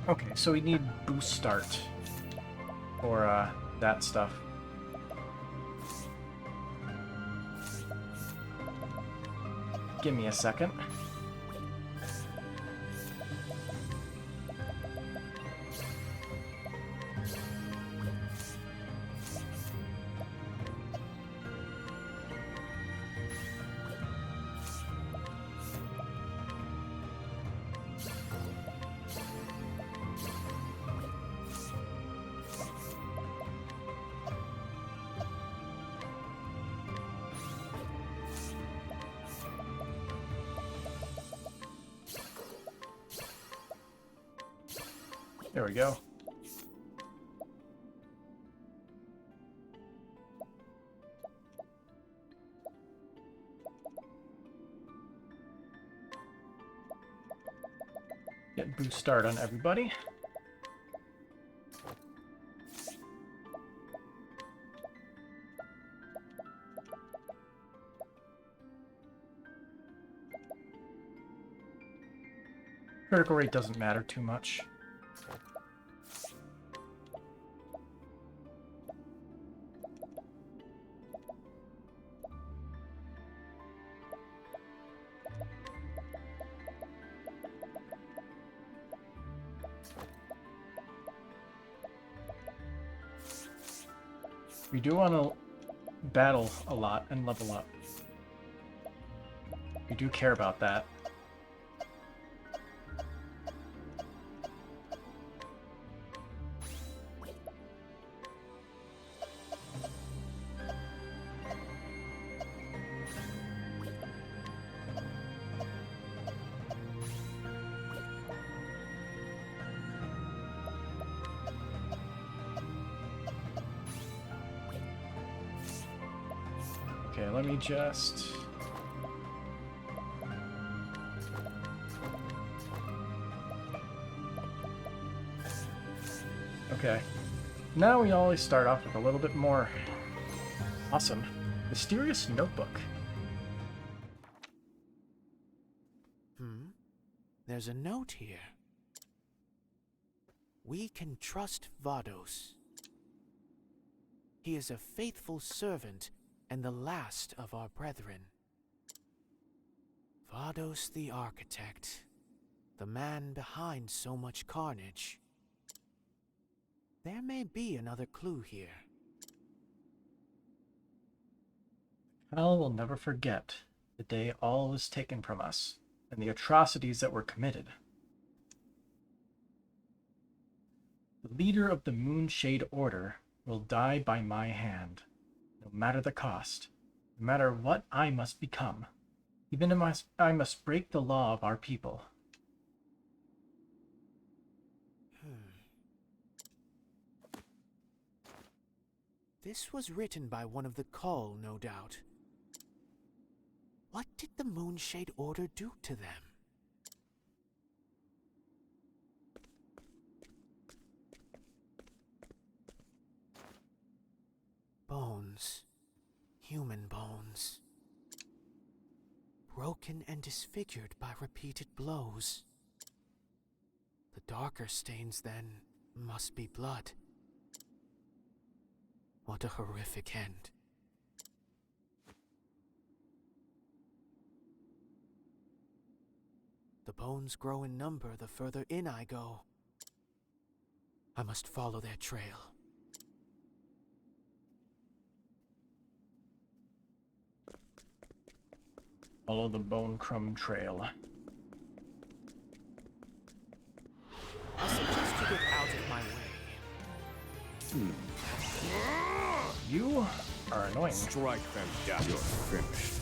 okay, so we need boost start for that stuff. Give me a second. There we go. Get boost start on everybody. Critical rate doesn't matter too much. We do want to battle a lot and level up. We do care about that. Okay, let me just... Okay. Now we always start off with a little bit more. Awesome. Mysterious notebook. There's a note here. We can trust Vados. He is a faithful servant and the last of our brethren. Vados the architect, the man behind so much carnage. There may be another clue here. Hell will never forget the day all was taken from us and the atrocities that were committed. The leader of the Moonshade Order will die by my hand, no matter the cost, no matter what I must become, even if I must break the law of our people. This was written by one of the Call, no doubt. What did the Moonshade Order do to them? Bones. Human bones. Broken and disfigured by repeated blows. The darker stains, then, must be blood. What a horrific end. The bones grow in number the further in I go. I must follow their trail. Follow the Bone Crumb Trail. I suggest you get out of my way. You are annoying. Strike them down. You're finished.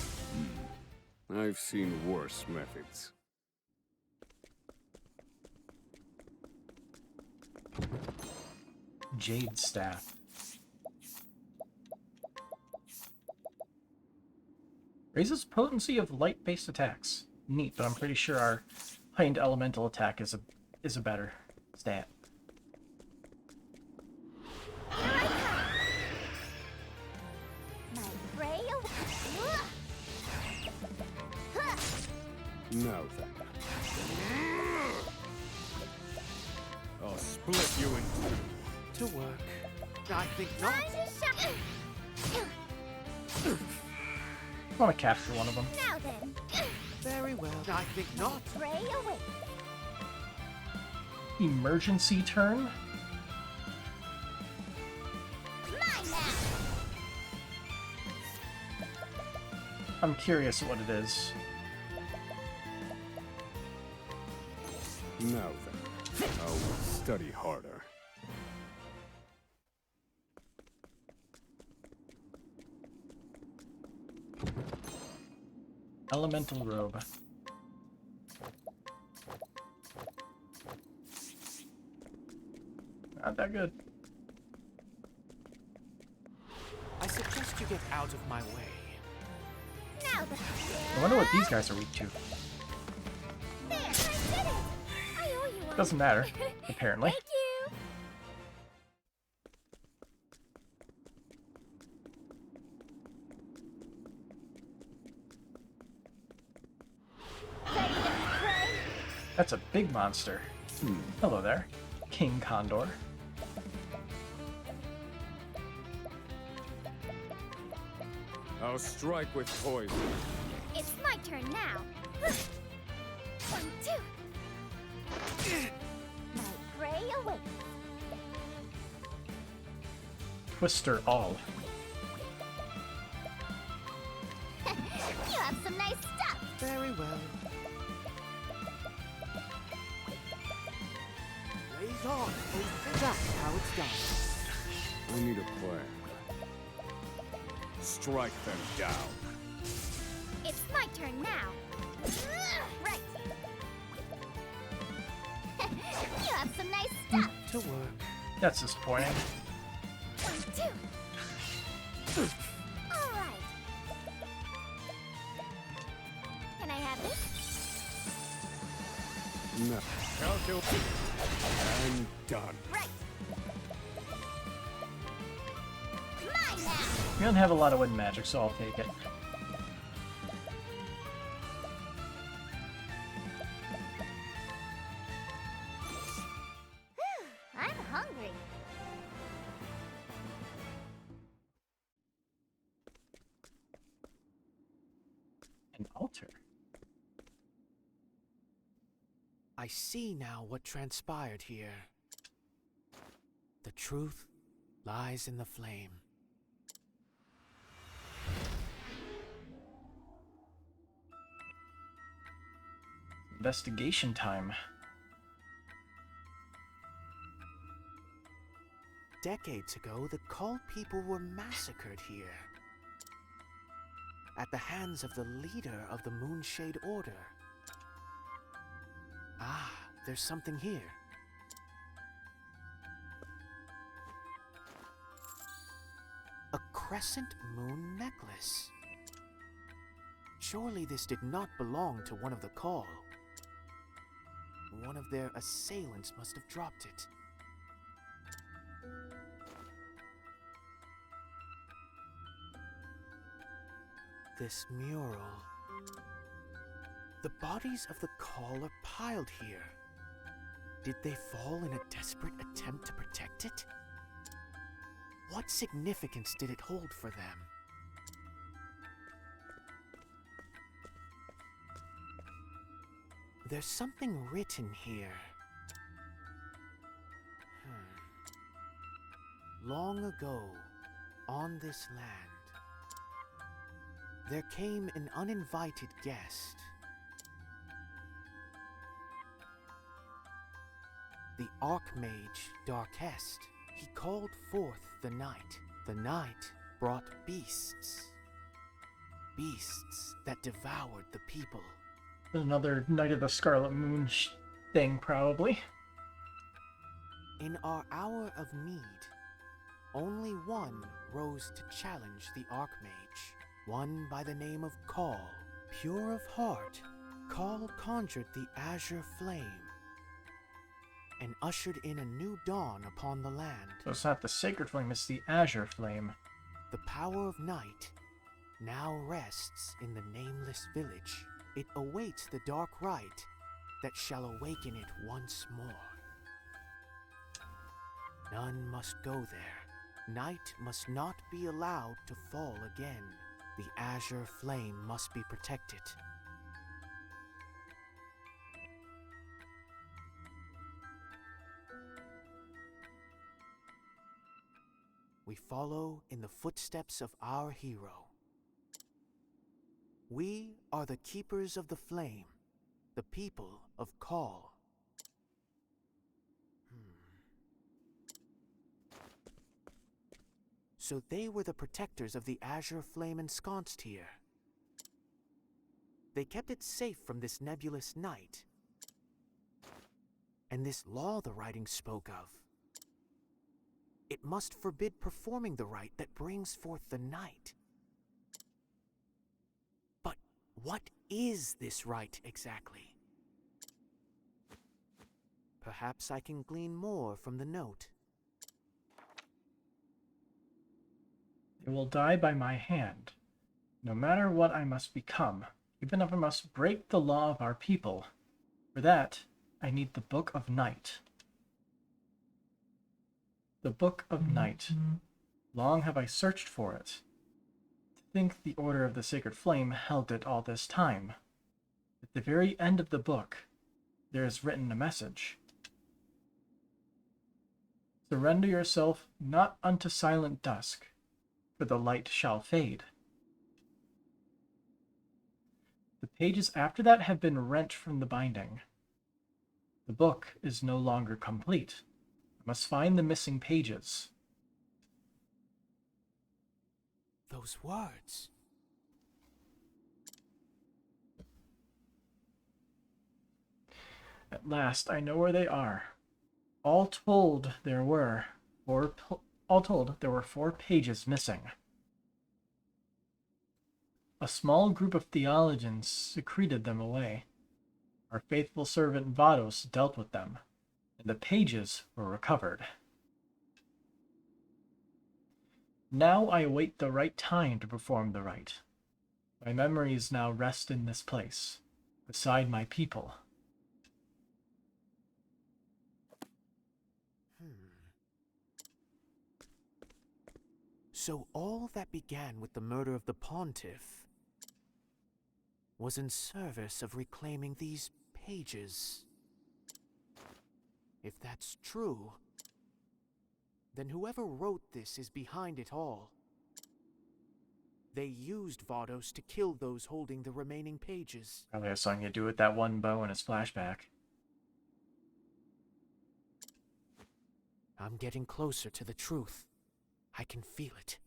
I've seen worse methods. Jade Staff. Raises potency of light-based attacks. Neat, but I'm pretty sure our heightened elemental attack is a better stat. Now then. I'll split you in two. To work. I think not. I want to capture one of them. Now then. Very well. I think not. Pray away. Emergency turn? Mine now. I'm curious what it is. Now then, I'll study harder. Elemental robe. not that good. I suggest you get out of my way. Now the I wonder what these guys are weak to. There, I did it! I owe you one. Doesn't matter, apparently. Thank you! Ready to pray? That's a big monster. Hello there, King Condor. I'll strike with poison. It's my turn now. 1, 2. My prey awaits. Twister all. You have some nice stuff. Very well. Blaze on. That's how it's done. I need a plan. Strike them down. It's my turn now. Right. You have some nice stuff. To work. That's disappointing. 1, 2. All right. Can I have this? No. Calculate. And done. Right. Mine now. We don't have a lot of wind magic, so I'll take it. I'm hungry. An altar. I see now what transpired here. The truth lies in the flame. Investigation time. Decades ago, the Cull people were massacred here. At the hands of the leader of the Moonshade Order. Ah, there's something here. A crescent moon necklace. Surely this did not belong to one of the Cull. One of their assailants must have dropped it. This mural. The bodies of the Cull are piled here. Did they fall in a desperate attempt to protect it? What significance did it hold for them? There's something written here. Long ago, on this land, there came an uninvited guest. The Archmage Darkest. He called forth the night. The night brought beasts. Beasts that devoured the people. Another Night of the Scarlet Moon thing, probably. In our hour of need, only one rose to challenge the Archmage. One by the name of Call. Pure of heart, Call conjured the azure flame and ushered in a new dawn upon the land. So it's not the Sacred Flame, it's the Azure Flame. The power of night now rests in the nameless village. It awaits the dark rite that shall awaken it once more. None must go there. Night must not be allowed to fall again. The azure flame must be protected. We follow in the footsteps of our hero. We are the keepers of the flame, the people of Call. So they were the protectors of the azure flame ensconced here. They kept it safe from this nebulous night. And this law the writing spoke of. it must forbid performing the rite that brings forth the night. But what is this rite exactly? Perhaps I can glean more from the note. They will die by my hand, no matter what I must become, even if I must break the law of our people. For that, I need the Book of Night. The Book of Night. Long have I searched for it. To think the Order of the Sacred Flame held it all this time. At the very end of the book, there is written a message. Surrender yourself not unto silent dusk, for the light shall fade. The pages after that have been rent from the binding. The book is no longer complete. I must find the missing pages. Those words. At last, I know where they are. All told, there were four pages missing. A small group of theologians secreted them away. Our faithful servant Vados dealt with them, and the pages were recovered. Now I await the right time to perform the rite. My memories now rest in this place, beside my people. So all that began with the murder of the Pontiff was in service of reclaiming these pages. If that's true, then whoever wrote this is behind it all. They used Vados to kill those holding the remaining pages. Probably has something to do with that one bow in his flashback. I'm getting closer to the truth. I can feel it.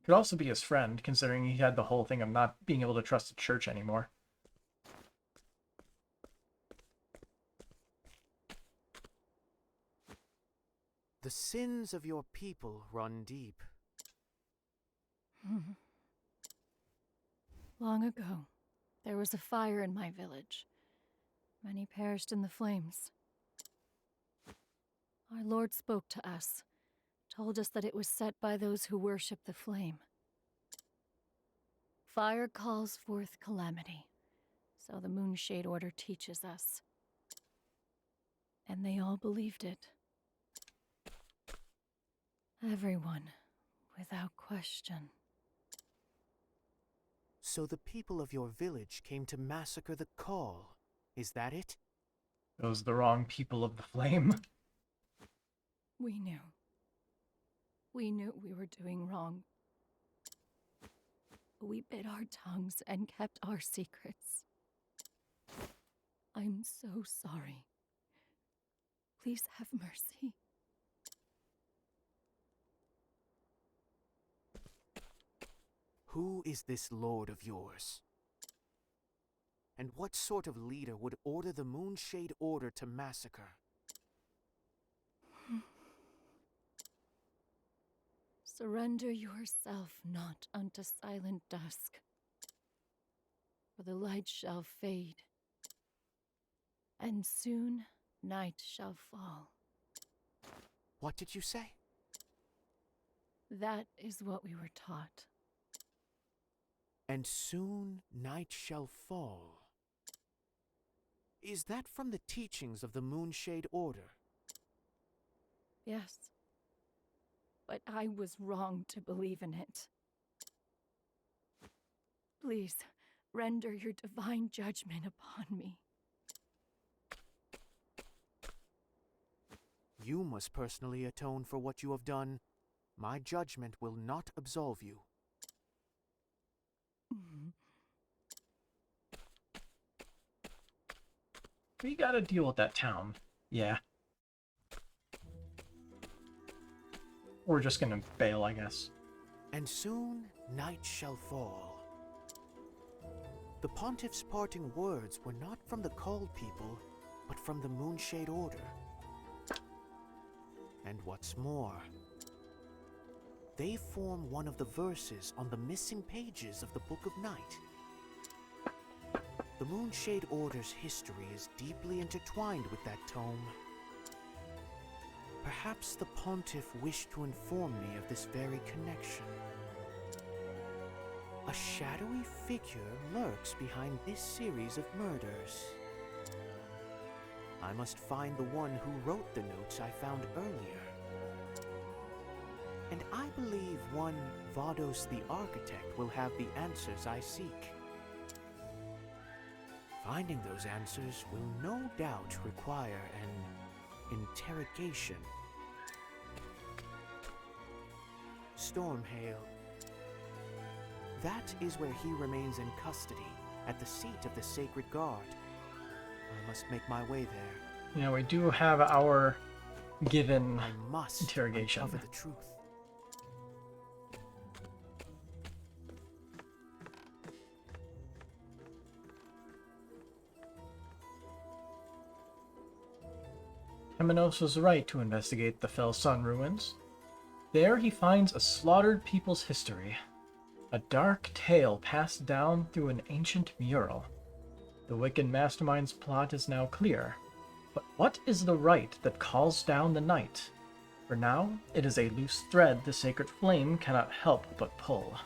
Could also be his friend, considering he had the whole thing of not being able to trust the church anymore. The sins of your people run deep. Long ago, there was a fire in my village. Many perished in the flames. Our Lord spoke to us, told us that it was set by those who worship the flame. Fire calls forth calamity, so the Moonshade Order teaches us. And they all believed it. Everyone, without question. So the people of your village came to massacre the Call. Is that it? Those are the wrong people of the flame. We knew. We knew we were doing wrong. We bit our tongues and kept our secrets. I'm so sorry. Please have mercy. Who is this lord of yours? And what sort of leader would order the Moonshade Order to massacre? Surrender yourself not unto silent dusk, for the light shall fade, and soon night shall fall. What did you say? That is what we were taught. And soon night shall fall. Is that from the teachings of the Moonshade Order? Yes. But I was wrong to believe in it. Please, render your divine judgment upon me. You must personally atone for what you have done. My judgment will not absolve you. We gotta deal with that town. Yeah. We're just gonna bail, I guess. And soon night shall fall. The Pontiff's parting words were not from the Called people, but from the Moonshade Order. And what's more, they form one of the verses on the missing pages of the Book of Night. The Moonshade Order's history is deeply intertwined with that tome. Perhaps the Pontiff wished to inform me of this very connection. A shadowy figure lurks behind this series of murders. I must find the one who wrote the notes I found earlier. And I believe one Vados the Architect will have the answers I seek. Finding those answers will no doubt require an interrogation. Stormhail. That is where he remains in custody, at the seat of the Sacred Guard. I must make my way there. Yeah, we do have our given I must interrogation. uncover the truth. Temenos was right to investigate the Fell Sun ruins. There he finds a slaughtered people's history, a dark tale passed down through an ancient mural. The wicked mastermind's plot is now clear, but what is the rite that calls down the night? For now, it is a loose thread the sacred flame cannot help but pull.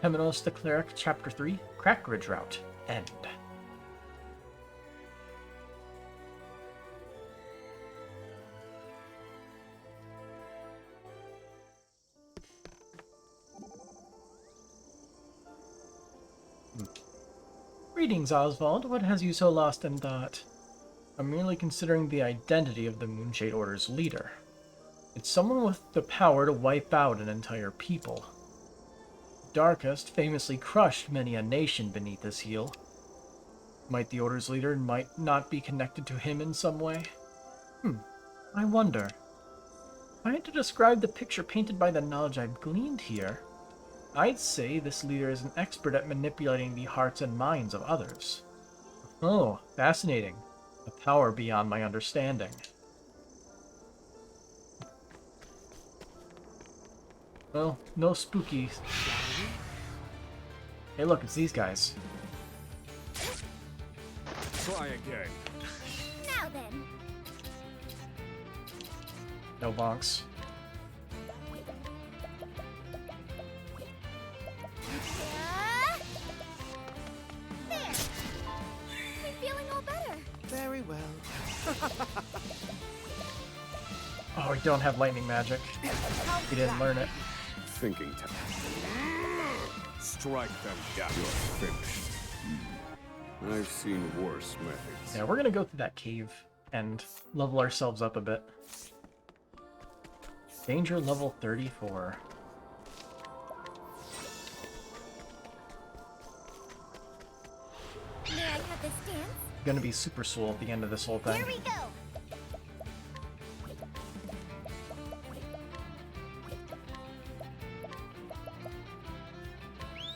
Temenos the Cleric, Chapter 3, Crackridge Route, End. Greetings, Oswald. What has you so lost in thought? I'm merely considering the identity of the Moonshade Order's leader. It's someone with the power to wipe out an entire people. Darkest famously crushed many a nation beneath his heel. Might the Order's leader might not be connected to him in some way? I wonder. If I had to describe the picture painted by the knowledge I've gleaned here, I'd say this leader is an expert at manipulating the hearts and minds of others. Oh, fascinating. A power beyond my understanding. Well, no spooky. Hey look, it's these guys. Try again. Now then. No bonks. There. I'm feeling all better. Very well. Oh, we don't have lightning magic. We didn't learn it. Thinking time. Strike them down. You're finished. I've seen worse methods. Yeah, we're gonna go through that cave and level ourselves up a bit. Danger level 34. May I have this dance? Gonna be super soul at the end of this whole thing. Here we go.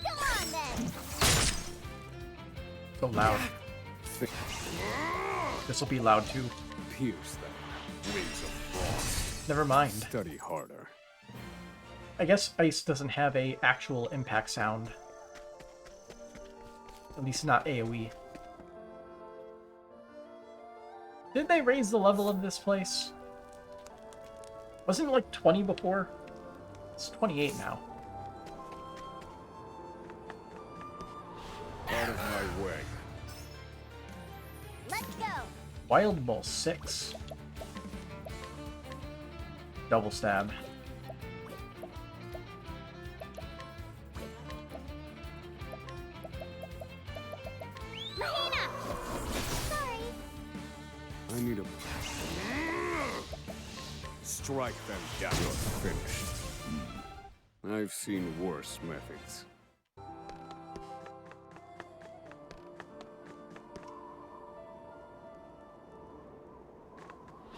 Come on then. So loud. This will be loud too. Pierce them. Wings of frost. Never mind. Study harder. I guess ice doesn't have a actual impact sound. At least not AoE. Did they raise the level of this place? Wasn't it like 20 before? It's 28 now. Out of my way. Let's go. Wild Bull 6. Double stab. Mahina. Sorry. I need a... Strike them down. You're finished. I've seen worse methods.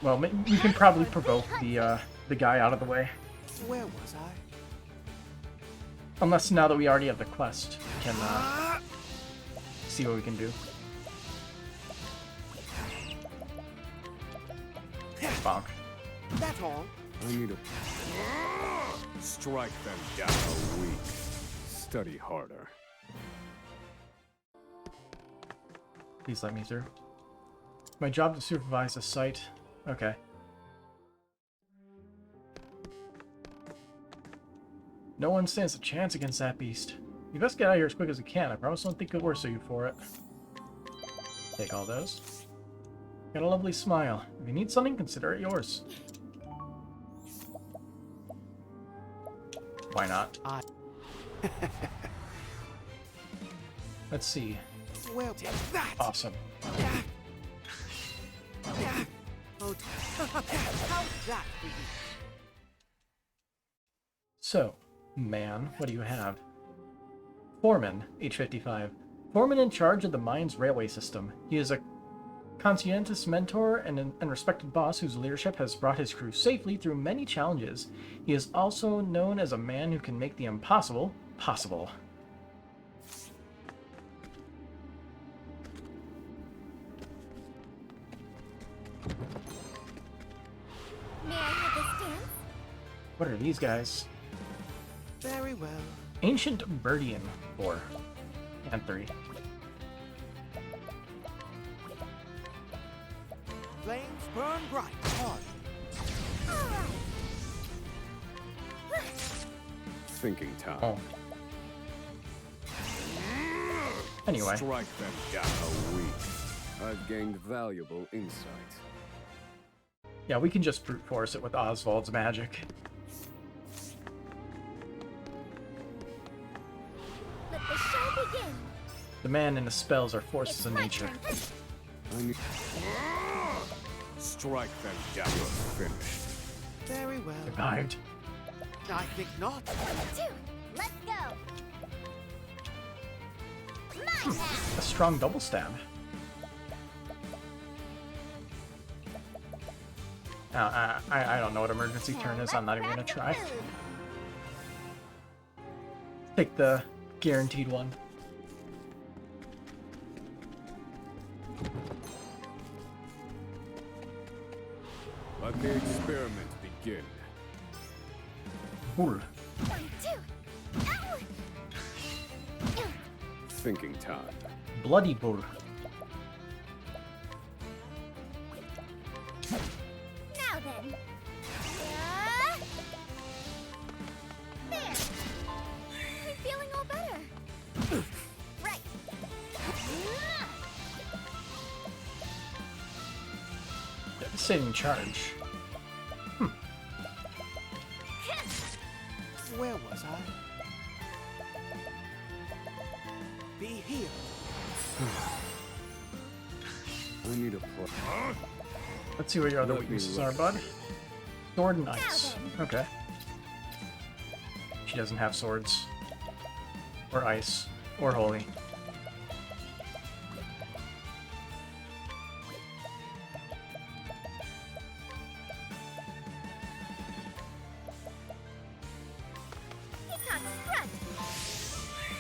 Well, we can probably provoke the guy out of the way. Where was I? Unless now that we already have the quest, we can see what we can do. Bonk. That's all. I need a... Strike them down weak. Study harder. Please let me through. My job to supervise the site. Okay. No one stands a chance against that beast. You best get out of here as quick as you can. I promise I don't think the worse of you for it. Take all those. Got a lovely smile. If you need something, consider it yours. Why not? Let's see. Well, take that. Awesome. How's that for you? So, man, what do you have? Foreman, age 55. Foreman in charge of the mine's railway system. He is a conscientious mentor and respected boss whose leadership has brought his crew safely through many challenges. He is also known as a man who can make the impossible possible. May I have this dance? What are these guys? Very well. Ancient Birdian, 4 and 3. Flames burn bright, hard. Thinking time. Oh. Anyway. Strike them down weak. I've gained valuable insight. Yeah, we can just brute force it with Oswald's magic. Let the show begin. The man and the spells are forces of nature. Strike them down. You're finished. Very well. Revived. I think not. Two. Let's go. Manymaws. A strong double stab. I don't know what emergency turn is. I'm not even gonna try. Take the guaranteed one. Let the experiment begin. Bull. 1, 2. Ow. Thinking time. Bloody bull. Now then. There. I'm feeling all better. Right. Devastating charge. Where was I? Be healed. I need a plug. Let's see what your other Let me weaknesses look. are, bud. Sword and ice. Okay. She doesn't have swords. Or ice. Or holy.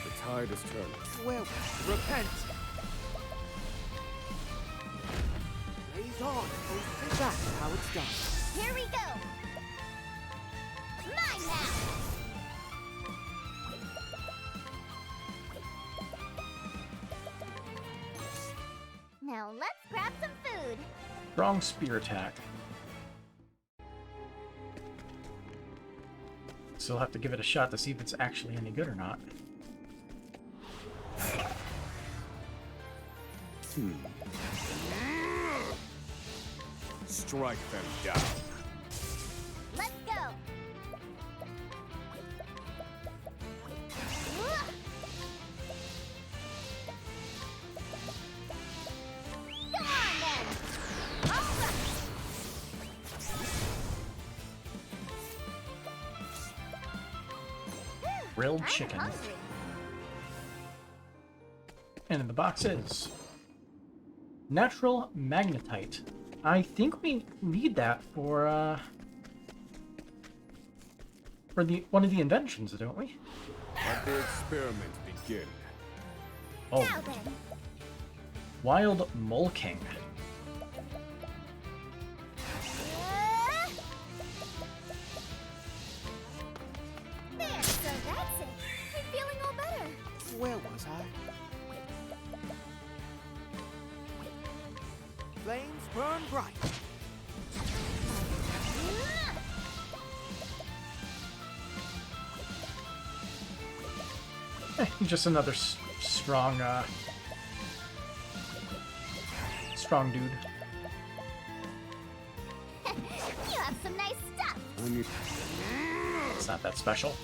The tide is turning. Well, repent. Blaze on. That's how it's done. Here we go. Manymaws. Now let's grab some food. Strong spear attack. Still have to give it a shot to see if it's actually any good or not. Strike them down. Let's go. Come on then. All right. Grilled I'm chicken. hungry. And in the box is natural magnetite. I think we need that for one of the inventions, don't we? Let the experiment begin. Oh, Now then. wild mole king. flames burn bright. He's just another strong, strong dude. You have some nice stuff. It's not that special.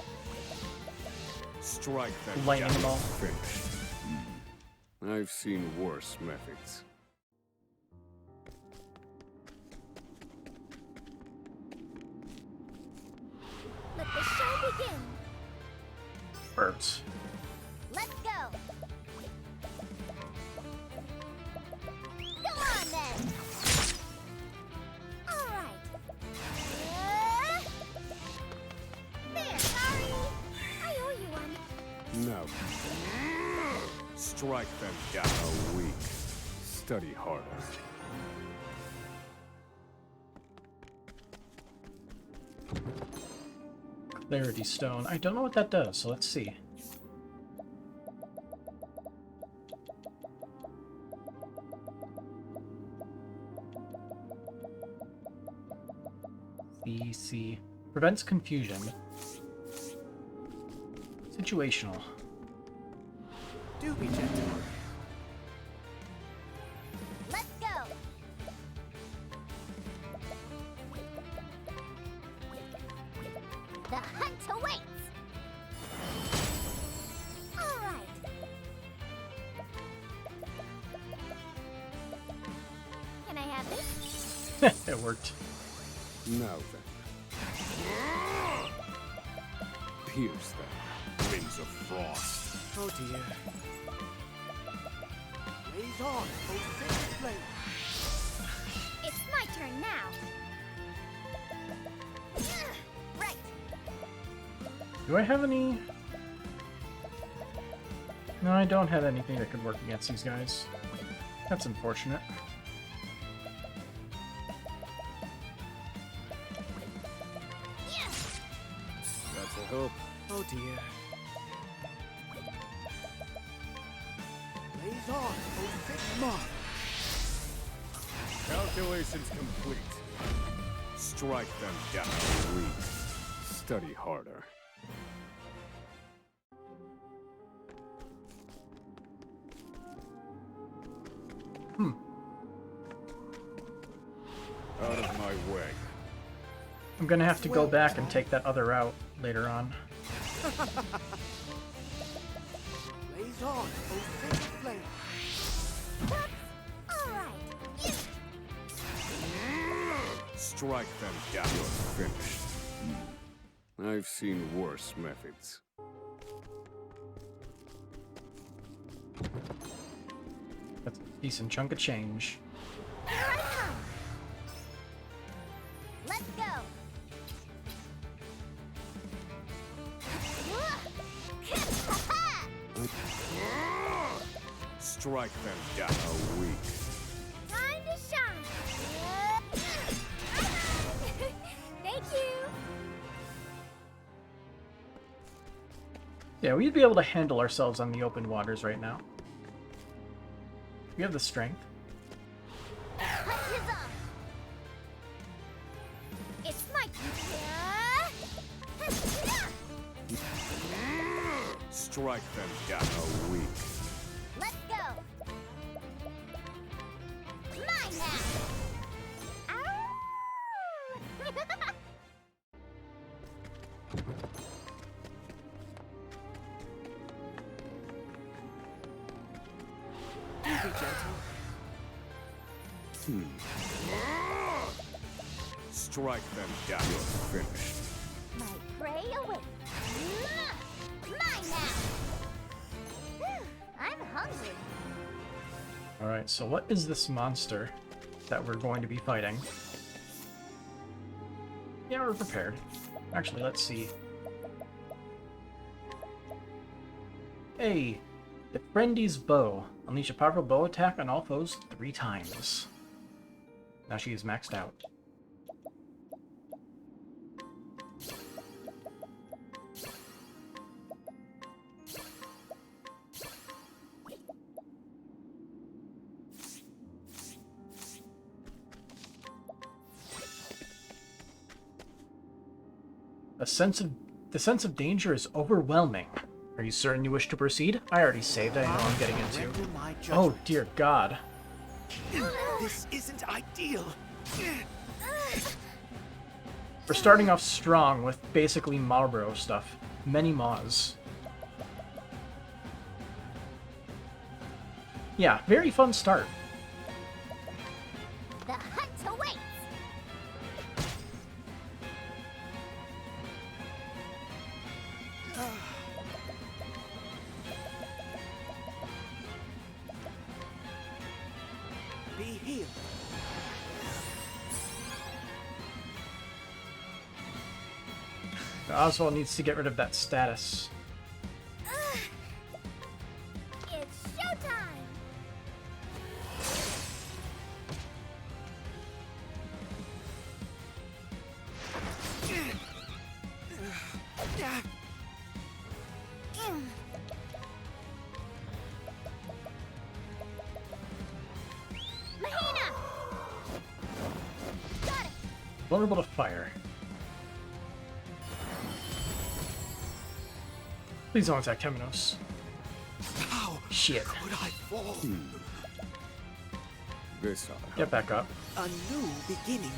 Strike them Lightning down. ball. Finished. I've seen worse methods. Let the show begin. Birds. Let's go. Go on then. All right. There, sorry. I owe you one. No. Strike them down. Weak. Study harder. Clarity stone. I don't know what that does, so let's see. CC. Prevents confusion. Situational. Do be gentle. Let's go. The hunt awaits. All right. Can I have this? It worked. Now then. Pierce them. Winds of frost. Oh dear. Blaze on, O sacred flame. It's my turn now. Right. Do I have any? No, I don't have anything that could work against these guys. That's unfortunate. That's a hope. Oh dear. Blaze on, O sacred mark. Calculations complete. Strike them down. Weak. Study harder. Out of my way. I'm gonna have to go back and take that other route later on. Blaze on, O sacred flame. All right. Strike them down. You're finished. I've seen worse methods. That's a decent chunk of change. Here I come. Let's go. Strike them down. Weak. Time to shine. Thank you. Yeah, we'd be able to handle ourselves on the open waters right now. We have the strength. Hunt is on. It's my turn. Strike them down. Weak. Let's go. Mine now. Ow! Do be gentle. Strike them down. You're finished. My prey awaits. Mine now. I'm hungry. Alright, so what is this monster that we're going to be fighting? Yeah, we're prepared. Actually, let's see. Hey! The Friendy's Bow. Unleash a powerful bow attack on all foes 3 times. Now she is maxed out. The sense of danger is overwhelming. Are you certain you wish to proceed? I already saved. I know I'm getting into. Oh dear God. This isn't ideal. We're starting off strong with basically Marlboro stuff. Manymaws. Yeah, very fun start. The hunt awaits. Be healed. Oswald needs to get rid of that status. It's showtime. Mahina! Got it. Vulnerable to fire. Please don't attack Temenos. How Shit. could I fall? This ought to Get help. back up. A new beginning.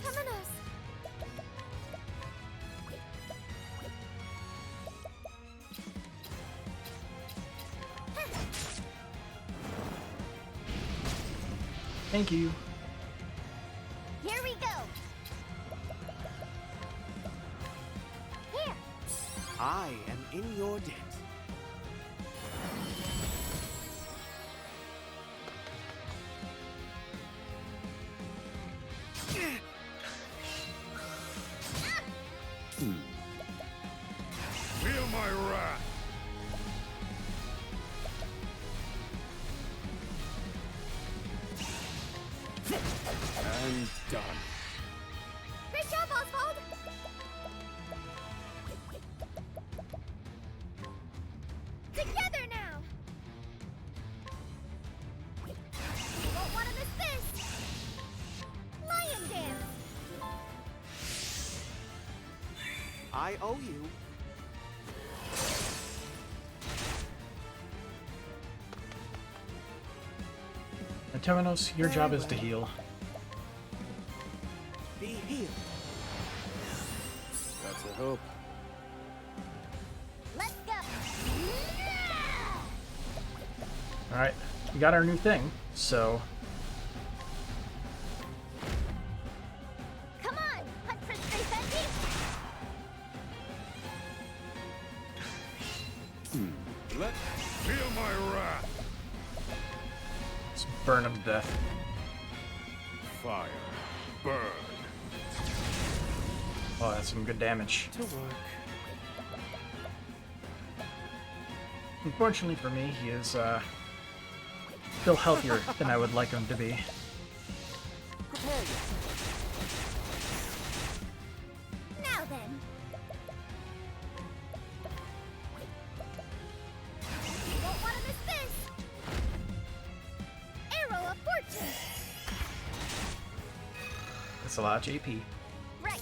Temenos. Thank you. Here we go. Here. I am in your debt. Feel my wrath. And done. Great job, Oswald. Together now. You won't want to miss this. Lion dance. I owe you. And Temenos, your job is to heal. Be healed. That's a hope. Let's go. Alright, we got our new thing, so... Come on, Hunt Prince Benji. Let feel my wrath. Let's burn him to death. Fire. Burn. Oh, that's some good damage. To work. Unfortunately for me, he is, still healthier than I would like him to be. Prepare yourself. Now then. You won't want to miss this. Arrow of Fortune. That's a lot of JP. Right.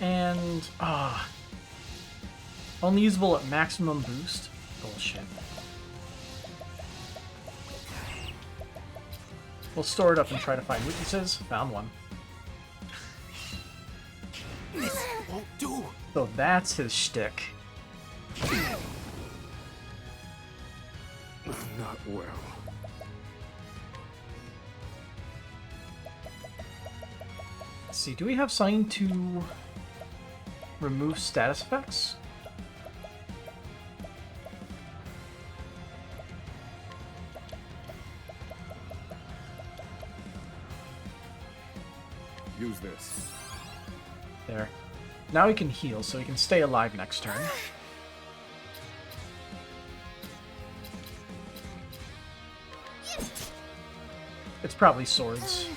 And, only usable at maximum boost? Bullshit. We'll store it up and try to find weaknesses. Found one. This won't do. So that's his shtick. Not well. Let's see, do we have something to remove status effects? Use this. There. Now he can heal, so he can stay alive next turn. It's probably swords.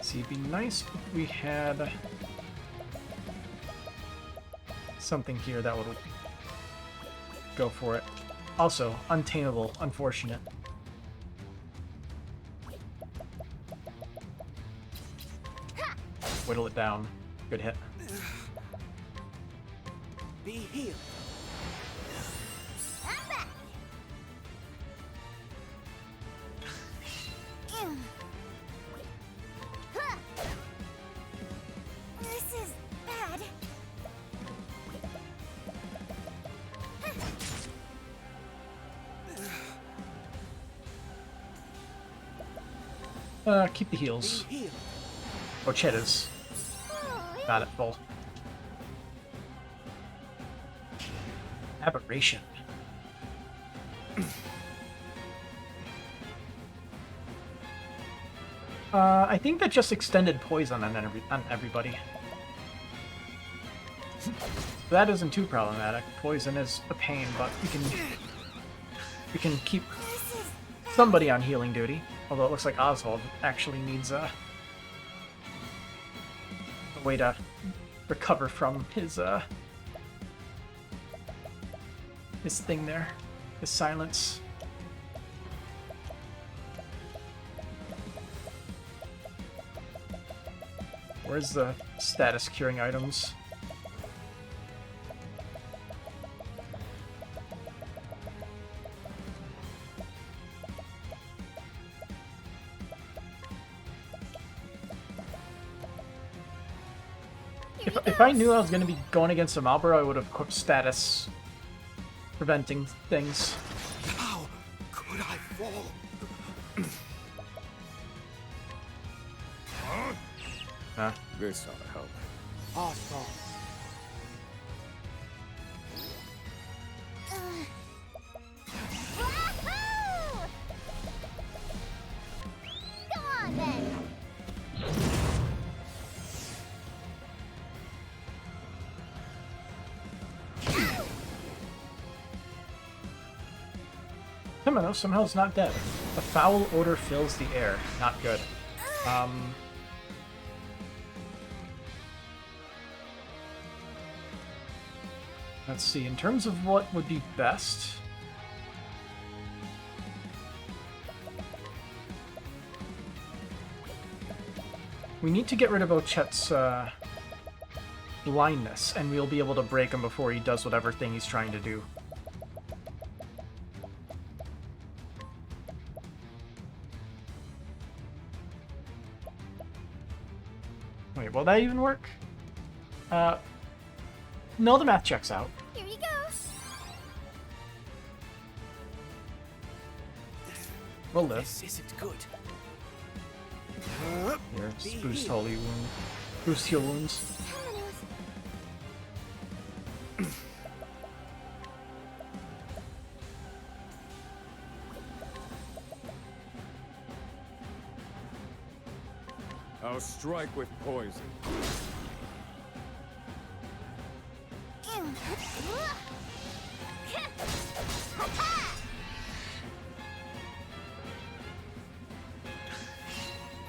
See, it'd be nice if we had something here that would go for it. Also, untamable, unfortunate. Whittle it down. Good hit. Be healed. I'm back. Huh. This is bad. Keep the heals. Oh, Cheddar's. Got it, full. Aberration. I think that just extended poison on everybody. That isn't too problematic. Poison is a pain, but we can keep somebody on healing duty. Although it looks like Oswald actually needs a way to recover from his thing there, his silence. Where's the status curing items? If I knew I was going to be going against a Malboro, I would have equipped status preventing things. How could I fall? Huh? This ought to help. Awesome. Wahoo! Go on then. Temenos somehow is not dead. A foul odor fills the air. Not good. Let's see. In terms of what would be best, we need to get rid of Ochet's blindness, and we'll be able to break him before he does whatever thing he's trying to do. Wait, will that even work? No, the math checks out. Here you go. We'll live. This isn't good. Here, just boost holy wound. Boost heal wounds. I'll strike with poison.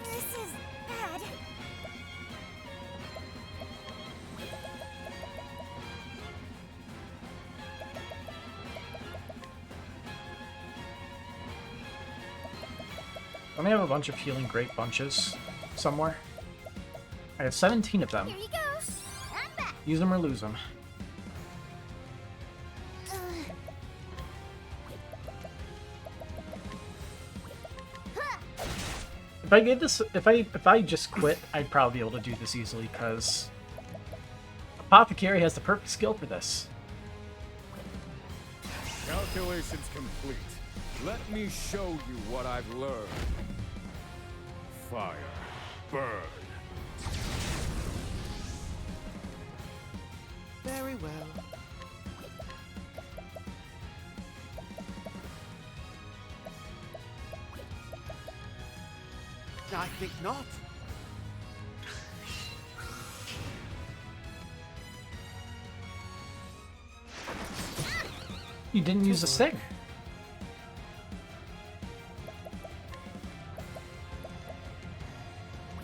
This is bad. Let me have a bunch of healing great bunches somewhere. I have 17 of them. Here you go. I'm back. Use them or lose them. If I gave this, if I just quit, I'd probably be able to do this easily because Apothecary has the perfect skill for this. Calculations complete. Let me show you what I've learned. Fire. Burn. Very well. I think not. You didn't use a sig.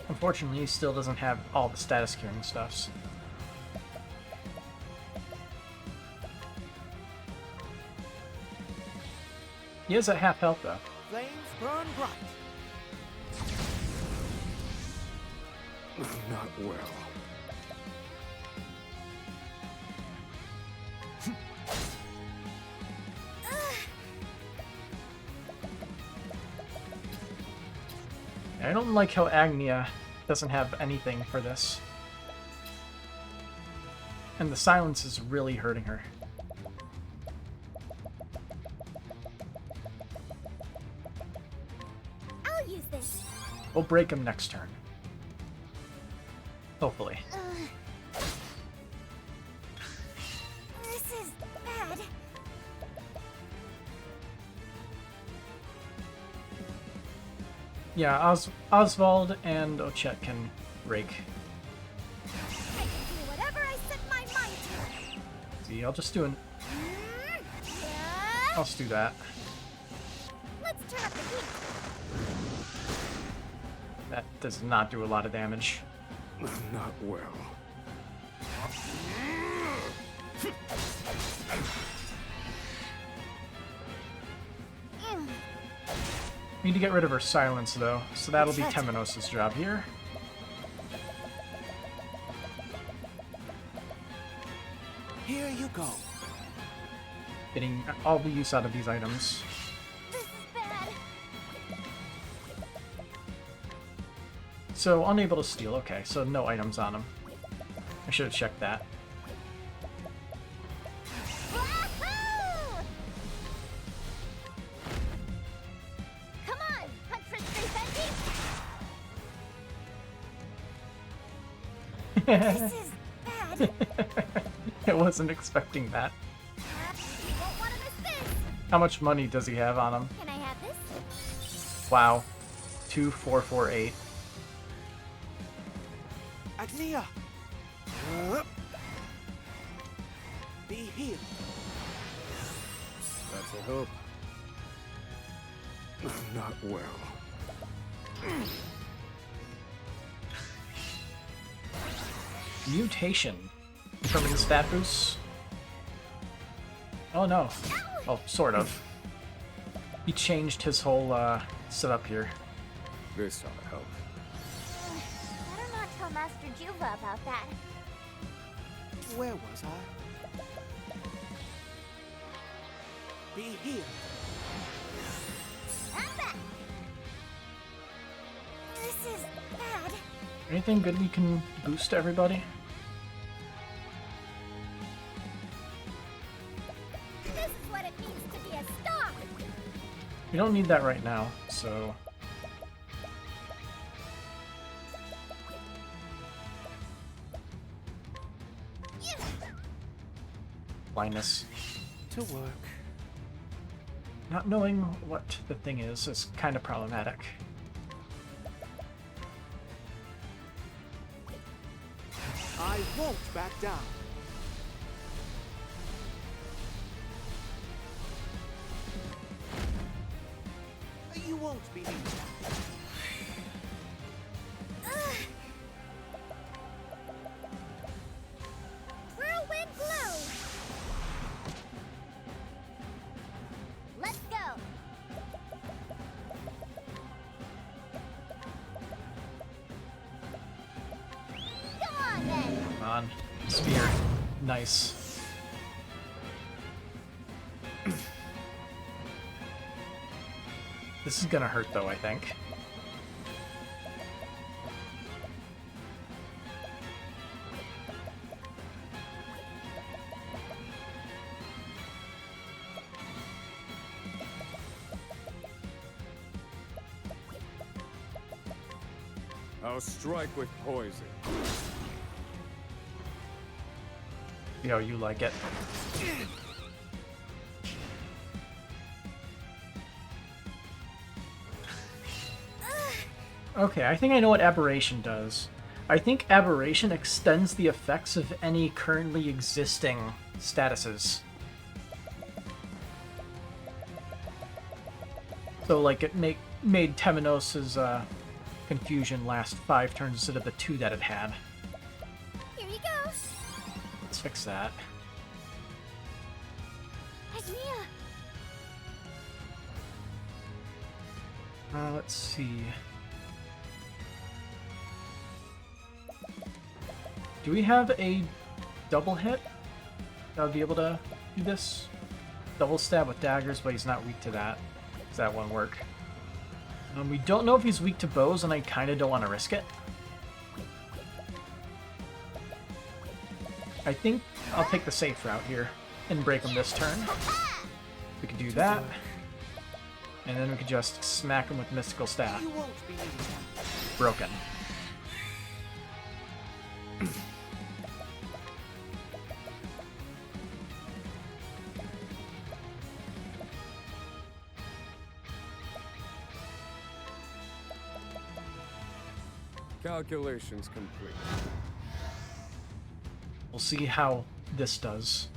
Unfortunately, he still doesn't have all the status curing stuffs. He is at half health though. Flames burn bright. Not well. I don't like how Agnia doesn't have anything for this. And the silence is really hurting her. I'll use this. We'll break him next turn. Hopefully. This is bad. Yeah, Oswald and Ochette can rake. I can do whatever I set my mind to. See, I'll just do an... I'll just do that. Let's turn up the heat. That does not do a lot of damage. Not well. Need to get rid of her silence though, so that'll be Temenos' job here. Here you go. Getting all the use out of these items. This is bad. So, unable to steal. Okay, so no items on him. I should have checked that. Wahoo! Come on, Huntress 350. This is bad. I wasn't expecting that. You won't want to miss this. How much money does he have on him? Can I have this? Wow. 2448. Agnia! Be healed. That's a hope. Not well. Mutation. Permanent stat boost. Oh no. Well, sort of. He changed his whole setup here. This ought to help. Better not tell Master Juva about that. Where was I? Be healed. I'm back. This is bad. Anything good we can boost everybody? This is what it means to be a star. We don't need that right now, so... Blindness. To work. Not knowing what the thing is kind of problematic. I won't back down. You won't be needed. Whirlwind blow. Let's go. Come on then. Come on. Spear. Nice. This is gonna hurt though, I think. I'll strike with poison. See how you like it. Okay, I think I know what Aberration does. I think Aberration extends the effects of any currently existing statuses. So, like, it made Temenos' confusion last 5 turns instead of the 2 that it had. Here you go. Let's fix that. Agnia. Let's see. Do we have a double hit that would be able to do this? Double stab with daggers, but he's not weak to that. Does that one work? We don't know if he's weak to bows, and I kind of don't want to risk it. I think I'll take the safe route here and break him this turn. We can do that. And then we could just smack him with Mystical Staff. Broken. Calculations complete. We'll see how this does.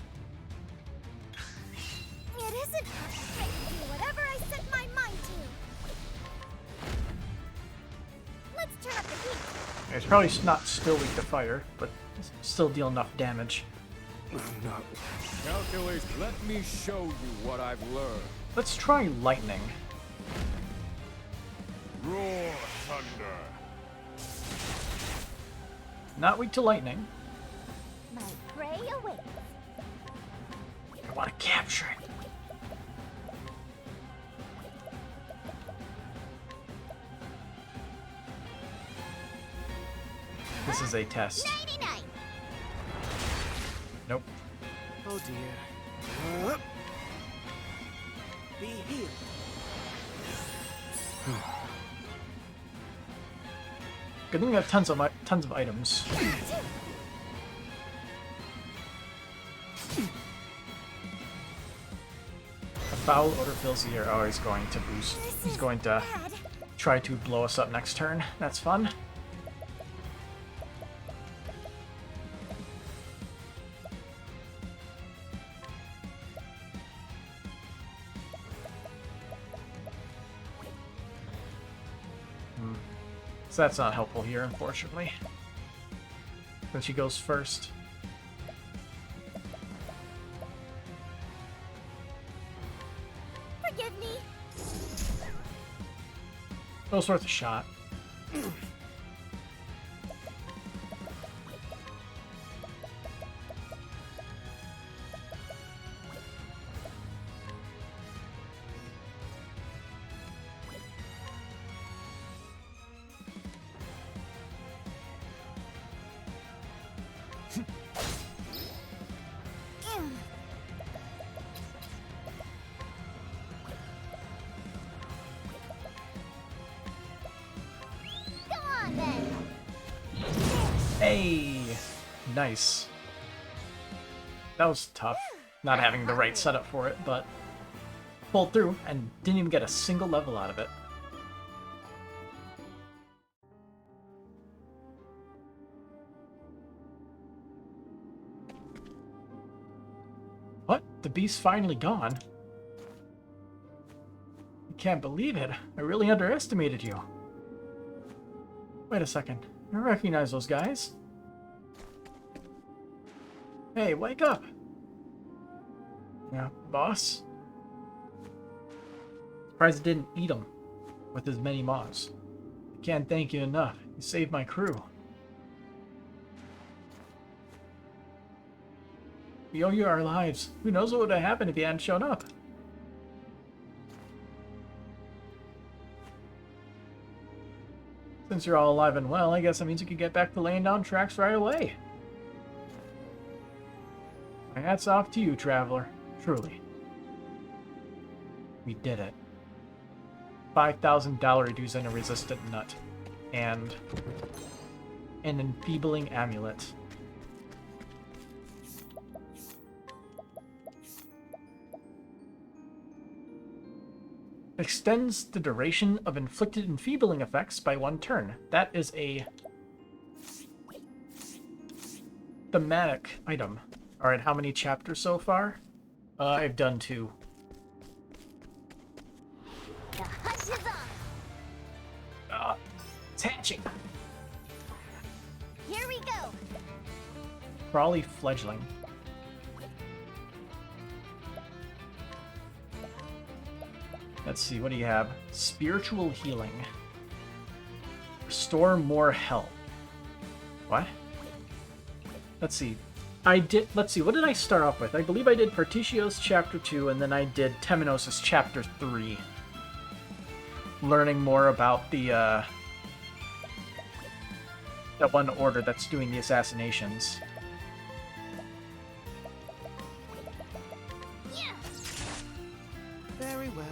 It isn't I do whatever I set my mind to. Let's turn up the heat. It's probably not still weak to fire, but still deal enough damage. No. Calculate. Let me show you what I've learned. Let's try lightning. Roar thunder. Not weak to lightning. My prey awaits. I want to capture it. This is a test. Nighty-night. Nope. Oh dear. Be healed. Good thing we have tons of items. A foul odor fills the air. Oh, he's going to boost. He's going to try to blow us up next turn. That's fun. So that's not helpful here, unfortunately. Then she goes first. Forgive me. It was worth a shot. Hey! Nice. That was tough, not having the right setup for it, but pulled through and didn't even get a single level out of it. What? The beast's finally gone? I can't believe it. I really underestimated you. Wait a second. I recognize those guys. Hey, wake up! Yeah, boss? Surprised it didn't eat him with his Manymaws. I can't thank you enough. You saved my crew. We owe you our lives. Who knows what would have happened if you hadn't shown up? Since you're all alive and well, I guess that means you could get back to laying down tracks right away. My hat's off to you, traveler. Truly. We did it. $5,000 dues and a resistant nut. And an enfeebling amulet. Extends the duration of inflicted enfeebling effects by 1 turn. That is a thematic item. Alright, how many chapters so far? I've done 2. The hunt is on. It's hatching. Here we go. Crawly fledgling. Let's see, what do you have? Spiritual healing. Restore more health. What? Let's see. Let's see, what did I start off with? I believe I did Partitio's Chapter 2, and then I did Temenos' Chapter 3. Learning more about the, that one order that's doing the assassinations. Very well.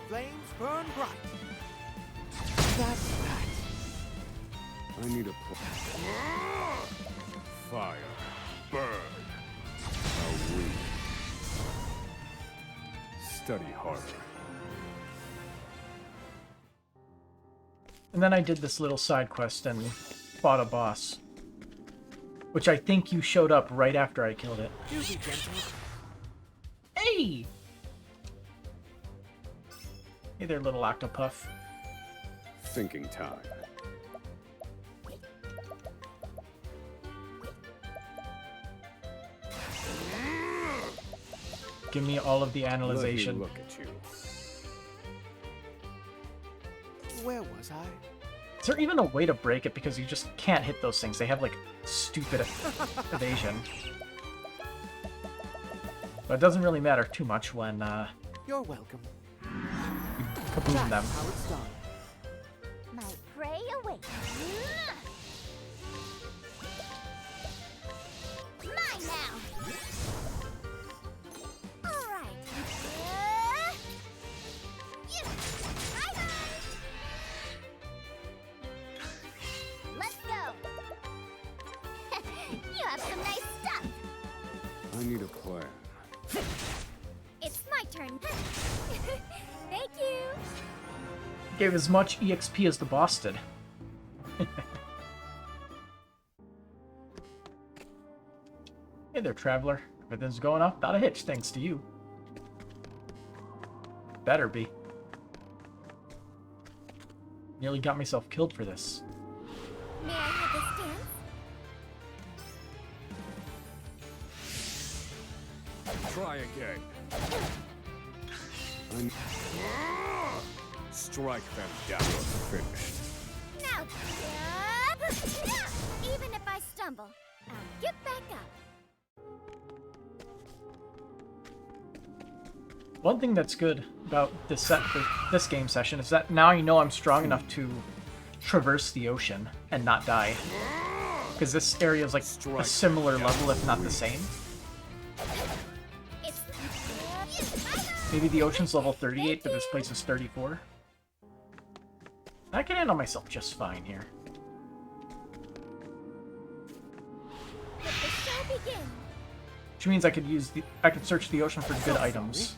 Flames burn bright. That's that. I need a fire. Burn. How weak. Study harder. And then I did this little side quest and fought a boss. Which I think you showed up right after I killed it. Do be gentle. Hey! Hey there, little Octopath. Thinking time. Give me all of the Let analyzation. me look at you. Where was I? Is there even a way to break it? Because you just can't hit those things. They have, like, stupid evasion. But it doesn't really matter too much when, You're welcome. you kaboom them. How it's done. My prey awaits. Mine now. All right. Let's go. You have some nice stuff. I need a plan. It's my turn. Thank you. Gave as much EXP as the boss did. Hey there, traveler. Everything's going off without a hitch, thanks to you. Better be. Nearly got myself killed for this. May I have this dance? Try again. Strike them down. You're finished. Now, even if I stumble, I'll get back up. One thing that's good about this game session is that now you know I'm strong enough to traverse the ocean and not die. Because this area is like a similar level, if not the same. Maybe the ocean's level 38, but this place is 34. I can handle myself just fine here. Let the show begin. Which means I could search the ocean for good items.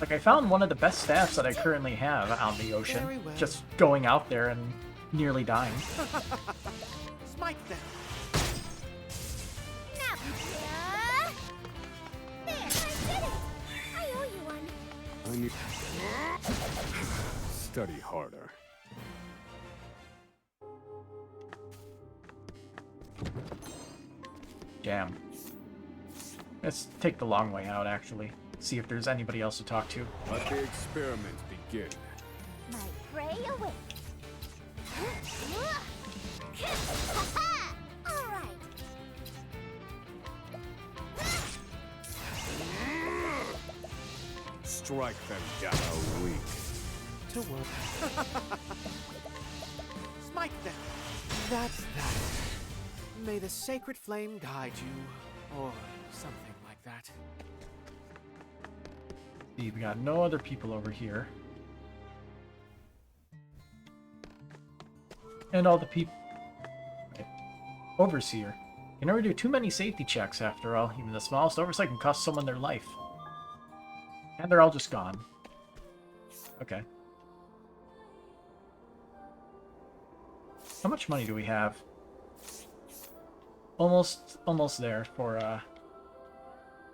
Like, I found one of the best staffs that I currently have out in the ocean. Just going out there and nearly dying. Smite them. Now, there, I did it. I owe you one. I need... Study harder. Damn. Let's take the long way out, actually. See if there's anybody else to talk to. Let the experiment begin. My prey awaits. All right. Strike them down. A weak. To work. Smite them. That's that. May the sacred flame guide you, or something like that. See, we got no other people over here. And all the people... Overseer. You never do too many safety checks, after all. Even the smallest oversight can cost someone their life. And they're all just gone. Okay. How much money do we have? Almost there for,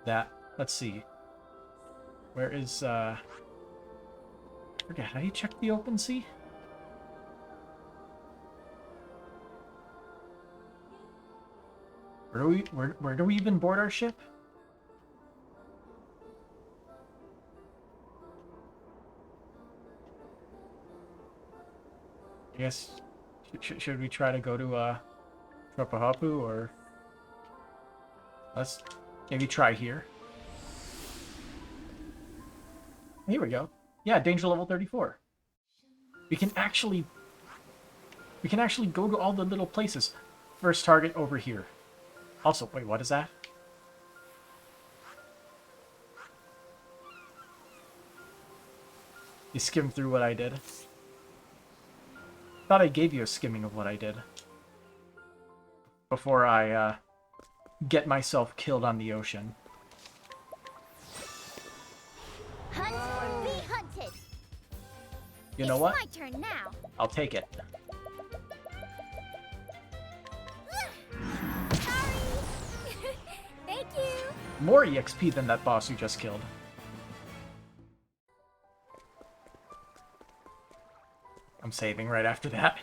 that. Let's see. Where is, forget, how do you check the open sea? Where do we even board our ship? I guess, should we try to go to Tropahapu, or let's maybe try here. Here we go. Yeah, danger level 34. We can actually go to all the little places. First target over here. Also, wait, what is that? You skimmed through what I did. Thought I gave you a skimming of what I did before I get myself killed on the ocean. Hunt or be hunted. You know what? It's my turn now. I'll take it. Thank you. More EXP than that boss you just killed. I'm saving right after that.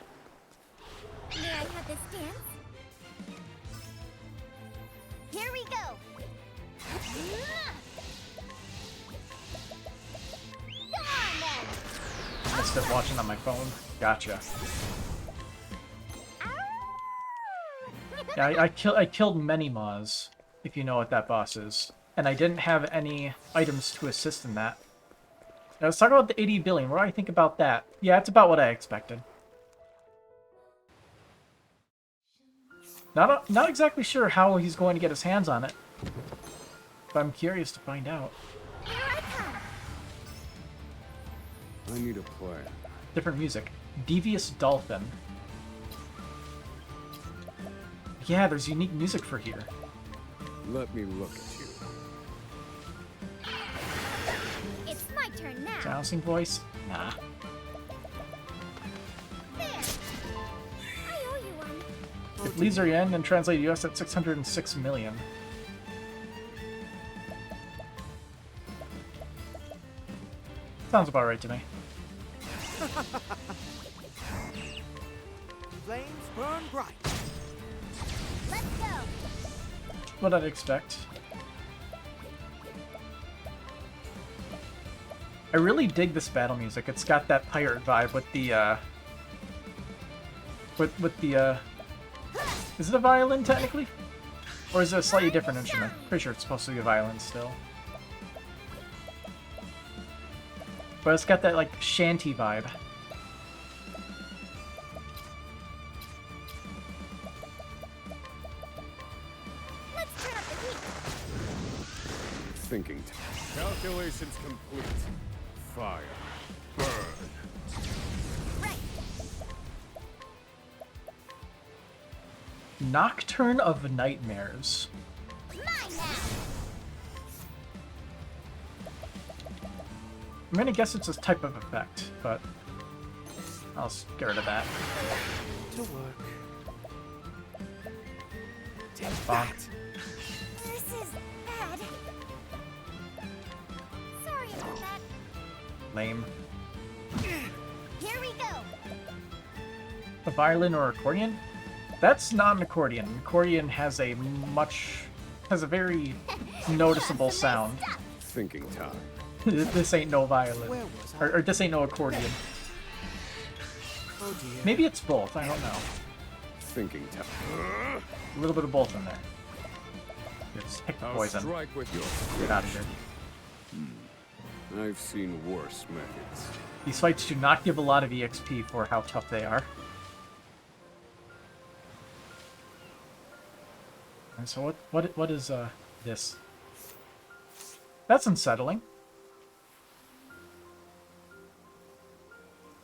May I have this dance? Here we go. Come on then. Missed it watching on my phone. Gotcha. Yeah, I killed Manymaws, if you know what that boss is. And I didn't have any items to assist in that. Now let's talk about the 80 billion. What do I think about that? Yeah, it's about what I expected. Not exactly sure how he's going to get his hands on it. But I'm curious to find out. I need a plan. Different music. Devious Dolphin. Yeah, there's unique music for here. Let me look at you. It's my turn now. Bouncing voice? Nah. There. I owe you one. If Lees are yen and translated US at 606 million. Sounds about right to me. Flames burn bright. Let's go. What I'd expect. I really dig this battle music. It's got that pirate vibe with the with the is it a violin technically? Or is it a slightly different instrument? Pretty sure it's supposed to be a violin still. But it's got that like shanty vibe. Let's turn up the heat. Thinking time. Calculations complete. Fire. Burn. Right. Nocturne of Nightmares. Mine now. I'm gonna guess it's a type of effect, but I'll get rid of that. To work. Take Bonk. This is bad. Sorry about that. Lame. Here we go. A violin or accordion? That's not an accordion. An accordion has a very noticeable sound. Thinking time. This ain't no violin. Where was I? Or this ain't no accordion. Oh dear. Maybe it's both, I don't know. Thinking time. A little bit of both in there. Just pick the I'll poison. strike with your Get out of here. I've seen worse methods. These fights do not give a lot of EXP for how tough they are. And so what is this? That's unsettling.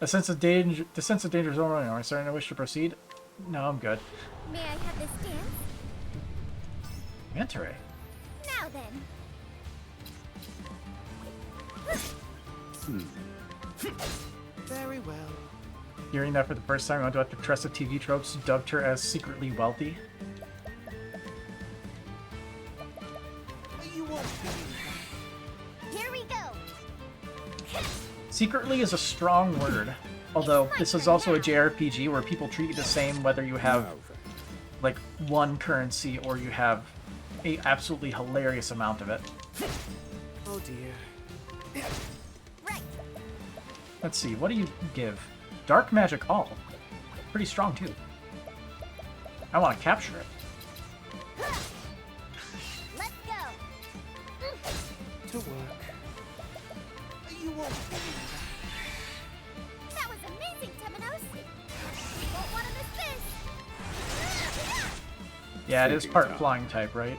The sense of danger is overwhelming. Am I starting to wish to proceed? No, I'm good. May I have this dance? Manta ray. Now then. Very well. Hearing that for the first time, I do have to trust the TV tropes dubbed her as secretly wealthy. You won't believe Here we go. Secretly is a strong word. Although, this is also a JRPG where people treat you the same whether you have, like, one currency or you have a absolutely hilarious amount of it. Oh dear. Right. Let's see, what do you give? Dark Magic All. pretty strong too. I want to capture it. Let's go. To work. You won't believe That was amazing, Temenos. You won't want to miss this. Yeah, it is part flying type, right?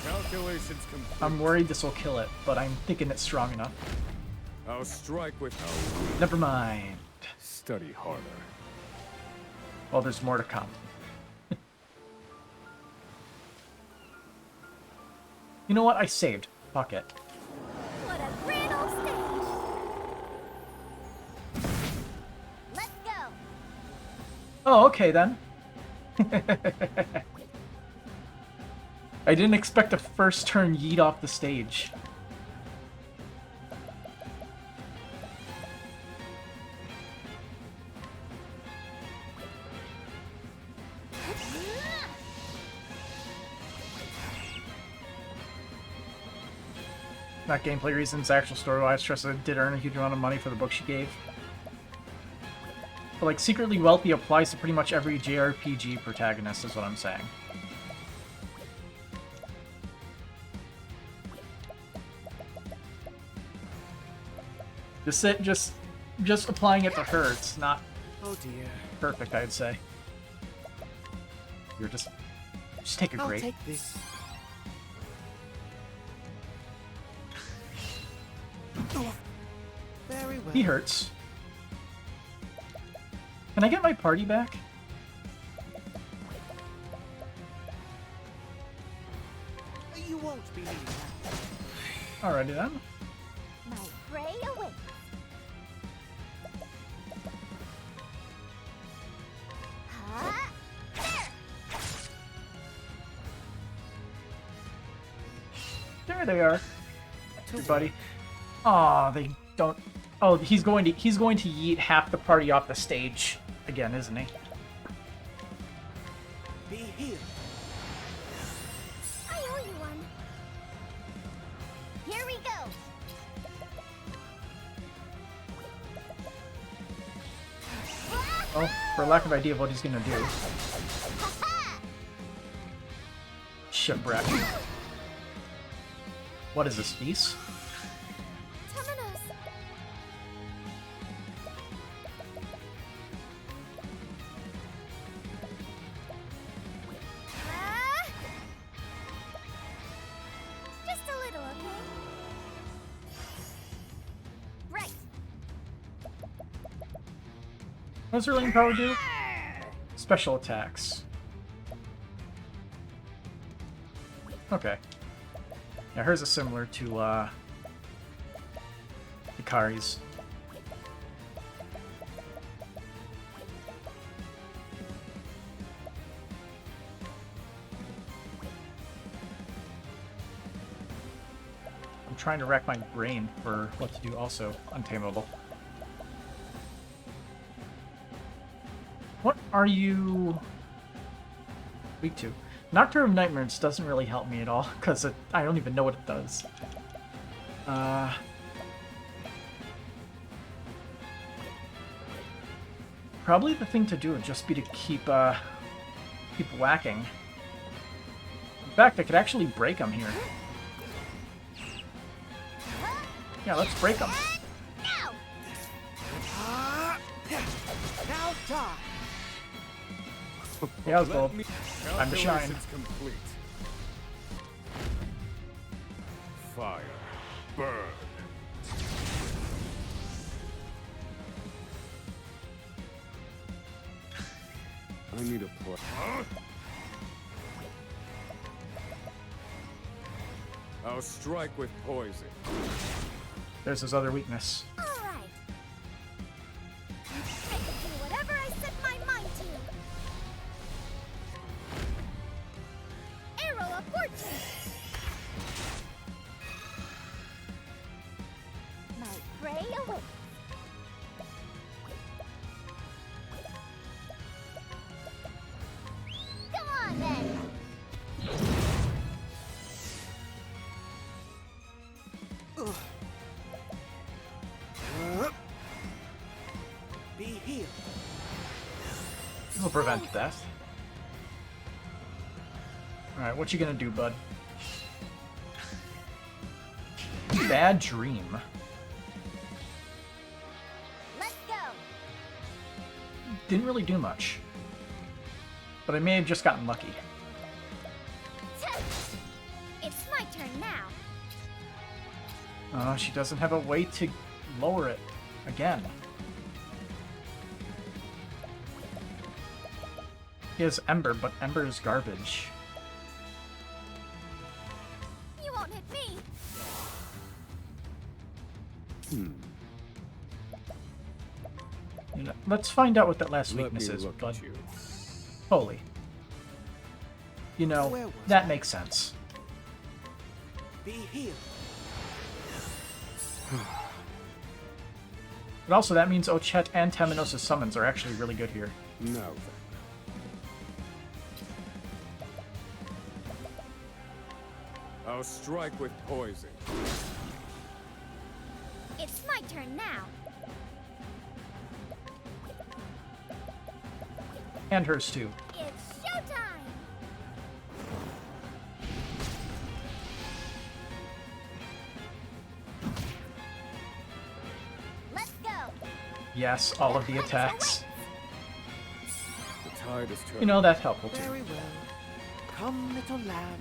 Calculations complete. I'm worried this will kill it, but I'm thinking it's strong enough. I'll strike with Never mind. Study harder. Well, there's more to come. You know what? I saved. Fuck it. What a grand old stage. Let's go. Oh, okay then. I didn't expect a first turn yeet off the stage. Not gameplay reasons, actual story-wise, Tressa did earn a huge amount of money for the book she gave. But like, secretly wealthy applies to pretty much every JRPG protagonist, is what I'm saying. Just applying it to her, it's not perfect, I'd say. You're just take a break. I'll take this. Very well. He hurts. Can I get my party back? You won't believe that. Alrighty then. My prey awaits. Huh? There they are. Everybody. Aw, they don't. Oh, he's going to yeet half the party off the stage again, isn't he? Be healed. I owe you one. Here we go. Well, for lack of idea of what he's gonna do. Shipwreck. What is this piece? Temenos. Just a little, okay? Right. What does her lane power do? Special attacks. Okay. Yeah, hers is similar to Hikari's. I'm trying to rack my brain for what to do also untamable. What are you weak to? Nocturne of Nightmares doesn't really help me at all, because I don't even know what it does. Probably the thing to do would just be to keep whacking. In fact, I could actually break them here. Yeah, let's break them. Now die. Yeah, I was bold. Time to shine. Calculations complete. Fire. Burn. I need a play. Huh? I'll strike with poison. There's his other weakness. All right. I can do whatever I set my mind to. Arrow of fortune. My prey awaits. Come on then. prevent death. Alright, what you gonna do, bud? Bad dream. Let's go. Didn't really do much. But I may have just gotten lucky. It's my turn now. She doesn't have a way to lower it again. He has Ember, but Ember is garbage. You won't hit me. You know, let's find out what that last Let weakness me is, look bud. at you. Holy. You know, that makes sense. Be healed. But also, that means Ochet and Temenos' summons are actually really good here. Now then. I'll strike with poison. It's my turn now. And hers too. It's showtime. Let's go. Yes, all of the attacks. The tide is turning. You know, that's helpful too. Very well. Come, little lamb.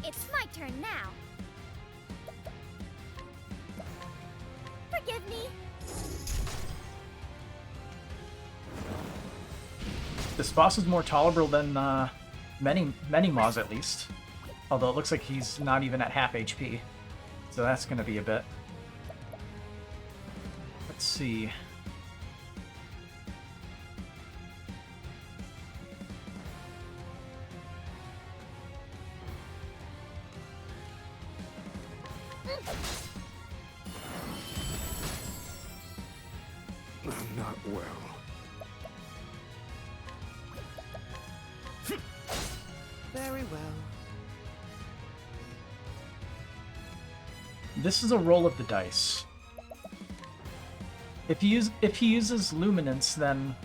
It's my turn now. Forgive me. This boss is more tolerable than Manymaws at least. Although it looks like he's not even at half HP. So that's going to be a bit. Let's see. I'm not well. Very well. This is a roll of the dice. If he uses Luminance, then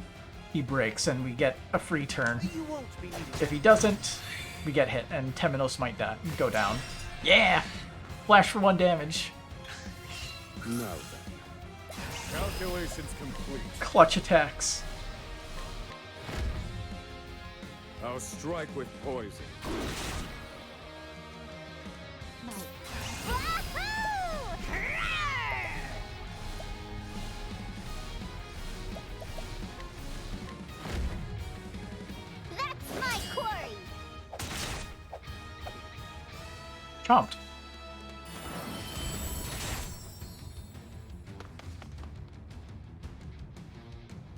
he breaks and we get a free turn. You won't be needing. If he doesn't, we get hit and Temenos might go down. Yeah! Flash for 1 damage. Now then. Calculations complete. Clutch attacks. I'll strike with poison. That's my quarry. Chomped.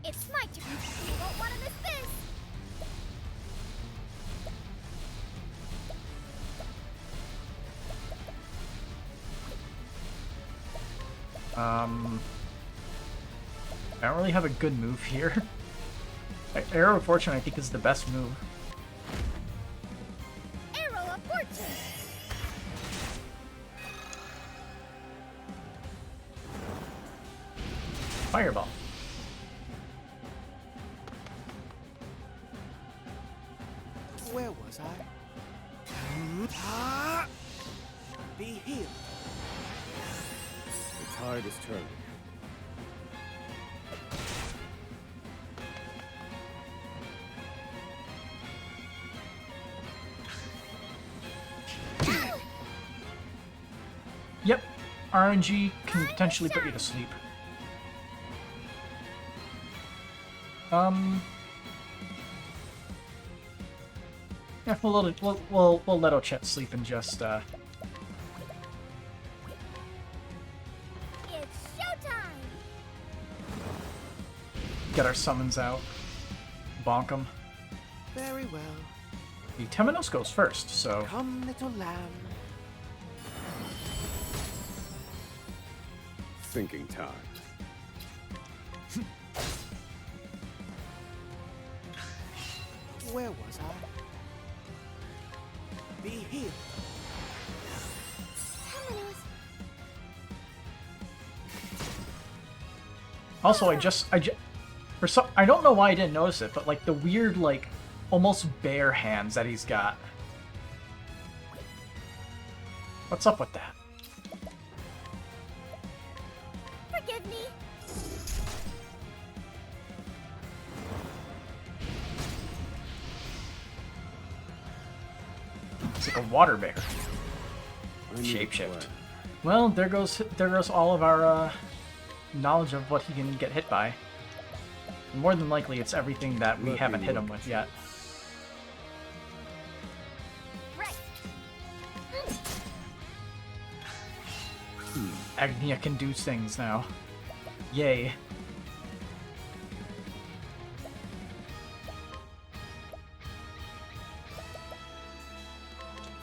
It's my turn. You won't want to miss this. I don't really have a good move here. Arrow of Fortune, I think, is the best move. Arrow of Fortune. Fireball. Where was I? Be healed. The tide is turning. Yep. RNG can potentially put you to sleep. Yeah, we'll let Ochet sleep and just It's showtime. get our summons out. Bonk them. Very well. The Temenos goes first, so Come, little lamb. Thinking time. Where was I? Be healed. Also, I don't know why I didn't notice it, but like the weird, like, almost bare hands that he's got. What's up with that? Forgive me. It's like a water bear. Shapeshift. Well, there goes all of our knowledge of what he can get hit by. More than likely, it's everything that we haven't hit him with yet. Agnia can do things now. Yay.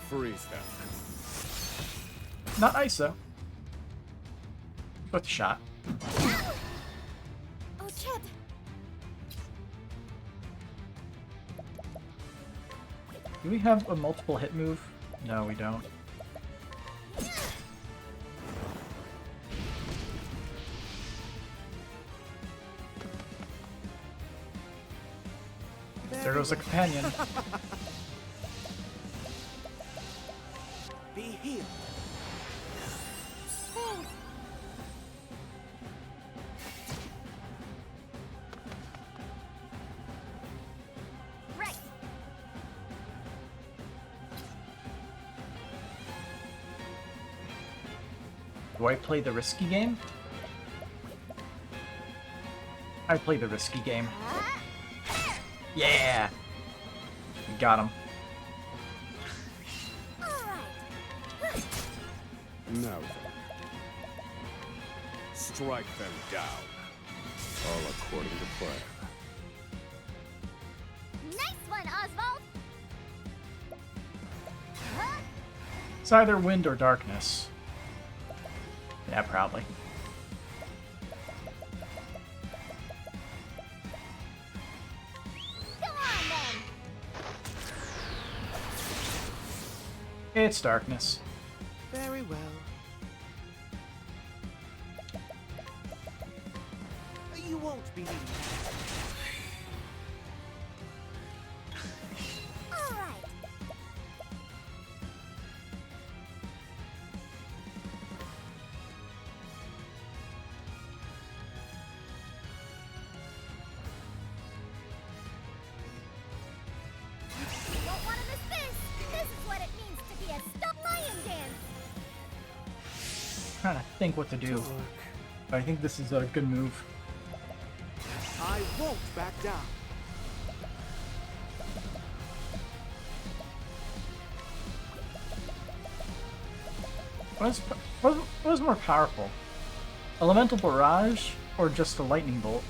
Freeze them. Not ice, though. With a shot. Oh, Chip. Do we have a multiple hit move? No, we don't. There goes a companion. Be healed. Right. Do I play the risky game? I play the risky game. Yeah! We got him. Now then. Strike them down. All according to plan. Nice one, Oswald. It's either wind or darkness. Yeah, probably. Come on, then. It's darkness. Very well. You won't be needing that. All right. You don't want to miss this. This is what it means to be a stuck lion dance. Trying to think what to do. But I think this is a good move. I won't back down. What was more powerful? Elemental Barrage or just a lightning bolt?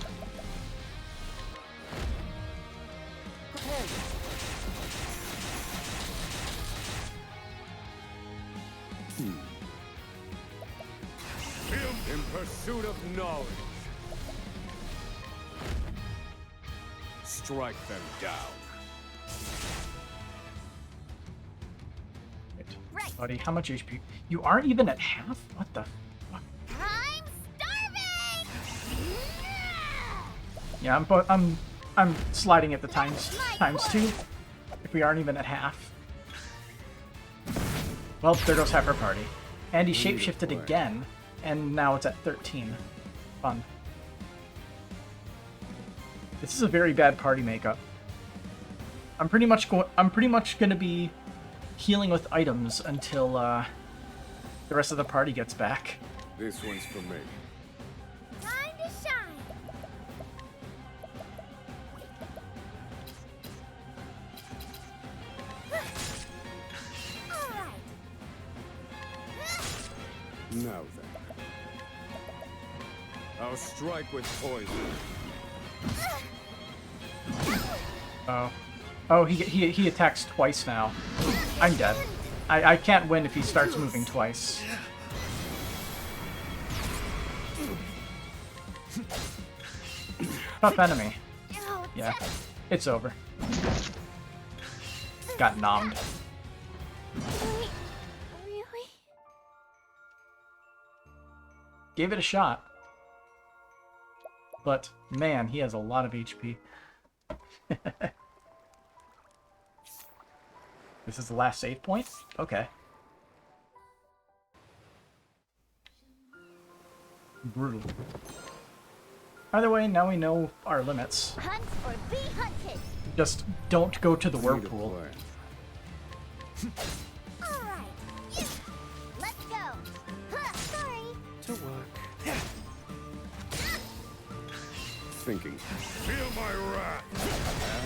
In pursuit of knowledge. Strike them down. Right. Buddy, how much HP? You aren't even at half? What the fuck? I'm starving. Yeah, I'm sliding at the times 2. If we aren't even at half. Well, there goes half our party. And he shapeshifted again, and now it's at 13. Fun. This is a very bad party makeup. I'm pretty much gonna be healing with items until the rest of the party gets back. This one's for me. Time to shine. All right. Now then. I'll strike with poison. Oh, he attacks twice now. I'm dead. I can't win if he starts moving twice. Tough enemy. Yeah, it's over. Got nommed. Really? Gave it a shot. But, man, he has a lot of HP. This is the last save point? Okay. Brutal. Either way, now we know our limits. Hunt or be hunted. Just don't go to the whirlpool. Alright. Let's go. Huh, sorry. To work. Thinking. Feel my wrath.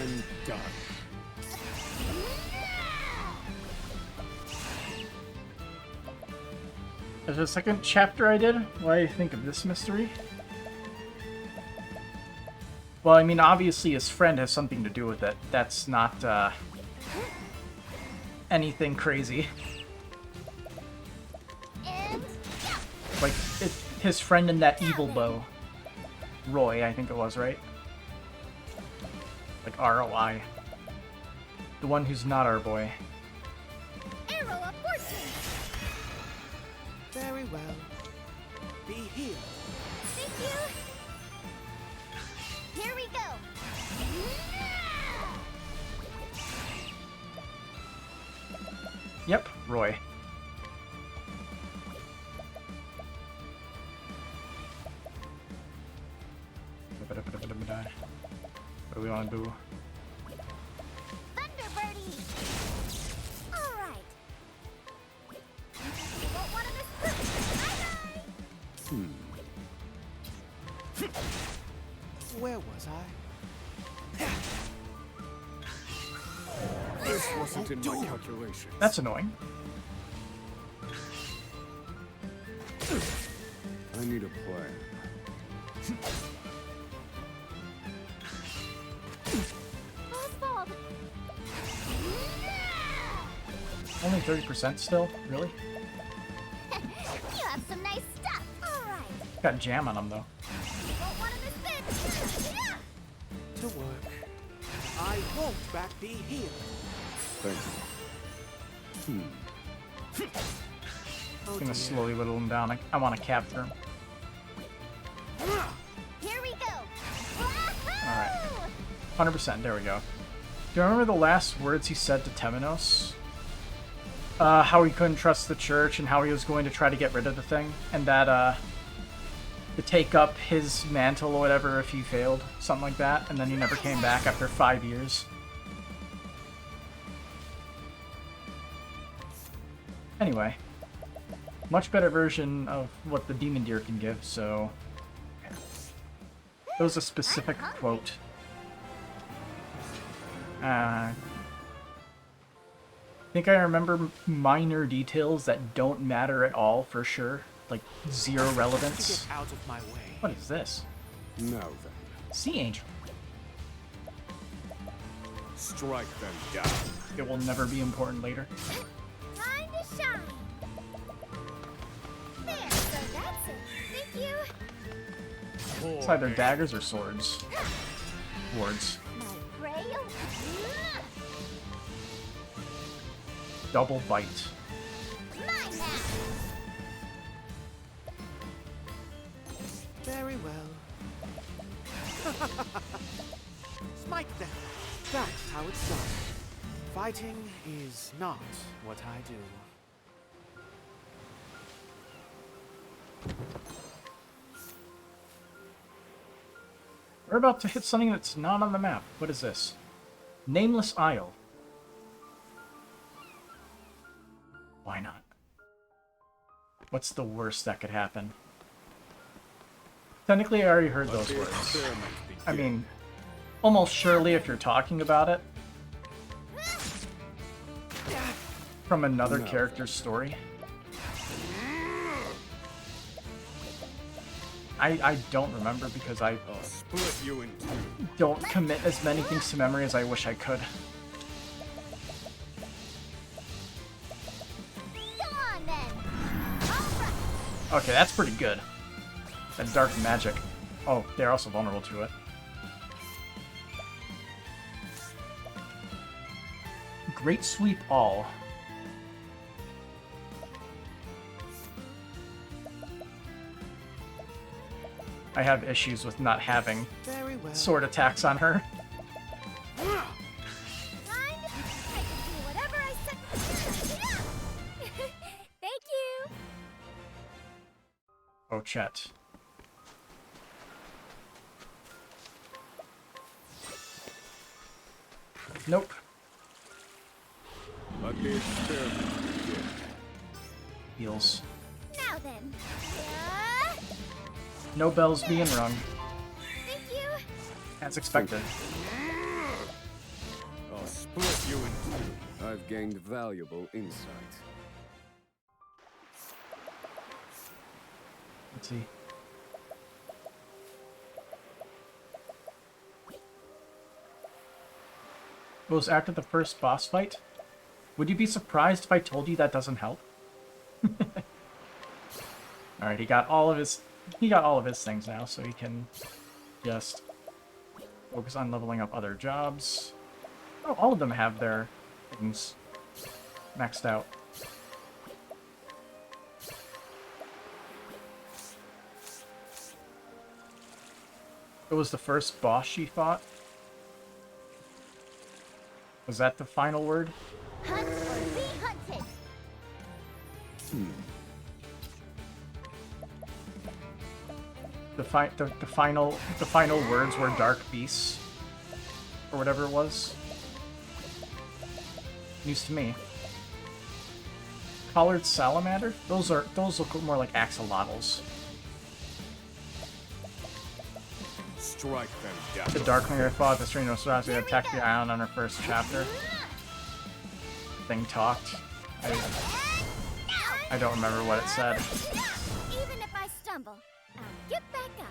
And done. There's a second chapter I did. What do you think of this mystery? Well, I mean, obviously his friend has something to do with it. That's not, anything crazy. Like, his friend in that evil bow. Roy, I think it was, right? Like, R-O-I. The one who's not our boy. Arrow of fortune. Very well. Be healed. Thank you. Here we go. Yep, Roy. What do we want to do? Thunderbirdie. All right. You won't want to miss. Bye-bye. Where was I? This wasn't in my calculations. That's annoying. I need a plan. Oswald. Only 30% still? Really? You have some nice stuff. All right. Got jam on him, though. You won't want to miss it. To work. I won't back be healed. Thank you. I'm gonna slowly whittle him down. I want to capture him. Here we go. Alright. 100%, there we go. Do you remember the last words he said to Temenos? How he couldn't trust the church and how he was going to try to get rid of the thing? And that, to take up his mantle or whatever if he failed. Something like that. And then he never came back after 5 years. Anyway. Much better version of what the demon deer can give, so... That was a specific quote. I think I remember minor details that don't matter at all for sure. Like, zero relevance. Get out of my way. What is this? Now then. Sea Angel. Strike them down. It will never be important later. Time to shine. There, so that's it. Thank you. It's either daggers or swords. Swords. My braille. Double bite. Manymaws. Very well. Smite them. That's how it's done. Fighting is not what I do. We're about to hit something that's not on the map. What is this? Nameless Isle. Why not? What's the worst that could happen? Technically, I already heard those words. I mean, almost surely if you're talking about it from another character's story. I don't remember because I split you in two. Don't commit as many things to memory as I wish I could. Come on then. All right. Okay, that's pretty good. That dark magic. Oh, they're also vulnerable to it. Great Sweep All. I have issues with not having Very well. sword attacks on her. Whatever I said. Thank you. Oh, Chet. Nope. Let the experiment begin. Heals. Now then. No bells being rung. Thank you. As expected. I'll split you in two. I've gained valuable insight. Let's see. It was after the first boss fight. Would you be surprised if I told you that doesn't help? Alright, he got all of his things now, so he can just focus on leveling up other jobs. Oh, all of them have their things maxed out. It was the first boss she fought. Was that the final word? Hunt or be hunted. The final words were dark beasts, or whatever it was. News to me. Collared salamander? Those look more like axolotls. Strike them down. The Darkling I fought, the Strange Nosferatu that attacked the island on her first chapter. Thing talked. I don't remember what it said. Even if I stumble, I'll get back up.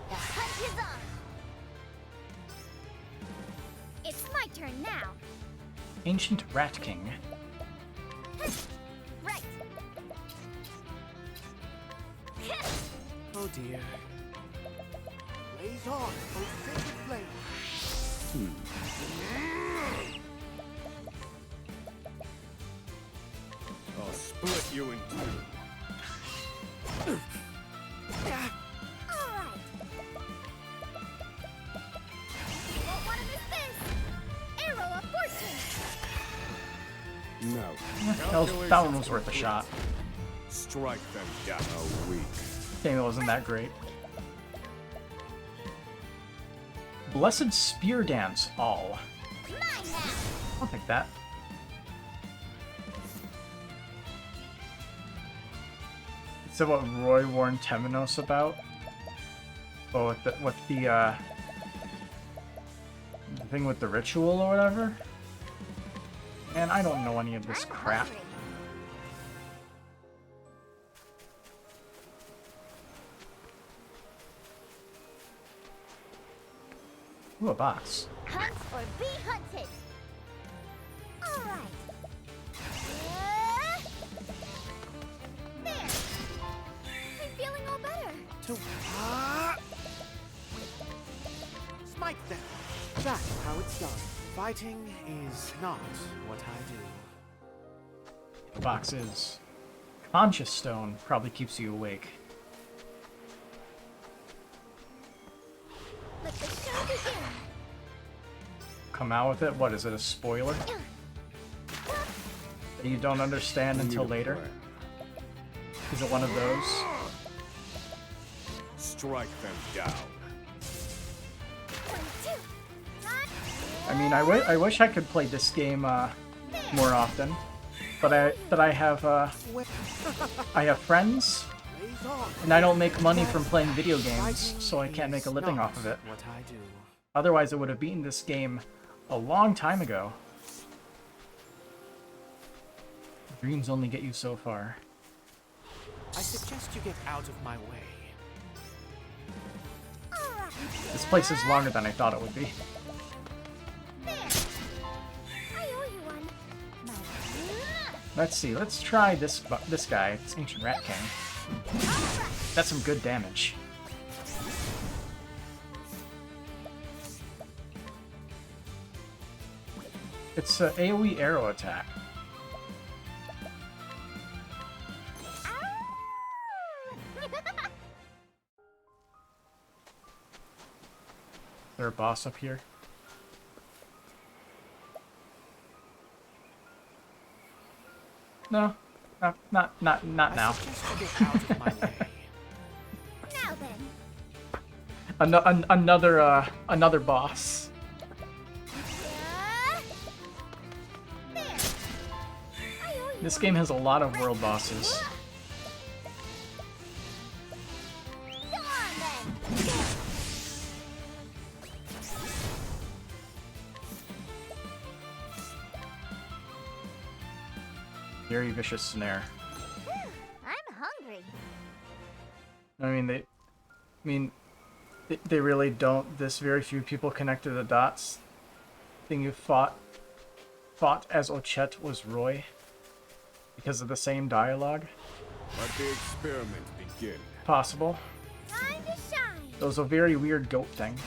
The hunt is on. It's my turn now. Ancient Rat King. Right. Oh dear. Blaze on, oh sacred flame. I'll split you in two. Alright. Won't want to miss this. Arrow of fortune. No. That one was worth a shot. Strike them down. A weak. Game wasn't that great. Blessed Spear Dance all. I'll take that. So what Roy warned Temenos about? Oh, with the thing with the ritual or whatever? Man, I don't know any of this crap. Ooh, a box. Hunt or be hunted. Alright. There. I'm feeling all better. Smite them. That's how it's done. Fighting is not what I do. The box is. Conscious Stone probably keeps you awake. Let the show begin. Come out with it? What is it, a spoiler? That you don't understand until later? Is it one of those? Strike them down. I mean, I wish I could play this game more often, but I have friends, and I don't make money from playing video games, so I can't make a living off of it. Otherwise, I would have beaten this game a long time ago. Dreams only get you so far. I suggest you get out of my way. This place is longer than I thought it would be. Let's see, let's try this guy. It's Ancient Rat King. That's some good damage. It's an AoE arrow attack. Is there a boss up here? No, not now. Now then. Another boss. This game has a lot of world bosses. Very vicious snare. I'm hungry. They really don't. This very few people connected the dots. Thing you fought as Ochette was Roy because of the same dialogue. Let the experiment begin. Possible. Time to shine. There was a very weird goat thing.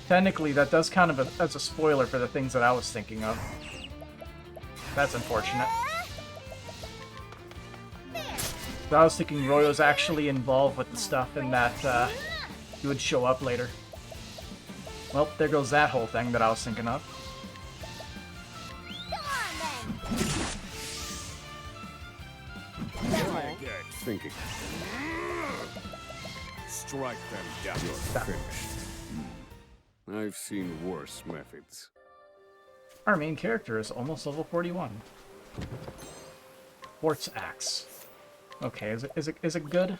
Technically, that does kind of as a spoiler for the things that I was thinking of. That's unfortunate. But I was thinking Roy was actually involved with the stuff and that he would show up later. Well, there goes that whole thing that I was thinking of. Thinking. Strike them down. You're finished. I've seen worse methods. Our main character is almost level 41. Quartz axe. Okay, is it good?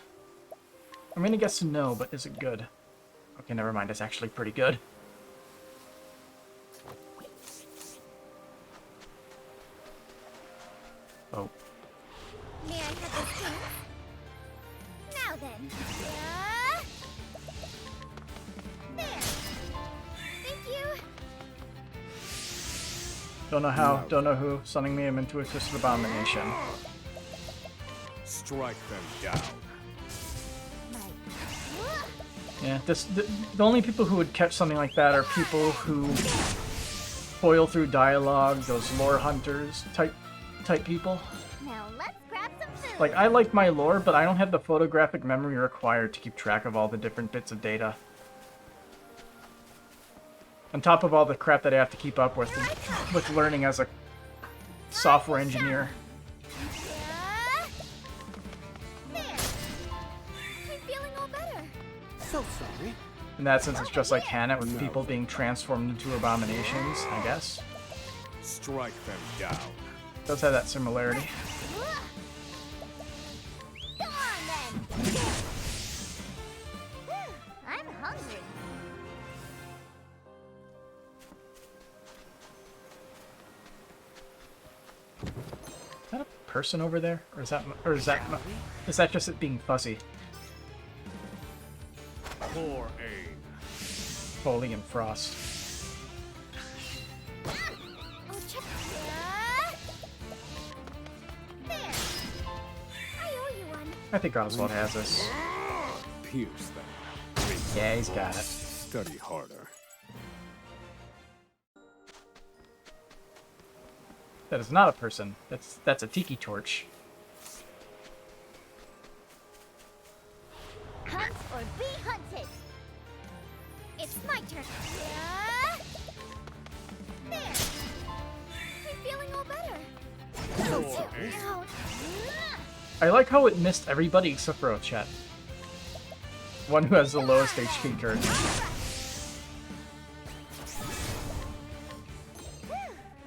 I'm gonna guess no, but is it good? Okay, never mind. It's actually pretty good. Oh. May I have this chance? Now then. There. Thank you. Don't know who. Summoning me into a twisted abomination. Strike them down. Yeah, the only people who would catch something like that are people who toil through dialogue, those lore hunters type people. Now let's grab some food. Like, I like my lore, but I don't have the photographic memory required to keep track of all the different bits of data. On top of all the crap that I have to keep up with learning as a software engineer. So sorry. In that sense, it's just like Hannah with people being transformed into abominations, I guess. Strike them down. Does have that similarity. Go on then. I'm hungry. Is that a person over there, or is that just it being fuzzy? Poor aim. Foley and Frost. Oh, check. There. I owe you one. I think Oswald has this. Pierce them. Yeah, he's got it. Study harder. That is not a person. That's a tiki torch. Hunt or be hunted. It's my turn. There. I'm feeling all better. Ouch. I like how it missed everybody except for Ochette. One who has the lowest HP currently.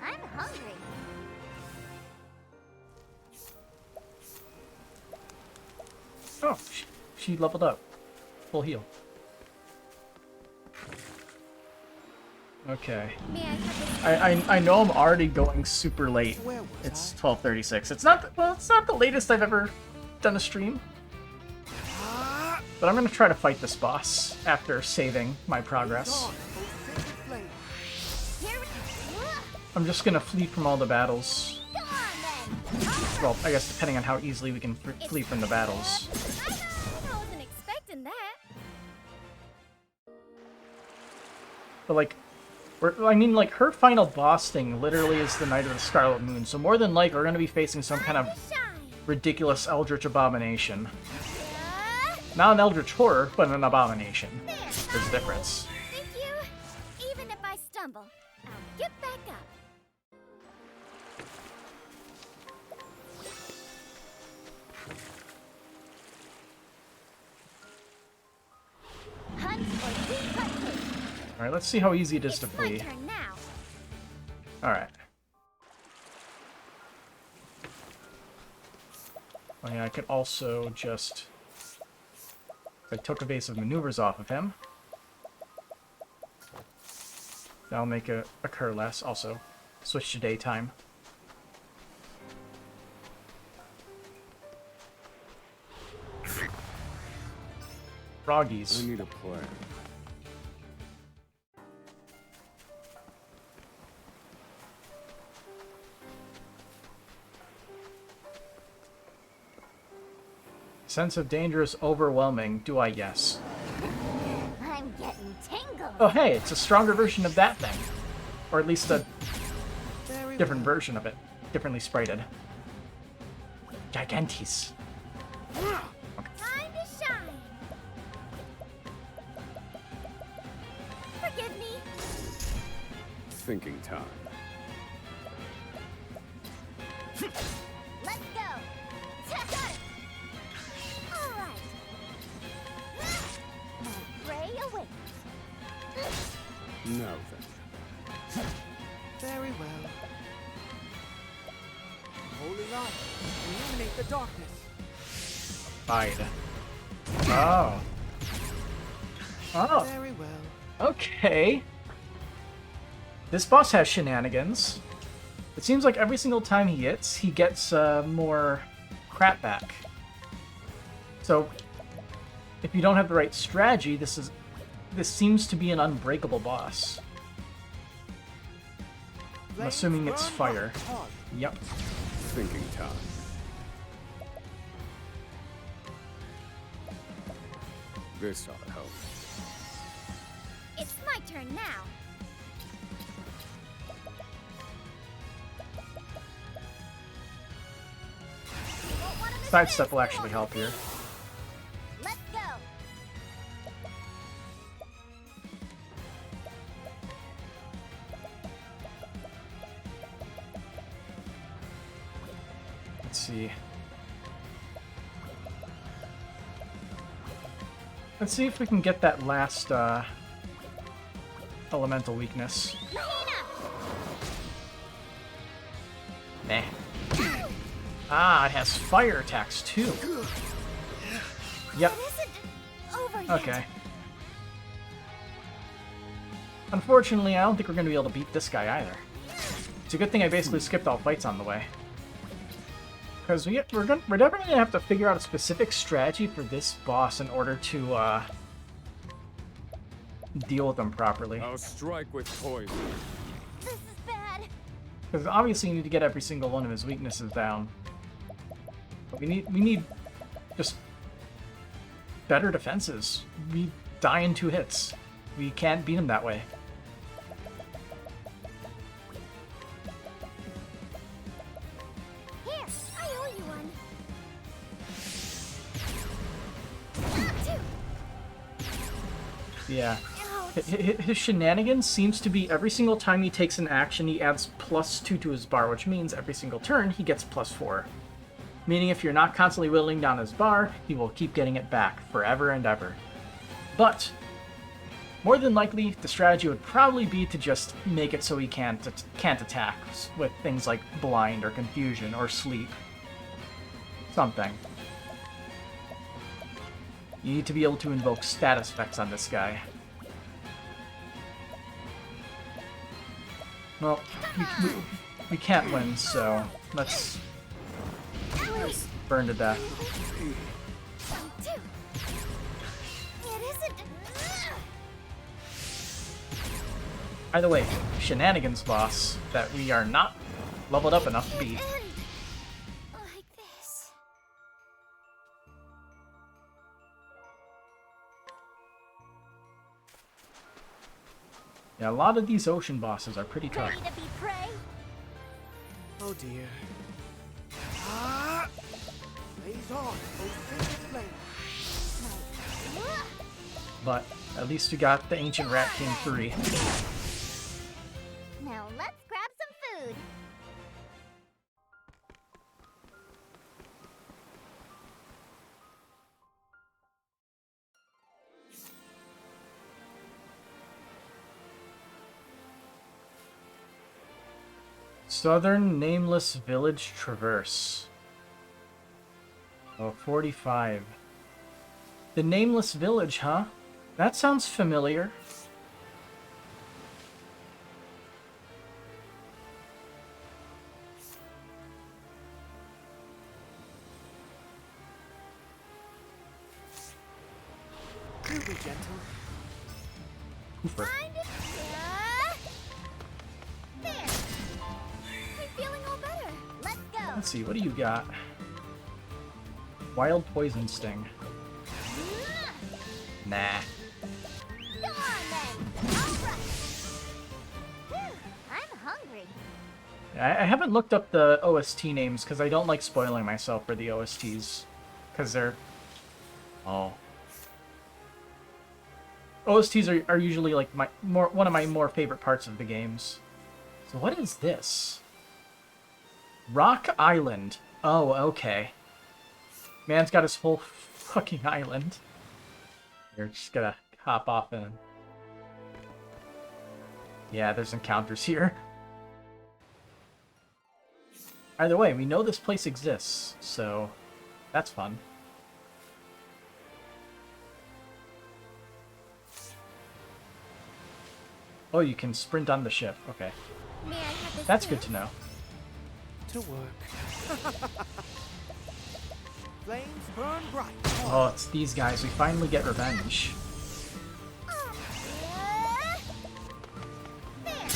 I'm hungry. Oh, she leveled up. Full heal. Okay. I know I'm already going super late. It's 12:36. It's not the latest I've ever done a stream. But I'm gonna try to fight this boss after saving my progress. I'm just gonna flee from all the battles. Well, I guess depending on how easily we can flee from the battles. I wasn't expecting that. But like, I mean, like, her final boss thing literally is the Night of the Scarlet Moon, so more than likely we're going to be facing some kind of ridiculous eldritch abomination. Not an eldritch horror, but an abomination. There's a difference. Thank you. Even if I stumble, I'll get back up. Hunt or be hunted. Alright, let's see how easy it is to It's my flee. turn now. Alright. Oh yeah, I could also just... I took evasive maneuvers off of him. That'll make it occur less. Also, switch to daytime. Froggies. I need a plan. Sense of danger is overwhelming. Do I? Yes. I'm getting tangled. Oh hey, it's a stronger version of that thing. Or at least a different version of it. Differently sprited. Gigantes. Time to shine. Forgive me. Thinking time. Let's go. Got it. All right. My prey awaits. Now then. Very well. Holy light, illuminate the darkness. Bide. Oh. Oh. Very well. Okay. This boss has shenanigans. It seems like every single time he hits, he gets more crap back. So, if you don't have the right strategy, this seems to be an unbreakable boss. I'm assuming it's fire. Yep. Thinking time. This ought to help. It's my turn now. Sidestep will actually help here. Let's go. Let's see. Let's see if we can get that last elemental weakness. Meh. Ah, it has fire attacks too. Yep. Okay. Unfortunately, I don't think we're going to be able to beat this guy either. It's a good thing I basically skipped all fights on the way. Because we're definitely going to have to figure out a specific strategy for this boss in order to deal with him properly. I'll strike with poison. This is bad. Because obviously you need to get every single one of his weaknesses down. But we need just better defenses. We die in 2 hits. We can't beat him that way. Here, I owe you one. Yeah. His shenanigans seems to be every single time he takes an action, he adds +2 to his bar, which means every single turn he gets +4. Meaning if you're not constantly whittling down his bar, he will keep getting it back forever and ever. But more than likely, the strategy would probably be to just make it so he can't attack with things like blind or confusion or sleep. Something. You need to be able to invoke status effects on this guy. Well, we can't win, so let's burn to death. Either way, shenanigans boss that we are not leveled up enough to beat. Like this. Yeah, a lot of these ocean bosses are pretty tough. Ready to be prey? Oh dear. Ah! Blaze on, oh sacred flame. But at least we got the Ancient Rat King free. Now let's grab some food. Southern Nameless Village Traverse. Oh, 45. The Nameless Village, huh? That sounds familiar. Do be gentle. Cooper. There. I'm feeling all better. Let's go. Let's see, what do you got? Wild Poison Sting. Nah. Go on then. All right. Whew, I'm hungry. I haven't looked up the OST names because I don't like spoiling myself for the OSTs. Because they're... Oh. OSTs are usually like one of my more favorite parts of the games. So what is this? Rock Island. Oh, okay. Man's got his whole fucking island. You're just gonna hop off and... Yeah, there's encounters here. Either way, we know this place exists, so that's fun. Oh, you can sprint on the ship. Okay. May I have this That's too? good to know. To work. Flames burn bright. Oh, it's these guys. We finally get revenge. There. I'm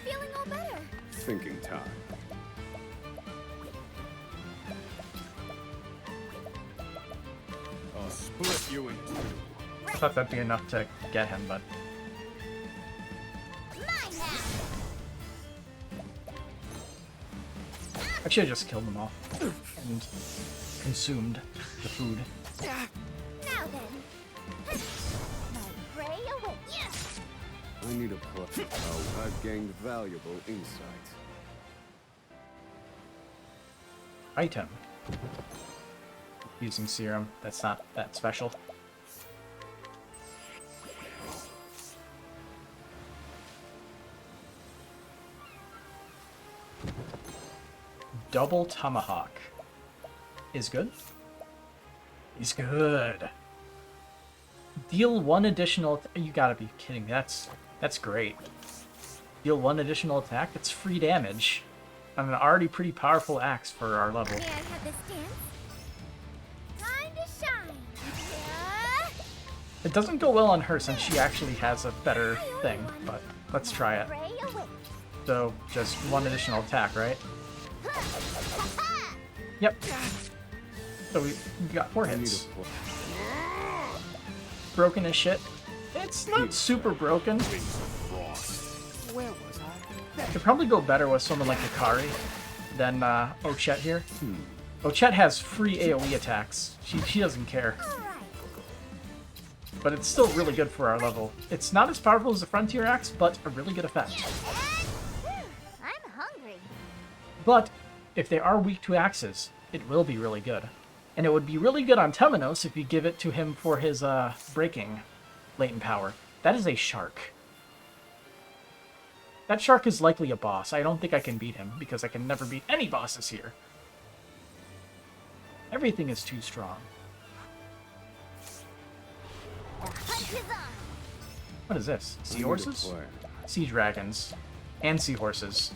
feeling all better. Thinking time. I'll split you in two. I thought that'd be enough to get him, but... I should have just killed them all. And consumed the food. Now then. My prey awaits. I need a push. Oh, I've gained valuable insight. Item. Using serum. That's not that special. Double Tomahawk. Is good? He's good. Deal one additional... You gotta be kidding me. That's great. Deal one additional attack. That's free damage on an already pretty powerful axe for our level. May I have this dance? Time to shine. Yeah. It doesn't go well on her since she actually has a better thing, but let's try it. Prey awaits. So, just one additional attack, right? Yep. So we got 4 hits. Broken as shit. It's not super broken. Where was I? Could probably go better with someone like Akari than Ochette here. Ochette has free AoE attacks. She doesn't care. But it's still really good for our level. It's not as powerful as the Frontier Axe, but a really good effect. I'm hungry. But if they are weak to axes, it will be really good. And it would be really good on Temenos if you give it to him for his breaking latent power. That is a shark. That shark is likely a boss. I don't think I can beat him, because I can never beat any bosses here. Everything is too strong. What is this? Seahorses? Sea dragons. And seahorses.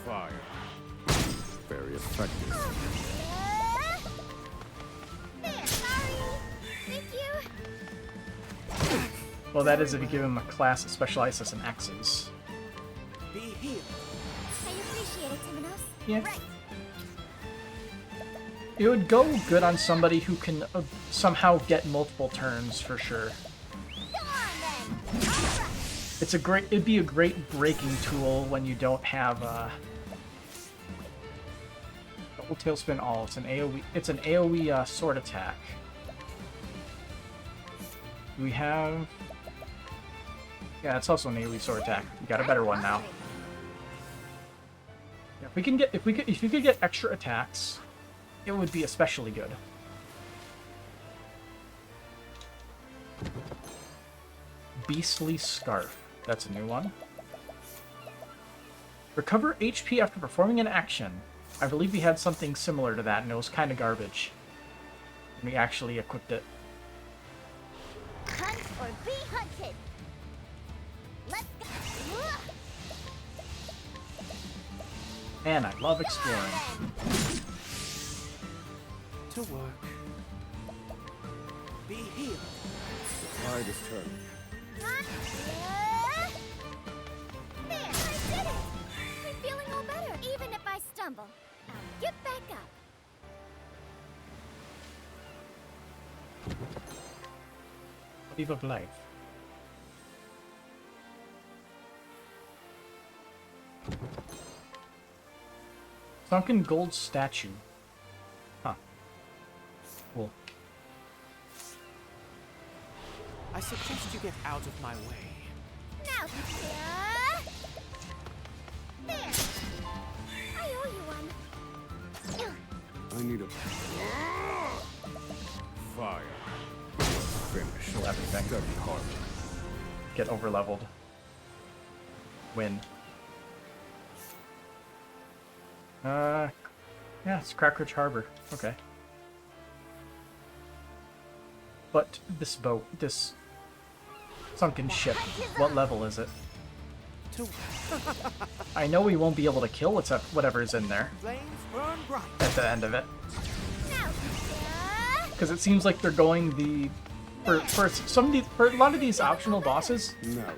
Fire. Very effective. There, sorry. Thank you. Well, that is if you give him a class that specializes in axes. Be healed. I appreciate it, Temenos. Yeah. Right. It would go good on somebody who can somehow get multiple turns, for sure. It'd be a great breaking tool when you don't have double tailspin all. It's an AoE sword attack. We have, yeah, it's also an AoE sword attack. We got a better one now. Yeah, if you could get extra attacks, it would be especially good. Beastly Scarf. That's a new one. Recover HP after performing an action. I believe we had something similar to that, and it was kind of garbage. And we actually equipped it. Hunt or be hunted. Let's go. Man, I love exploring. To work. Be healed. The tide is turning. There, I did it! I'm feeling all better. Even if I stumble, I'll get back up. Leave of life. Sunken gold statue. Huh. Cool. I suggest you get out of my way. Now, there. I owe you one. I need a fire. Finish. Kill everything. Study hard. Get over leveled. Win. Yeah, it's Crackridge Harbor. Okay. But this sunken ship, what level is it? I know we won't be able to kill whatever is in there at the end of it. Because it seems like they're going the... For a lot of these optional bosses,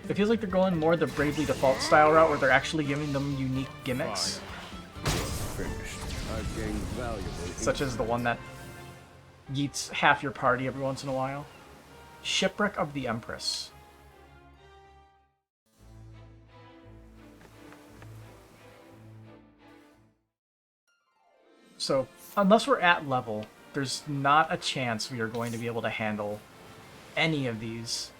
it feels like they're going more the Bravely Default style route where they're actually giving them unique gimmicks. Finished. I've gained valuable Such as the one that yeets half your party every once in a while. Shipwreck of the Empress. So, unless we're at level, there's not a chance we are going to be able to handle any of these.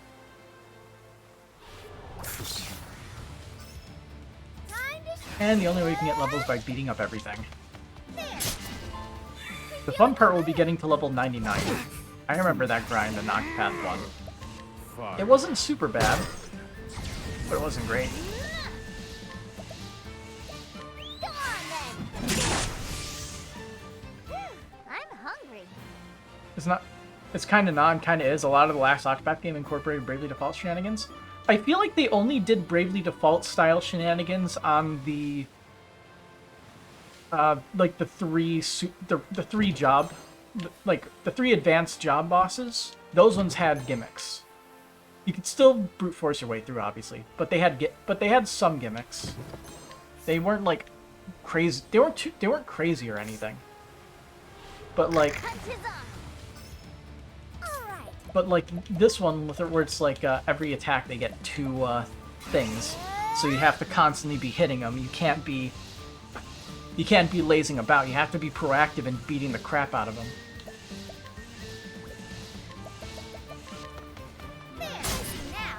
And the only way we can get levels by beating up everything. The fun part will be getting to level 99. I remember that grind in Octopath 1. It wasn't super bad, but it wasn't great. I'm hungry. It's kind of not, kind of is. A lot of the last Octopath game incorporated Bravely Default shenanigans. I feel like they only did Bravely Default style shenanigans on the like the three advanced job bosses. Those ones had gimmicks. You could still brute force your way through, obviously, but they had some gimmicks. They weren't like crazy. They weren't crazy or anything. But like. But like this one, where it's like every attack they get 2 things, so you have to constantly be hitting them. You can't be lazing about. You have to be proactive in beating the crap out of them. There, I see now.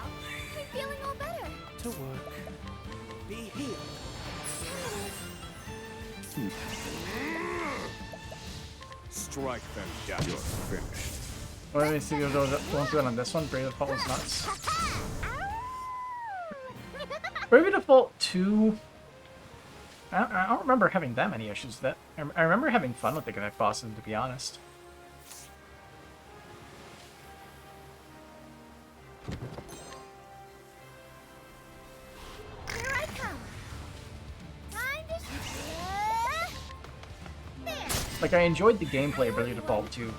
I'm feeling all better. To work. Be healed. Strike them down. You're finished. What do we see going through it on this one? Brave Default was nuts. Brave Default 2... I don't remember having that many issues with it. I remember having fun with the gimmick bosses, to be honest. Here I come. Time to... There. Like, I enjoyed the gameplay of Brave Default 2.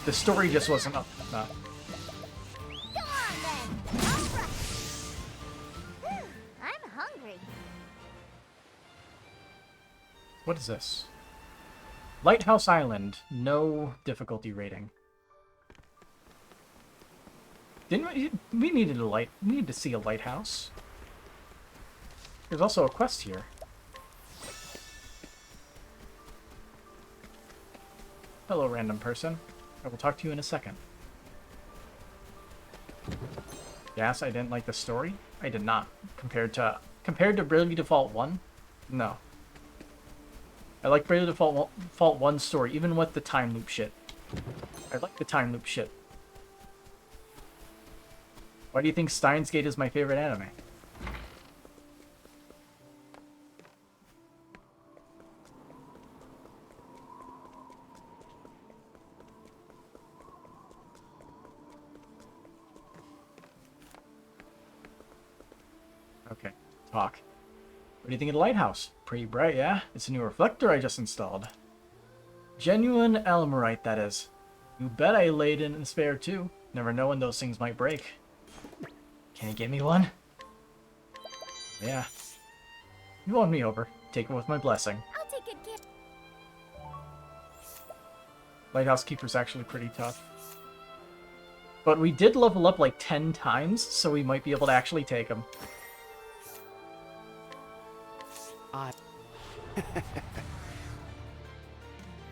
The story just wasn't up enough. Go on then. All right. I'm hungry. What is this? Lighthouse Island. No difficulty rating. We needed a light. We needed to see a lighthouse. There's also a quest here. Hello, random person. I will talk to you in a second. Yes, I didn't like the story. I did not. Compared to Bravely Default 1? No. I like Bravely Default 1's story, even with the time loop shit. I like the time loop shit. Why do you think Steins Gate is my favorite anime? Okay, talk. What do you think of the lighthouse? Pretty bright, yeah? It's a new reflector I just installed. Genuine Alumorite, that is. You bet I laid in a spare too. Never know when those things might break. Can you give me one? Yeah. You won me over. Take it with my blessing. I'll take good care. Lighthouse Keeper's actually pretty tough. But we did level up like 10 times, so we might be able to actually take him.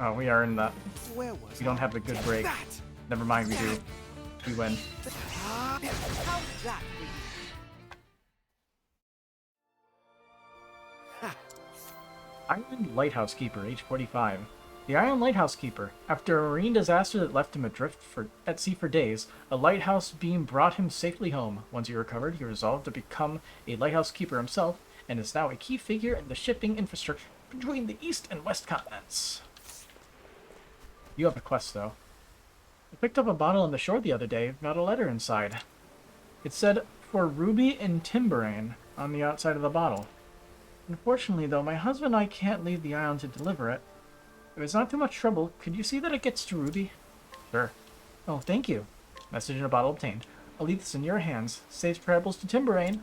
Oh, we are in the... We don't have the good break. Never mind, we do. We win. Iron Lighthouse Keeper, age 45. The Iron Lighthouse Keeper. After a marine disaster that left him adrift at sea for days, a lighthouse beam brought him safely home. Once he recovered, he resolved to become a lighthouse keeper himself, and is now a key figure in the shipping infrastructure between the east and west continents. You have a quest, though. I picked up a bottle on the shore the other day, got a letter inside. It said, "For Ruby and Timberane," on the outside of the bottle. Unfortunately, though, my husband and I can't leave the island to deliver it. If it's not too much trouble, could you see that it gets to Ruby? Sure. Oh, thank you. Message in a bottle obtained. I'll leave this in your hands. Safe travels to Timberane.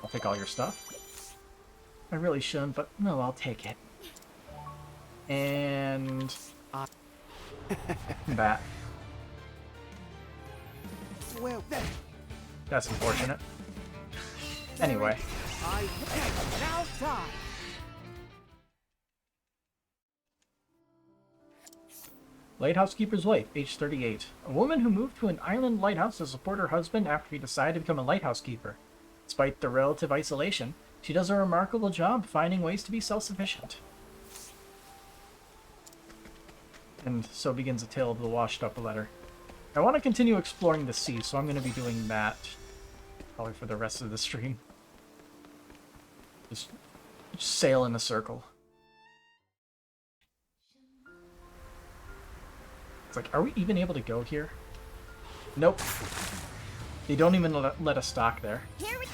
I'll take all your stuff. I really shouldn't, but no, I'll take it. And... that. That's unfortunate. Anyway. Lighthouse Keeper's wife, age 38. A woman who moved to an island lighthouse to support her husband after he decided to become a lighthouse keeper. Despite the relative isolation, she does a remarkable job finding ways to be self-sufficient. And so begins the tale of the washed-up letter. I want to continue exploring the sea, so I'm going to be doing that probably for the rest of the stream. Just sail in a circle. It's like, are we even able to go here? Nope. They don't even let us dock there. Here we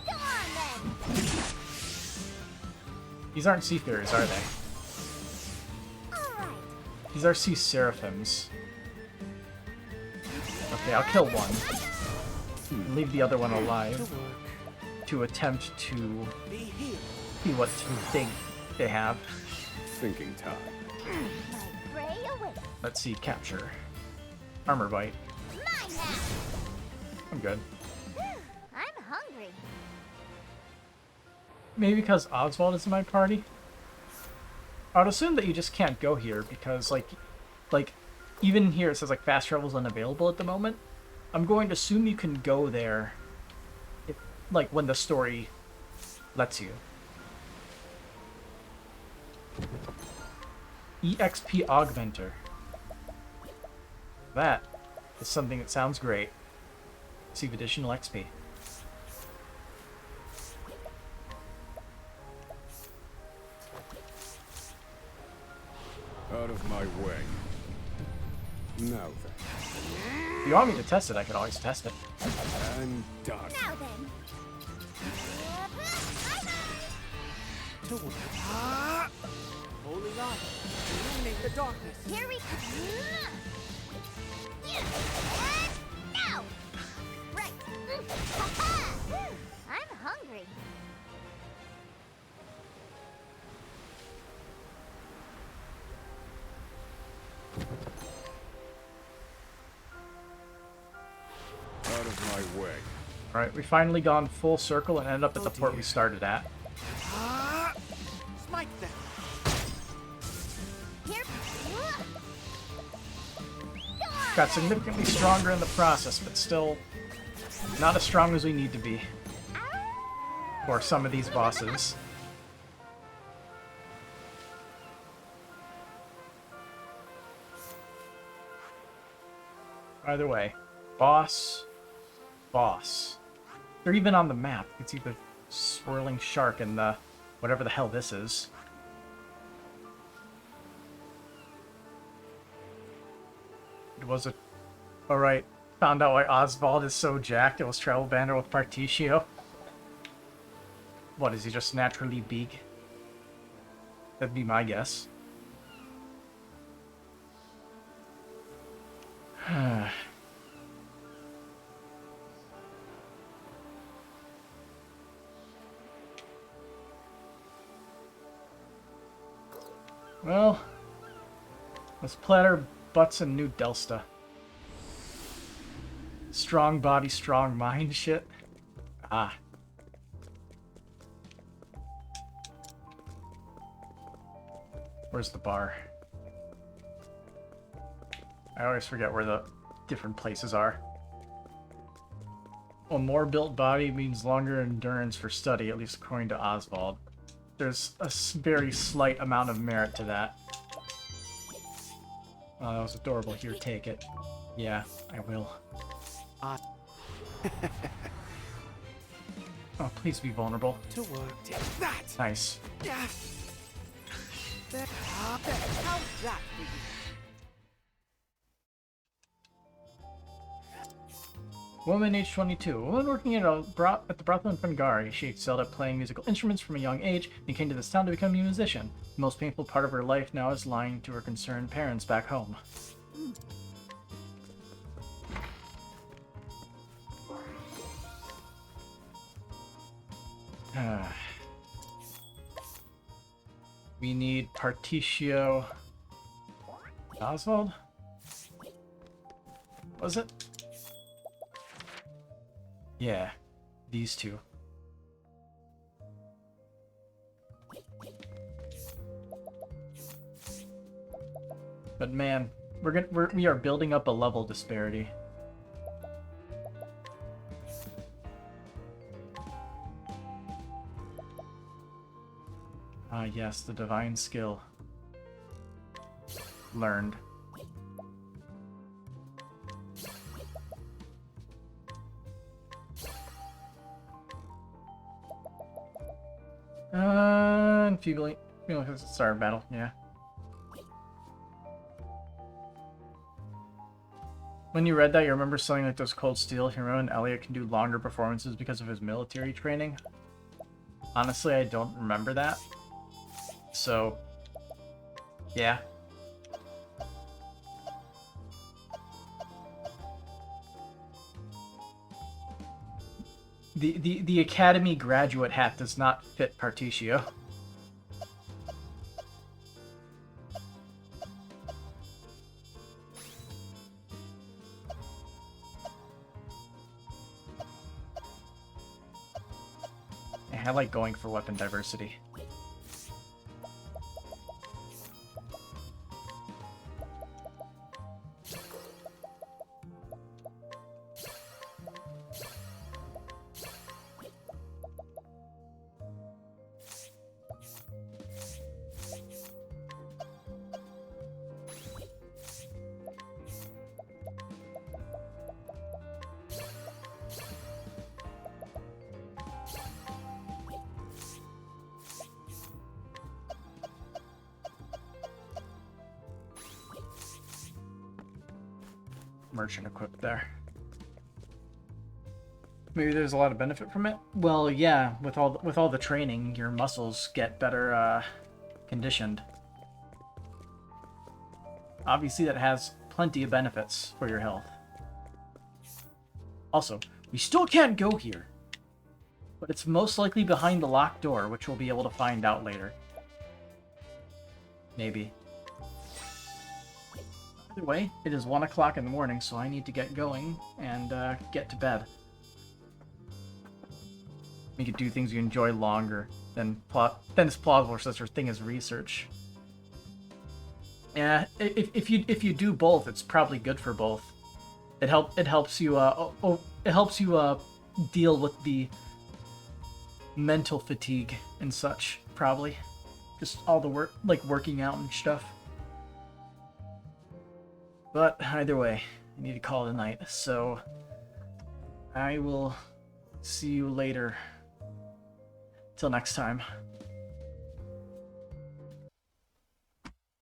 Go on then. These aren't seafarers, are they? These are sea seraphims. Okay, I'll kill one. And leave the other one alive. To attempt to see what to think they have. Thinking time. Let's see, capture. Armor bite. I'm good. I'm hungry. Maybe because Oswald is in my party? I would assume that you just can't go here because, like, even here it says, like, fast travel's unavailable at the moment. I'm going to assume you can go there, like, when the story lets you. EXP Augmenter. That is something that sounds great. Receive additional XP. Out of my way. Now then. If you want me to test it, I could always test it. I'm done. Now then. Holy light, illuminate the darkness. Here we No! Right. I'm hungry. my way. Alright, we finally gone full circle and ended up at the port we started at. Smite them. Here. Got significantly stronger in the process, but still not as strong as we need to be for some of these bosses. Either way, boss. They're even on the map. You can see the swirling shark and the whatever the hell this is. It was a... Alright, found out why Oswald is so jacked. It was travel banner with Partitio. What, is he just naturally big? That'd be my guess. Well, let's platter butts in New Delsta. Strong body, strong mind shit. Ah. Where's the bar? I always forget where the different places are. A more built body means longer endurance for study, at least according to Oswald. There's a very slight amount of merit to that. Oh, that was adorable. Here, take it. Yeah, I will. Oh, please be vulnerable. To work. Take that. Nice. How's that for you? Woman, age 22. A woman working at the brothel in Fungari. She excelled at playing musical instruments from a young age and came to this town to become a musician. The most painful part of her life now is lying to her concerned parents back home. We need Partitio. Oswald? Was it? Yeah, these two. But man, we are building up a level disparity. Ah, yes, the divine skill. Learned. Enfeebling. Start battle, yeah. When you read that, you remember something like those Cold Steel hero and Elliot can do longer performances because of his military training? Honestly, I don't remember that. So, yeah. The Academy graduate hat does not fit Partitio. I like going for weapon diversity. Merchant equipped there. Maybe there's a lot of benefit from it. Well, yeah, with all the training, your muscles get better conditioned. Obviously, that has plenty of benefits for your health. Also, we still can't go here, but it's most likely behind the locked door, which we'll be able to find out later. Maybe. Either way, it is 1 o'clock in the morning, so I need to get going and get to bed. You could do things you enjoy longer than it's plausible or such a thing as research. Yeah, if you do both, it's probably good for both. It helps you deal with the mental fatigue and such, probably. Just all the work, like working out and stuff. But either way, I need to call it a night, so I will see you later. Till next time.